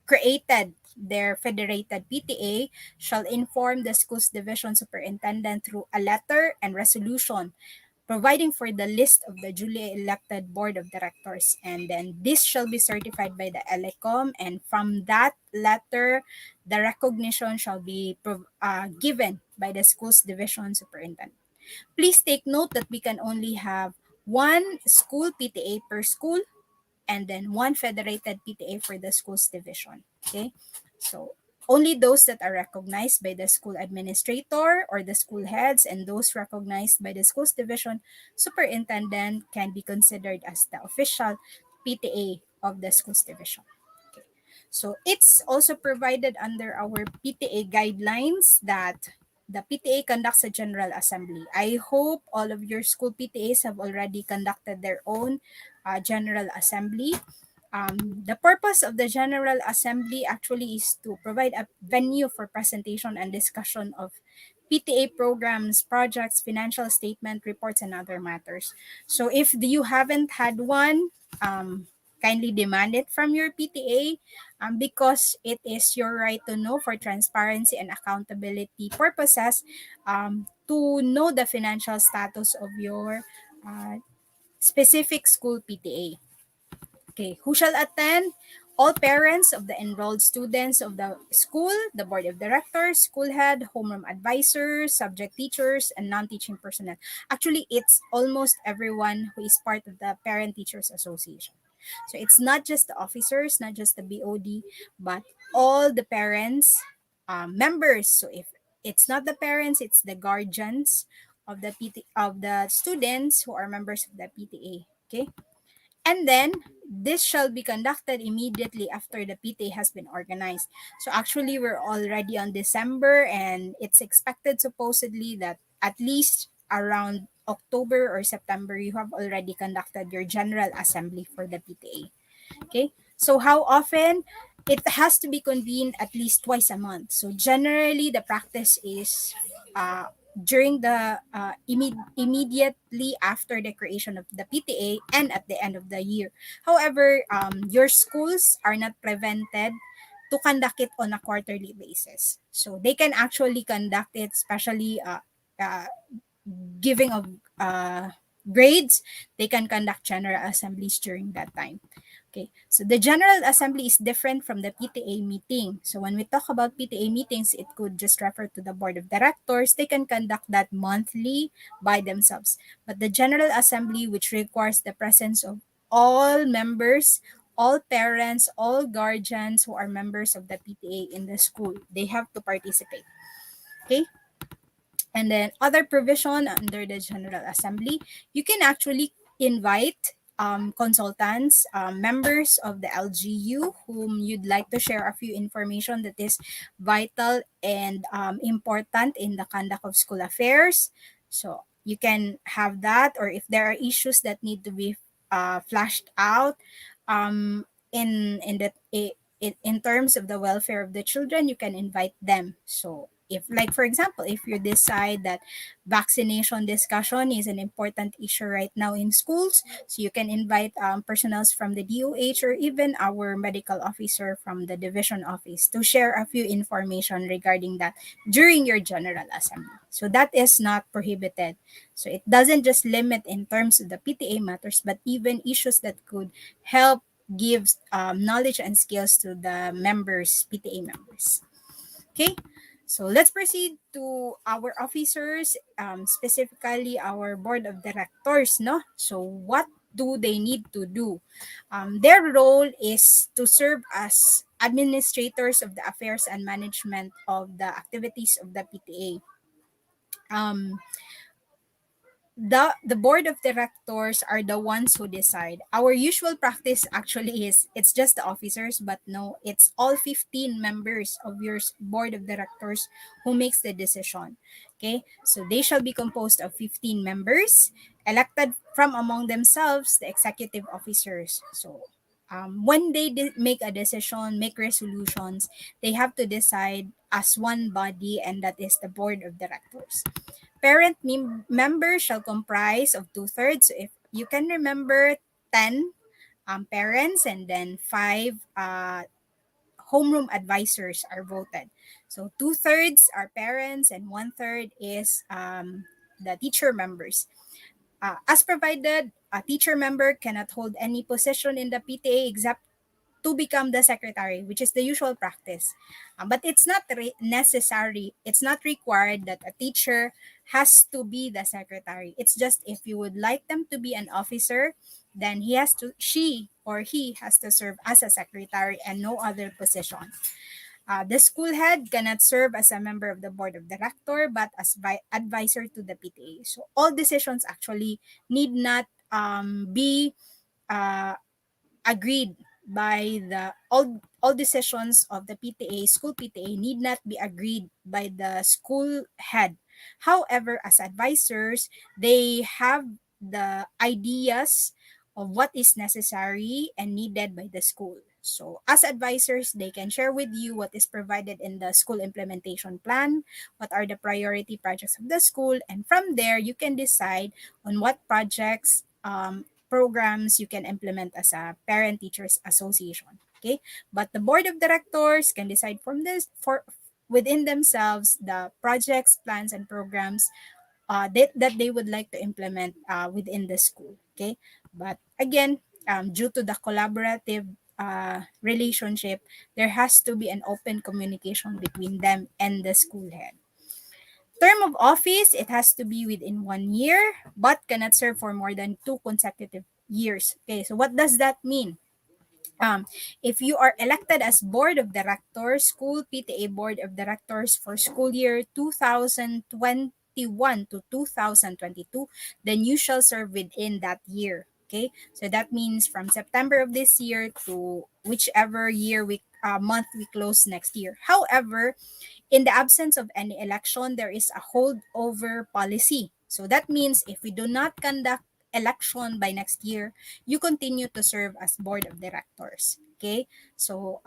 created their federated PTA, shall inform the school's division superintendent through a letter and resolution providing for the list of the duly elected board of directors. And then this shall be certified by the ELECOM, and from that letter, the recognition shall be given by the school's division superintendent. Please take note that we can only have one school PTA per school, and then one federated PTA for the schools division. Okay, so only those that are recognized by the school administrator or the school heads, and those recognized by the schools division superintendent, can be considered as the official PTA of the schools division. Okay. So it's also provided under our PTA guidelines that the PTA conducts a general assembly. I hope all of your school PTAs have already conducted their own general assembly. The purpose of the General Assembly actually is to provide a venue for presentation and discussion of PTA programs, projects, financial statement, reports, and other matters. So if you haven't had one, kindly demand it from your PTA, because it is your right to know for transparency and accountability purposes, to know the financial status of your specific school PTA. Okay, who shall attend? All parents of the enrolled students of the school, the board of directors, school head, homeroom advisors, subject teachers, and non-teaching personnel. Actually, it's almost everyone who is part of the Parent Teachers Association. So it's not just the officers, not just the BOD, but all the parents, members. So if it's not the parents, it's the guardians of the of the students who are members of the PTA. Okay, and then this shall be conducted immediately after the PTA has been organized. So actually, we're already on December, and it's expected supposedly that at least around October or September, you have already conducted your General Assembly for the PTA. Okay. So how often? It has to be convened at least twice a month. So generally, the practice is during the immediately after the creation of the PTA and at the end of the year. However, your schools are not prevented to conduct it on a quarterly basis. So they can actually conduct it, especially uh, giving of grades. They can conduct general assemblies during that time. Okay, so the General Assembly is different from the PTA meeting. So when we talk about PTA meetings, it could just refer to the Board of Directors. They can conduct that monthly by themselves. But the General Assembly, which requires the presence of all members, all parents, all guardians who are members of the PTA in the school, they have to participate. Okay, and then other provision under the General Assembly, you can actually invite consultants, members of the LGU whom you'd like to share a few information that is vital and important in the conduct of school affairs. So you can have that, or if there are issues that need to be flashed out in the in terms of the welfare of the children, you can invite them. So if, like for example, if you decide that vaccination discussion is an important issue right now in schools, so you can invite personnel from the DOH or even our medical officer from the division office to share a few information regarding that during your general assembly. So that is not prohibited. So it doesn't just limit in terms of the PTA matters, but even issues that could help give knowledge and skills to the members, PTA members. Okay, so let's proceed to our officers, specifically our board of directors. No, so what do they need to do? Their role is to serve as administrators of the affairs and management of the activities of the PTA. Um, the board of directors are the ones who decide. Our usual practice actually is it's just the officers, but no, it's all 15 members of your board of directors who makes the decision. Okay, so they shall be composed of 15 members elected from among themselves, the executive officers. So when they make a decision, make resolutions, they have to decide as one body, and that is the board of directors. Parent members shall comprise of two-thirds. So if you can remember, 10 parents and then 5 homeroom advisors are voted. So two-thirds are parents and one-third is the teacher members. As provided, a teacher member cannot hold any position in the PTA except to become the secretary, which is the usual practice. But it's not necessary, it's not required that a teacher has to be the secretary. It's just if you would like them to be an officer, then she or he has to serve as a secretary and no other position. The school head cannot serve as a member of the board of director, but as advisor to the PTA. So all decisions actually need not be uh, agreed by the all decisions of the PTA, school PTA need not be agreed by the school head. However, as advisors, they have the ideas of what is necessary and needed by the school. So, as advisors, they can share with you what is provided in the school implementation plan, what are the priority projects of the school, and from there, you can decide on what projects programs you can implement as a parent teachers association. Okay, but the board of directors can decide from this for within themselves the projects, plans, and programs that they would like to implement within the school. Okay, but again, due to the collaborative relationship, there has to be an open communication between them and the school head. Term of office, it has to be within 1 year, but cannot serve for more than 2 consecutive years. Okay, so what does that mean? If you are elected as board of directors, school PTA board of directors for school year 2020 2021 to 2022, then you shall serve within that year. Okay, so that means from September of this year to whichever year month we close next year. However, in the absence of any election, there is a holdover policy. So that means if we do not conduct election by next year, you continue to serve as board of directors. Okay, so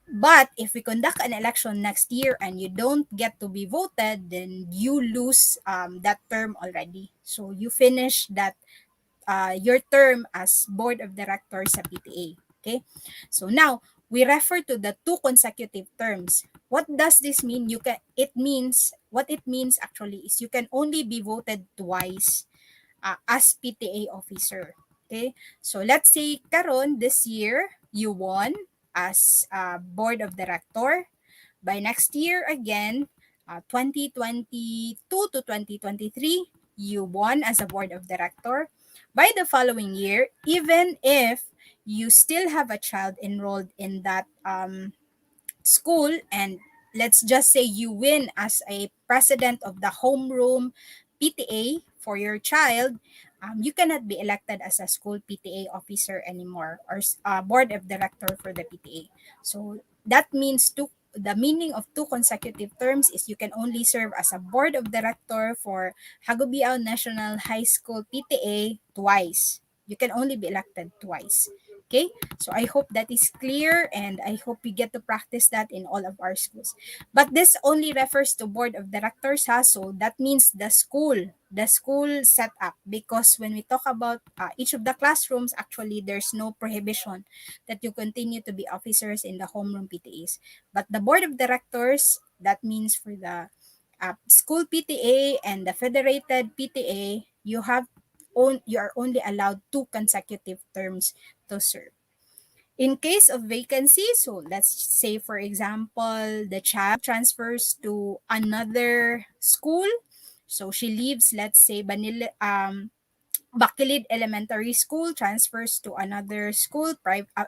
but if we conduct an election next year and you don't get to be voted, then you lose that term already. So you finish that your term as board of directors sa PTA. Okay? So now, we refer to the two consecutive terms. What does this mean? What it means actually is you can only be voted twice as PTA officer. Okay? So let's say karon this year you won as board of director. By next year again, 2022 to 2023, you won as a board of director. By the following year, even if you still have a child enrolled in that school, and let's just say you win as a president of the homeroom PTA for your child, you cannot be elected as a school PTA officer anymore, or board of director for the PTA. So that means the meaning of two consecutive terms is you can only serve as a board of director for Hagubiao National High School PTA twice. You can only be elected twice. Okay, so I hope that is clear, and I hope we get to practice that in all of our schools. But this only refers to board of directors, ha? So that means the school setup. Because when we talk about each of the classrooms, actually there's no prohibition that you continue to be officers in the homeroom PTAs. But the board of directors, that means for the school PTA and the federated PTA, you are only allowed two consecutive terms to serve. In case of vacancy, so let's say for example, the child transfers to another school. So she leaves, let's say, Bacilid Elementary School, transfers to another school,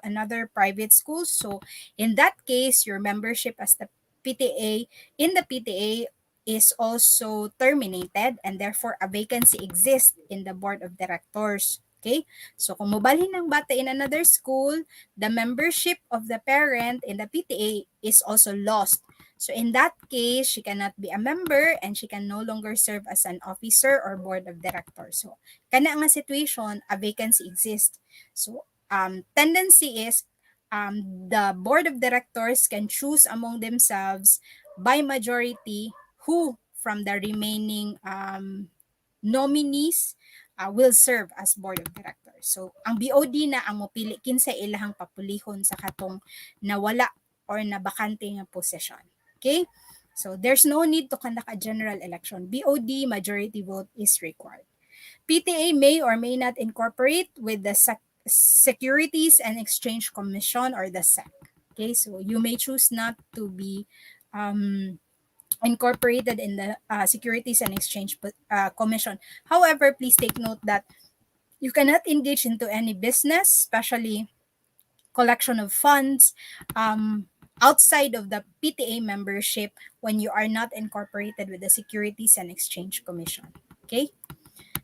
another private school. So in that case, your membership as the PTA in the PTA is also terminated, and therefore a vacancy exists in the board of directors. Okay? So kung mobalhin ng bata in another school, the membership of the parent in the PTA is also lost. So in that case, she cannot be a member and she can no longer serve as an officer or board of directors. So kana nga situation, a vacancy exists. So tendency is the board of directors can choose among themselves by majority who from the remaining nominees will serve as board of directors. So ang BOD na ang mopili kinsa ilahang papulihon sa katong nawala or nabakante nga posisyon. Okay? So there's no need to conduct a general election. BOD majority vote is required. PTA may or may not incorporate with the Securities and Exchange Commission, or the SEC. Okay, so you may choose not to be incorporated in the Securities and Exchange Commission. However, please take note that you cannot engage into any business, especially collection of funds, outside of the PTA membership when you are not incorporated with the Securities and Exchange Commission. Okay.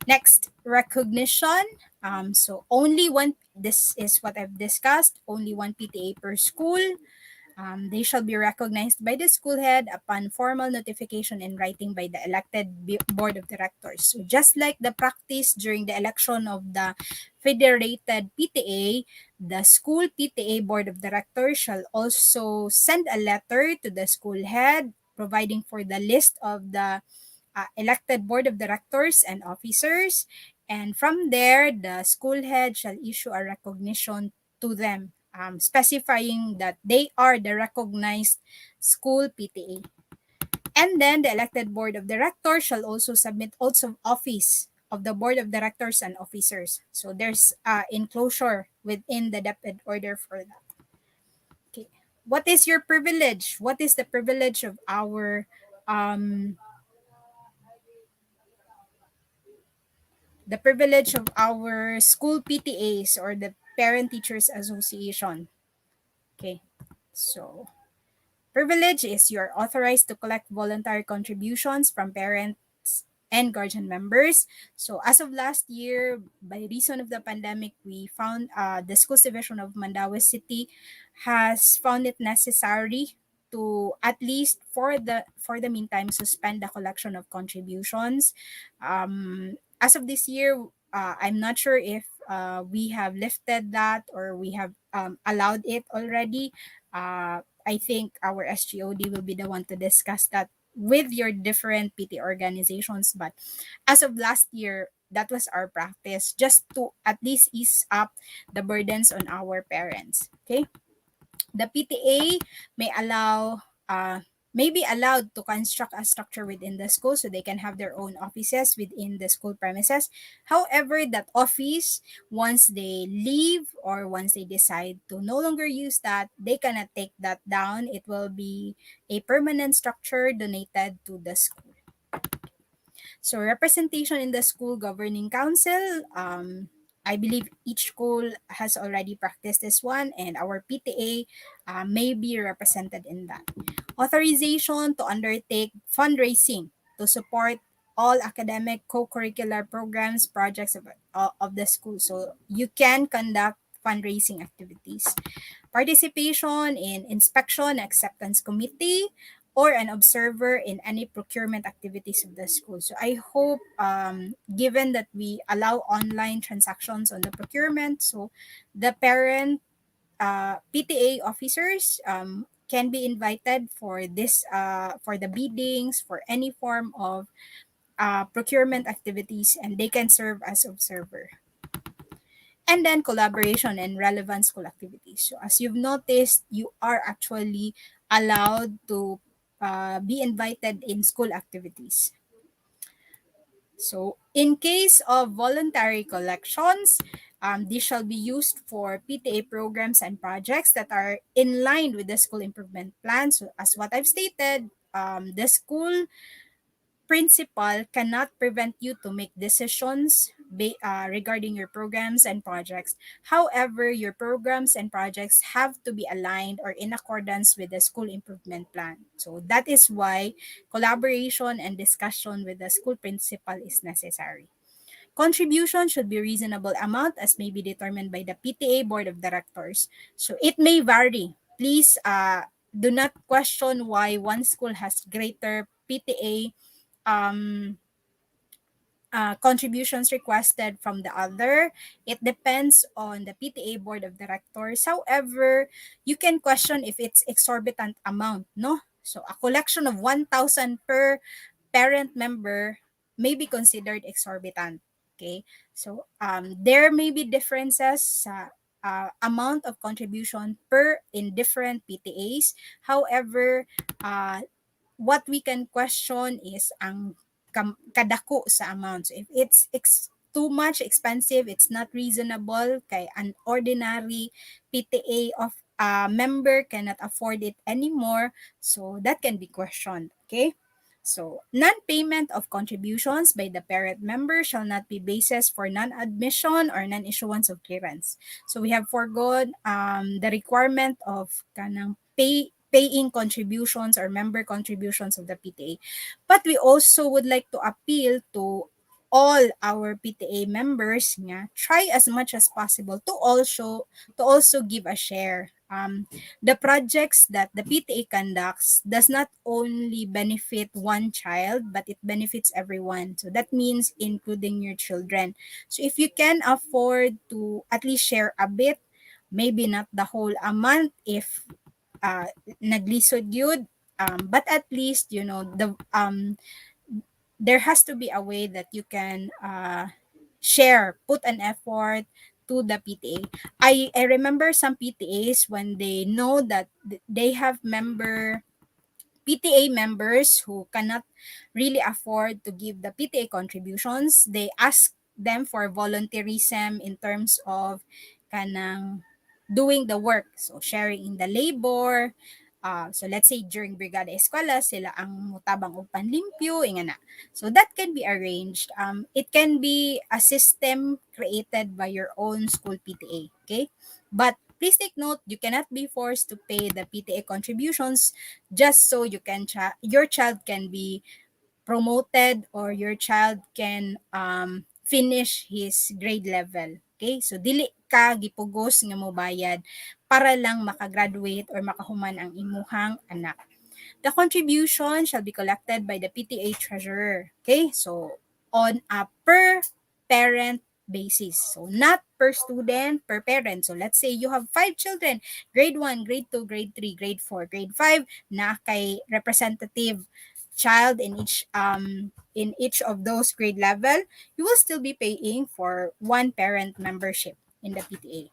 Next, recognition. So only one, this is what I've discussed, only one PTA per school. They shall be recognized by the school head upon formal notification in writing by the elected board of directors. So just like the practice during the election of the federated PTA, the school PTA board of directors shall also send a letter to the school head providing for the list of the elected board of directors and officers. And from there, the school head shall issue a recognition to them, specifying that they are the recognized school PTA. And then the elected board of directors shall also submit oaths of office of the board of directors and officers. So there's enclosure within the DepEd order for that. Okay. What is your privilege? What is the privilege of our school PTAs, or the Parent Teachers Association? Okay, so privilege is you're authorized to collect voluntary contributions from parents and guardian members. So as of last year, by reason of the pandemic, we found the schools division of Mandaue City has found it necessary to at least for the meantime suspend the collection of contributions. As of this year, I'm not sure if we have lifted that or we have allowed it already. I think our SGOD will be the one to discuss that with your different PT organizations. But as of last year, that was our practice just to at least ease up the burdens on our parents. Okay. The PTA may allow may be allowed to construct a structure within the school so they can have their own offices within the school premises. However, that office, once they leave or once they decide to no longer use that, they cannot take that down. It will be a permanent structure donated to the school. So representation in the school governing council, I believe each school has already practiced this one, and our PTA may be represented in that. Authorization to undertake fundraising to support all academic co-curricular programs, projects of the school. So you can conduct fundraising activities. Participation in inspection acceptance committee or an observer in any procurement activities of the school. So I hope, given that we allow online transactions on the procurement, so the parent PTA officers can be invited for this for the biddings for any form of procurement activities, and they can serve as observer. And then collaboration and relevant school activities. So as you've noticed, you are actually allowed to be invited in school activities. So in case of voluntary collections, these shall be used for PTA programs and projects that are in line with the school improvement plan. So as what I've stated, the school principal cannot prevent you to make decisions regarding your programs and projects. However, your programs and projects have to be aligned or in accordance with the school improvement plan. So that is why collaboration and discussion with the school principal is necessary. Contribution should be reasonable amount as may be determined by the PTA Board of Directors. So it may vary. Please do not question why one school has greater PTA contributions requested from the other. It depends on the PTA Board of Directors. However, you can question if it's exorbitant amount, no? So a collection of 1,000 per parent member may be considered exorbitant. Okay, so there may be differences sa amount of contribution per in different PTAs. However, what we can question is ang kadako sa amount. So if it's too much expensive, it's not reasonable, kay an ordinary PTA of member cannot afford it anymore, so that can be questioned. Okay. So, non-payment of contributions by the parent member shall not be basis for non-admission or non-issuance of clearance. So, we have foregone the requirement of kanang paying contributions or member contributions of the PTA. But we also would like to appeal to all our PTA members nga try as much as possible to also give a share. The projects that the PTA conducts does not only benefit one child, but it benefits everyone. So that means including your children. So if you can afford to at least share a bit, maybe not the whole amount if naglisod yun, but at least, there has to be a way that you can share, put an effort to the PTA. I remember some PTAs when they know that they have PTA members who cannot really afford to give the PTA contributions, they ask them for volunteerism in terms of kanang doing the work. So sharing in the labor. So let's say during Brigada Eskwela, sila ang mutabang og panlimpyo, inga na. So that can be arranged. It can be a system created by your own school PTA. Okay? But please take note, you cannot be forced to pay the PTA contributions just so your child can be promoted or your child can finish his grade level. Okay? So dili ka gipugos nga mo bayad para lang makagraduate or makahuman ang imuhang anak. The contribution shall be collected by the PTA treasurer. Okay? So on a per parent basis. So not per student, per parent. So let's say you have 5 children, grade 1, grade 2, grade 3, grade 4, grade 5, na kay representative child in each of those grade level, you will still be paying for one parent membership in the PTA.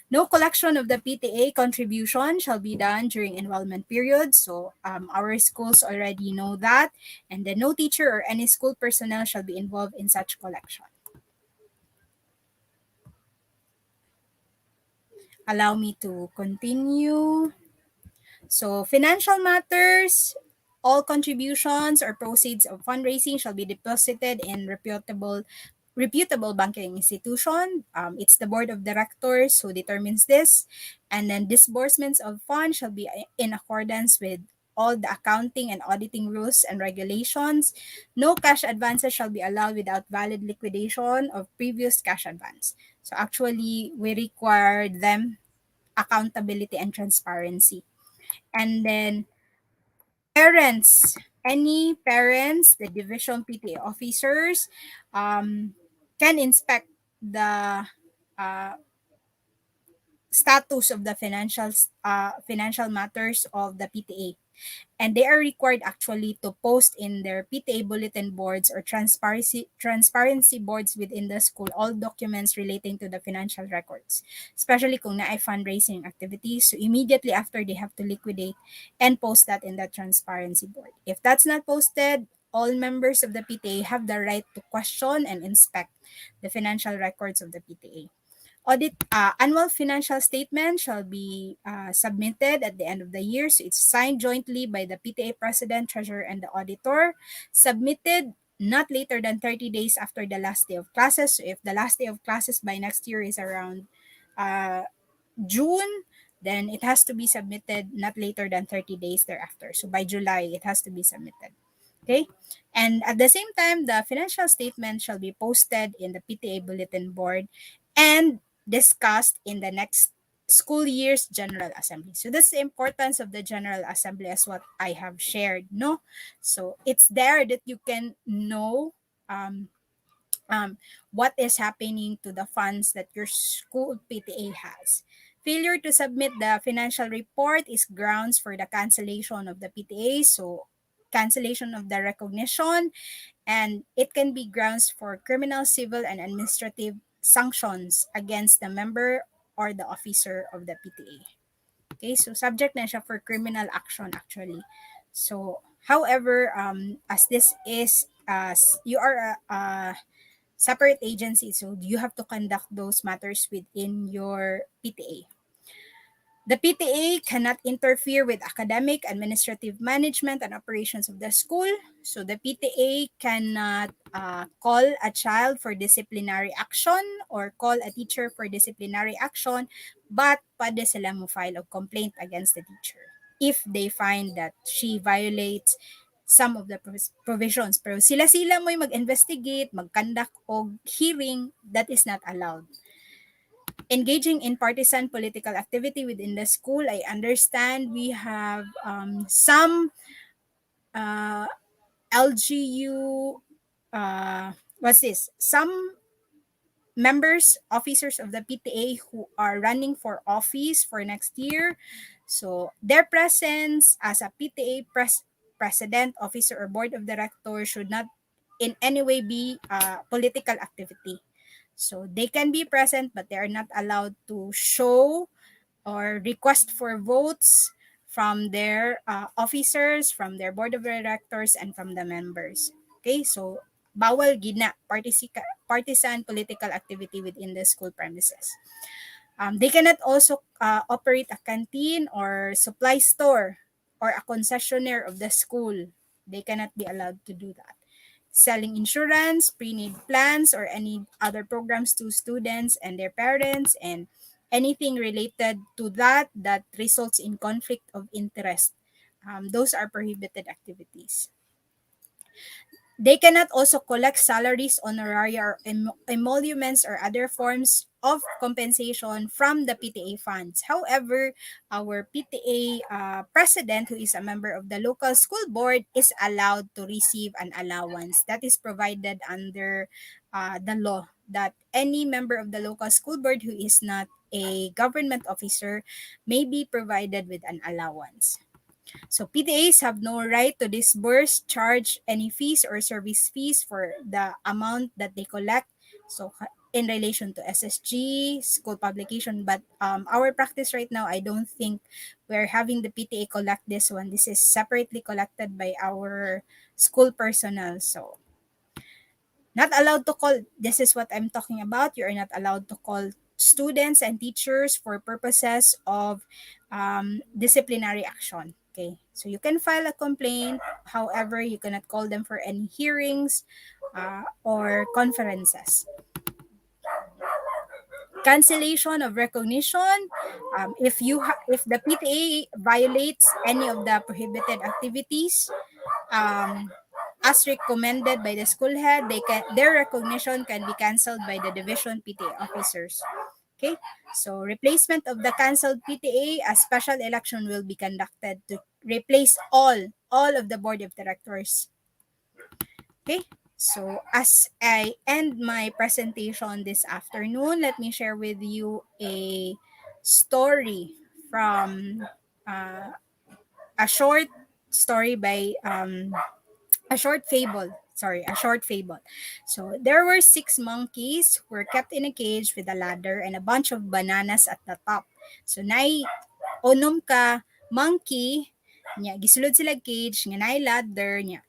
No collection of the PTA contribution shall be done during enrollment period. So our schools already know that. And then no teacher or any school personnel shall be involved in such collection. Allow me to continue. So financial matters, all contributions or proceeds of fundraising shall be deposited in reputable banking institution. It's the board of directors who determines this. And then disbursements of funds shall be in accordance with all the accounting and auditing rules and regulations. No cash advances shall be allowed without valid liquidation of previous cash advance. So actually, we require them accountability and transparency. And then parents, any parents, the division PTA officers can inspect the uh, status of the financial matters of the PTA. And they are required actually to post in their PTA bulletin boards or transparency boards within the school all documents relating to the financial records, especially kung na ay fundraising activities. So immediately after, they have to liquidate and post that in the transparency board. If that's not posted, all members of the PTA have the right to question and inspect the financial records of the PTA. Annual financial statement shall be submitted at the end of the year. So it's signed jointly by the PTA president, treasurer, and the auditor. Submitted not later than 30 days after the last day of classes. So if the last day of classes by next year is around June, then it has to be submitted not later than 30 days thereafter. So by July, it has to be submitted. Okay? And at the same time, the financial statement shall be posted in the PTA bulletin board and discussed in the next school year's General Assembly. So that's the importance of the General Assembly as what I have shared, no? So it's there that you can know what is happening to the funds that your school PTA has. Failure to submit the financial report is grounds for the cancellation of the PTA. So cancellation of the recognition, and it can be grounds for criminal, civil, and administrative sanctions against the member or the officer of the PTA. Okay, so subject na siya for criminal action actually. So, however, as this is, you are a separate agency, so you have to conduct those matters within your PTA. The PTA cannot interfere with academic, administrative management, and operations of the school. So the PTA cannot call a child for disciplinary action or call a teacher for disciplinary action, but pwede sila mo file a complaint against the teacher if they find that she violates some of the provisions. Pero sila-sila mo'y mag-investigate, mag-conduct o hearing, that is not allowed. Engaging in partisan political activity within the school, I understand we have some LGU, what's this? Some members, officers of the PTA who are running for office for next year. So their presence as a PTA president, officer, or board of directors should not in any way be political activity. So they can be present, but they are not allowed to show or request for votes from their officers, from their board of directors, and from the members. Okay, so bawal gina partisan political activity within the school premises. They cannot also operate a canteen or supply store or a concessionaire of the school. They cannot be allowed to do that. Selling insurance, pre-need plans, or any other programs to students and their parents, and anything related to that that results in conflict of interest. Those are prohibited activities. They cannot also collect salaries, honoraria, or emoluments or other forms of compensation from the PTA funds. However, our PTA president, who is a member of the local school board, is allowed to receive an allowance that is provided under the law, that any member of the local school board who is not a government officer may be provided with an allowance. So PTAs have no right to disburse, charge any fees or service fees for the amount that they collect. So in relation to SSG, school publication, but our practice right now, I don't think we're having the PTA collect this one. This is separately collected by our school personnel. So not allowed to call, this is what I'm talking about. You are not allowed to call students and teachers for purposes of disciplinary action. Okay, so you can file a complaint. However, you cannot call them for any hearings or conferences. Cancellation of recognition. If the PTA violates any of the prohibited activities, as recommended by the school head, their recognition can be canceled by the division PTA officers. Okay, so replacement of the canceled PTA, a special election will be conducted to replace all of the board of directors. Okay, so as I end my presentation this afternoon, let me share with you a story from a short story by a short fable. So there were 6 monkeys who were kept in a cage with a ladder and a bunch of bananas at the top. So nay onom ka monkey nya gisulod sila cage nga nay ladder nya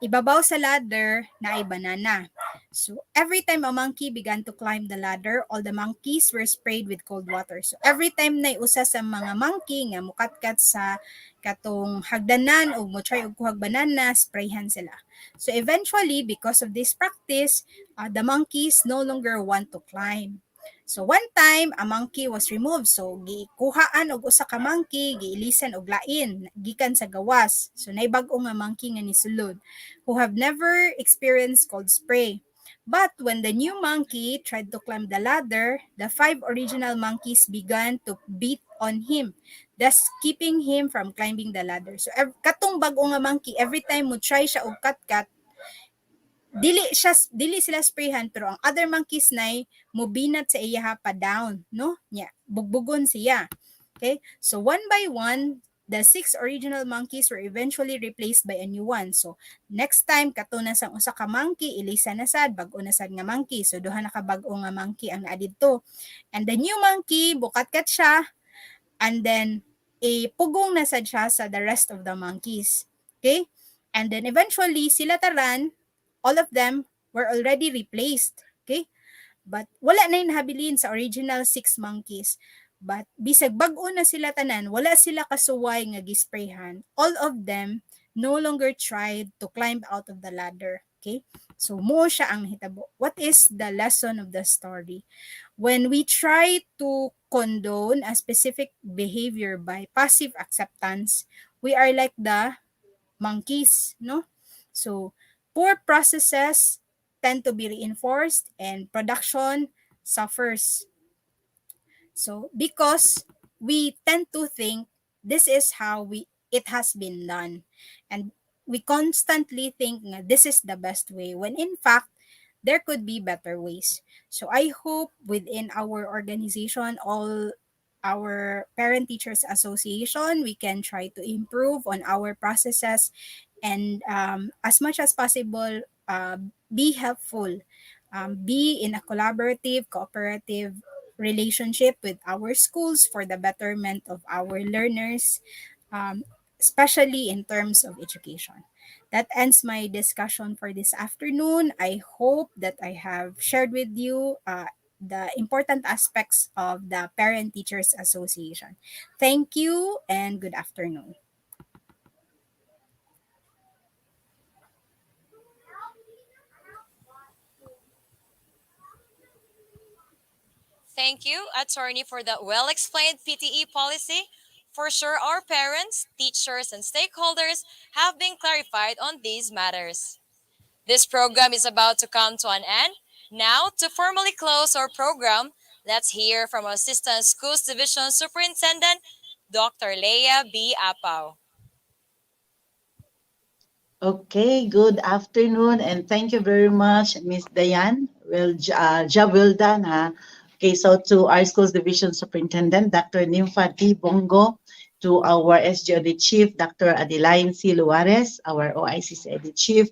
ibabaw sa ladder na ay banana. So every time a monkey began to climb the ladder, all the monkeys were sprayed with cold water. So every time na usa sa mga monkey nga mukatkat sa katong hagdanan o mo try og kuhag banana, sprayhan sila. So eventually, because of this practice, the monkeys no longer want to climb. So one time, a monkey was removed. So gikuhaan og usa ka monkey, giilisan og lain gikan sa gawas. So naybag-o nga monkey nga nisulod who have never experienced cold spray. But when the new monkey tried to climb the ladder, the 5 original monkeys began to beat on him, thus keeping him from climbing the ladder. So katong bag-o nga monkey, every time mo try siya og kat-kat, dili sila sprayhan, pero ang other monkeys nay mobinat sa iya pa down, no? Nya, bugbugon siya. Okay? So one by one, the 6 original monkeys were eventually replaced by a new one. So next time katuna sang usa ka monkey, ilisa na sad, bag-o na sad nga monkey. So duha na ka bag-o nga monkey ang naa didto. And the new monkey bukat-kat siya, and then pugong na sad siya sa the rest of the monkeys. Okay? And then eventually sila taran, all of them were already replaced. Okay? But wala na yung nahabilin sa original 6 monkeys. But bisag bag-o na sila tanan, wala sila kasuway nga gisprayhan. All of them no longer tried to climb out of the ladder. Okay? So mo siya ang hitabo. What is the lesson of the story? When we try to condone a specific behavior by passive acceptance, we are like the monkeys, no? So poor processes tend to be reinforced and production suffers. So because we tend to think this is how it has been done, and we constantly think nga this is the best way, when in fact there could be better ways. So I hope within our organization, all our parent teachers association, we can try to improve on our processes and as much as possible, be helpful, be in a collaborative, cooperative relationship with our schools for the betterment of our learners, especially in terms of education. That ends my discussion for this afternoon. I hope that I have shared with you the important aspects of the Parent Teachers Association. Thank you and good afternoon. Thank you, attorney, for that well-explained PTE policy. For sure, our parents, teachers, and stakeholders have been clarified on these matters. This program is about to come to an end. Now, to formally close our program, let's hear from Assistant Schools Division Superintendent, Dr. Leia B. Apau. Okay, good afternoon and thank you very much, Miss Diane. Well, job well done, ha. Okay, so to our schools division superintendent, Dr. Nympha D. Bongo, to our SGOD chief, Dr. Adeline C. Luares, our OICCID chief,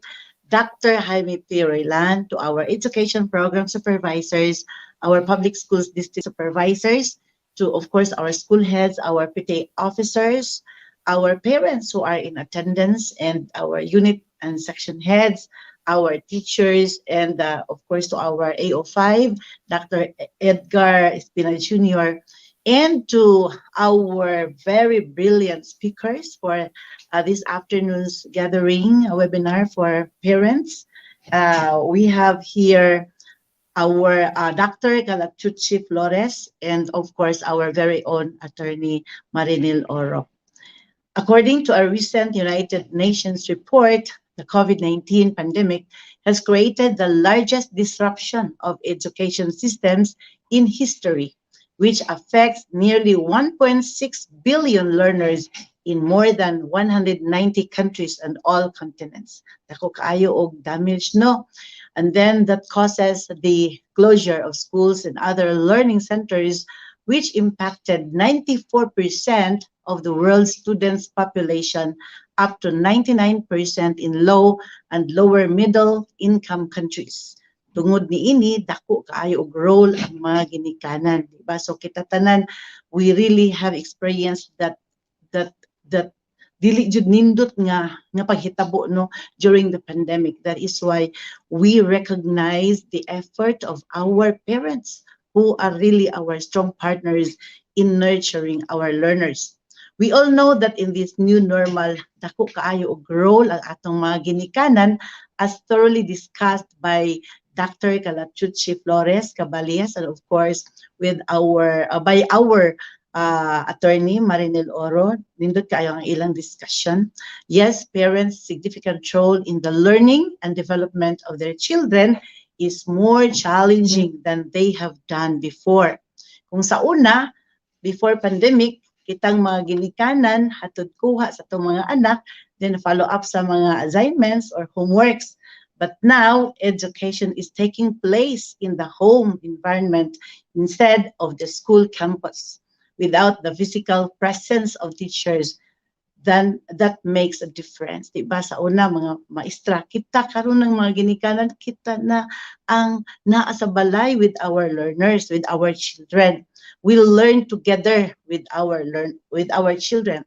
Dr. Jaime P. Roylan, to our education program supervisors, our public schools district supervisors, to of course our school heads, our PTA officers, our parents who are in attendance, and our unit and section heads, our teachers, and of course to our AO5, Dr. Edgar Espinal Jr., and to our very brilliant speakers for this afternoon's gathering, a webinar for parents. We have here our Dr. Galatucci Flores, and of course our very own attorney Marinil Oro. According to a recent United Nations report, the COVID-19 pandemic has created the largest disruption of education systems in history, which affects nearly 1.6 billion learners in more than 190 countries and all continents. Dako kaayo og damage, no? And then that causes the closure of schools and other learning centers, which impacted 94% of the world's students' population, up to 99% in low and lower middle income countries. Tungod ni ini, dako kaayo og role ang mga ginikanan, di ba? So kita tanan, we really have experienced that dili jud nindot nga paghitabo, no, during the pandemic. That is why we recognize the effort of our parents, who are really our strong partners in nurturing our learners. We all know that in this new normal, dako kaayo og role ang atong mga ginikanan, as thoroughly discussed by Dr. Galatucci Flores Cabalias, and of course with our by our attorney Marinil Oro. Nindot kayo ang ilang discussion. Yes, parents' significant role in the learning and development of their children is more challenging than they have done before. Kung sa una, before pandemic, kitang mga ginikanan hatod kuha sa itong mga anak, then follow up sa mga assignments or homeworks. But now, education is taking place in the home environment instead of the school campus. Without the physical presence of teachers, then that makes a difference. Diba? Sa una, mga maestra, kita karon ng mga ginikanan, kita na ang naa sa balay with our learners, with our children. We'll learn together with our children.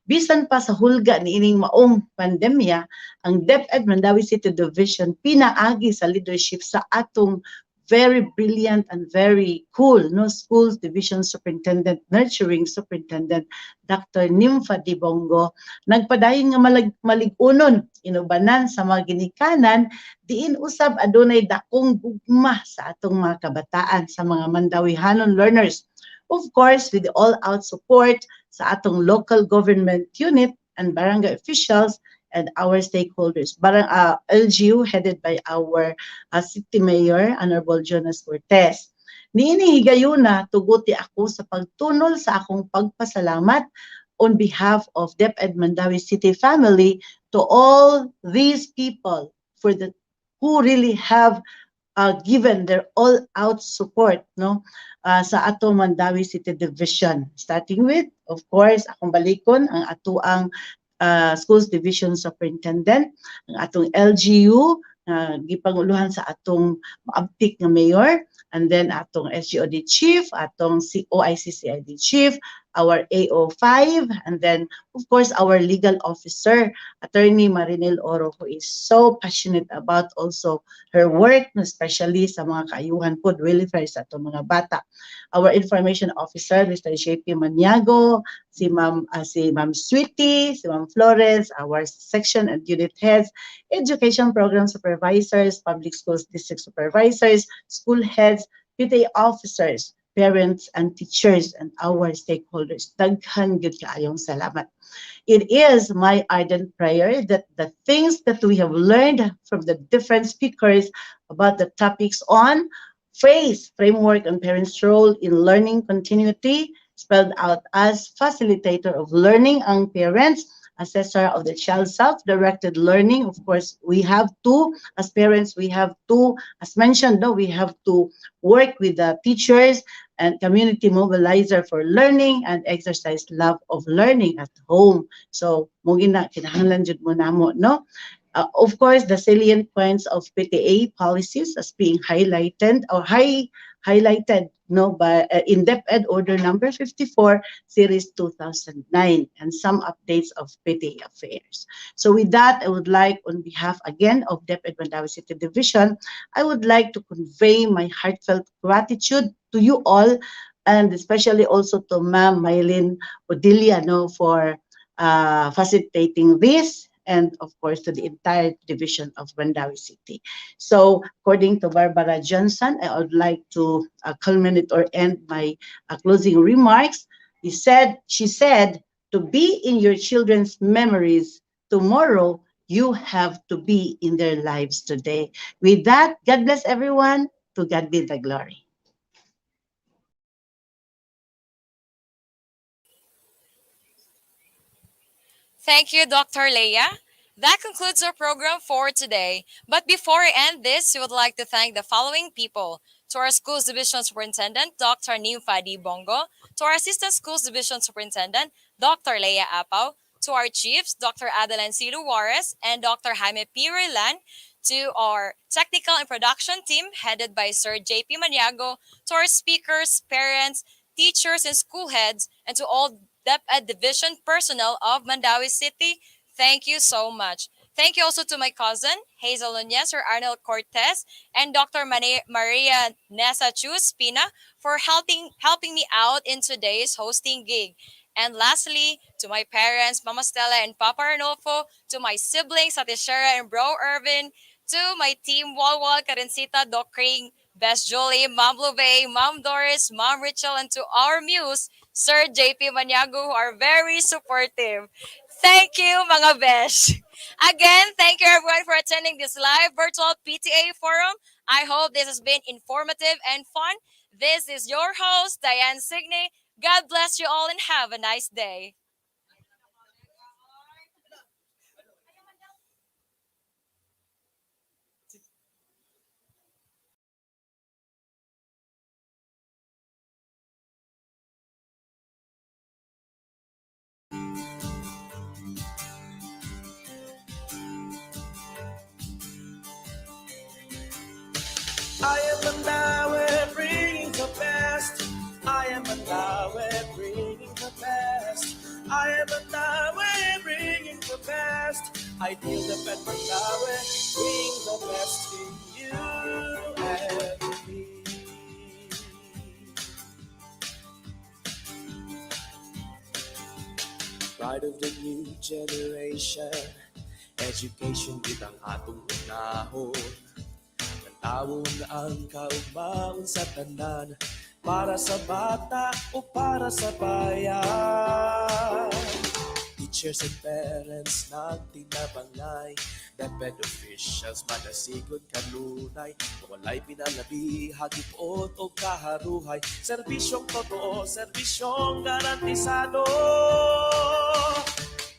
Bisan pa sa hulga ni ining maong pandemya, ang DepEd Mandawi City Division pinaagi sa leadership sa atong very brilliant and very cool, no, schools division superintendent, nurturing superintendent, Dr. Nympha D. Bongo, nagpadayon nga maligunon, inubanan sa mga ginikanan, diin usab adunay dakong gugma sa atong mga kabataan, sa mga Mandawihanon learners. Of course, with the all-out support sa atong local government unit and barangay officials and our stakeholders. LGU headed by our City Mayor, Honorable Jonas Cortez. Niini higayuna, tuguti ako sa pagtunol sa akong pagpasalamat on behalf of DepEd Mandawi City family to all these people who really have given their all-out support, no, sa atong Mandawi City Division. Starting with, of course, akong balikon ang atuang Schools Division Superintendent, ang atong LGU, gipanguluhan sa atong maabtik nga mayor, and then atong SGOD chief, atong OICCID chief, our AO5, and then of course our legal officer, Attorney Marinil Oro, who is so passionate about also her work, especially sa mga kaayuhan po, welfare sa atong mga bata. Our information officer, Mr. JP Maniago, si Ma'am Sweetie, si Ma'am Flores, our section and unit heads, education program supervisors, public schools district supervisors, school heads, PTA officers, parents and teachers and our stakeholders. Daghan gyud kaayong salamat. It is my ardent prayer that the things that we have learned from the different speakers about the topics on FRACE, Framework on Parents' Role in Learning Continuity, spelled out as facilitator of learning ang parents, assessor of the child's self-directed learning. Of course, we have to, as parents, we have to, as mentioned, no, we have to work with the teachers and community mobilizer for learning and exercise love of learning at home. So, mo gina kinahanglan jud mo namo, no? Of course, the salient points of PTA policies as being highlighted or highlighted, no, by in DepEd Order Number 54, Series 2009, and some updates of PTA affairs. So, with that, I would like, on behalf again of DepEd Mandawi City Division, I would like to convey my heartfelt gratitude to you all, and especially also to Ma'am Mylene Odilia, no, for facilitating this, and of course to the entire division of Mandawi City. So according to Barbara Johnson, I would like to culminate or end my closing remarks. She said, to be in your children's memories tomorrow, you have to be in their lives today. With that, God bless everyone. To God be the glory. Thank you, Dr. Leia. That concludes our program for today. But before I end this, we would like to thank the following people: to our Schools Division Superintendent, Dr. Nympha D. Bongo; to our Assistant Schools Division Superintendent, Dr. Leia Apaw; to our Chiefs, Dr. Adeline C. Juarez and Dr. Jaime P. Rilan; to our technical and production team headed by Sir J.P. Maniago; to our speakers, parents, teachers, and school heads; and to all DepEd Division personnel of Mandawi City, thank you so much. Thank you also to my cousin, Hazel Nunez or Arnold Cortez, and Dr. Maria Nessa Chu Spina for helping me out in today's hosting gig. And lastly, to my parents, Mama Stella and Papa Arnolfo, to my siblings, Ate Shara and Bro Irvin, to my team, Walwal, Karencita, Doc Kring, Best Julie, Mom Luve, Mom Doris, Mom Rachel, and to our muse, Sir JP Maniago, who are very supportive. Thank you, mga besh. Again, thank you everyone for attending this live virtual PTA forum. I hope this has been informative and fun. This is your host, Diane Signe. God bless you all and have a nice day. I am Mandawi, bringing the best. I am Mandawi, bringing the best. I am Mandawi, bringing the best. I deal the best Mandawi, bring the best in you and me. Pride of the new generation, education with ang atong unahon. Tawon ang kaugmaon sa tanan, para sa bata o para sa bayan. Teachers and parents nagtinabangay, DepEd officials manasigod kanunay, walay pinalabi, hagipot o kaharuhay, serbisyong totoo, serbisyong garantisado.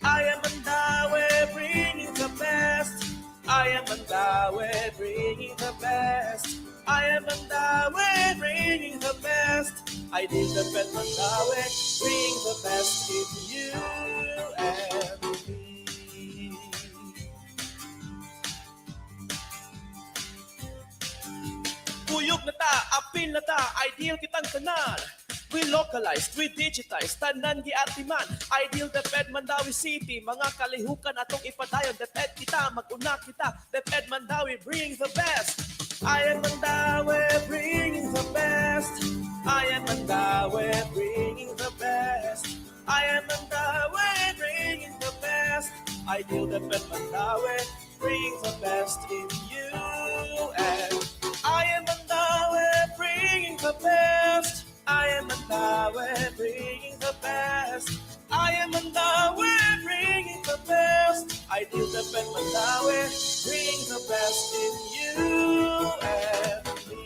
I am Mandawi, bringing the best. I am Mandawi, bringing the best. I am Mandawi, bringing the best. I did the best Mandawi, bring the best in you and me. Kuyog na ta, apil na ta, ideal kitang tanan. We localized, we digitized, tanan giatiman. Ideal DepEd Mandawi City, mga kalihukan atong ipadayon. DepEd kita, mag-una kita. DepEd Mandawi, bring the best. I am Mandawi, bringing the best. I am Mandawi, bringing the best. I am Mandawi, bringing the best. Ideal DepEd Mandawi, bring the best in you. And I am Mandawi, bringing the best. Mandawi, bringing the best. Ideal the bed Mandawi, bring the best in you and me.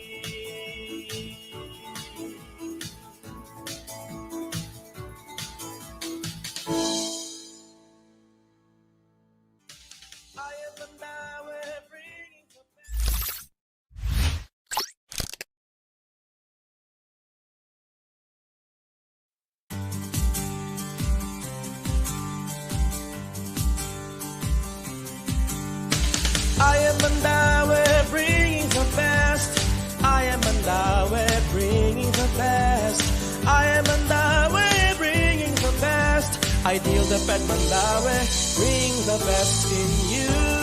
I am Mandawi, bringing the best. I am Mandawi, bringing the best. I am Mandawi, bringing the best. I am Mandawi, bringing the best. Ideal the pet Mandawi, bring the best in you.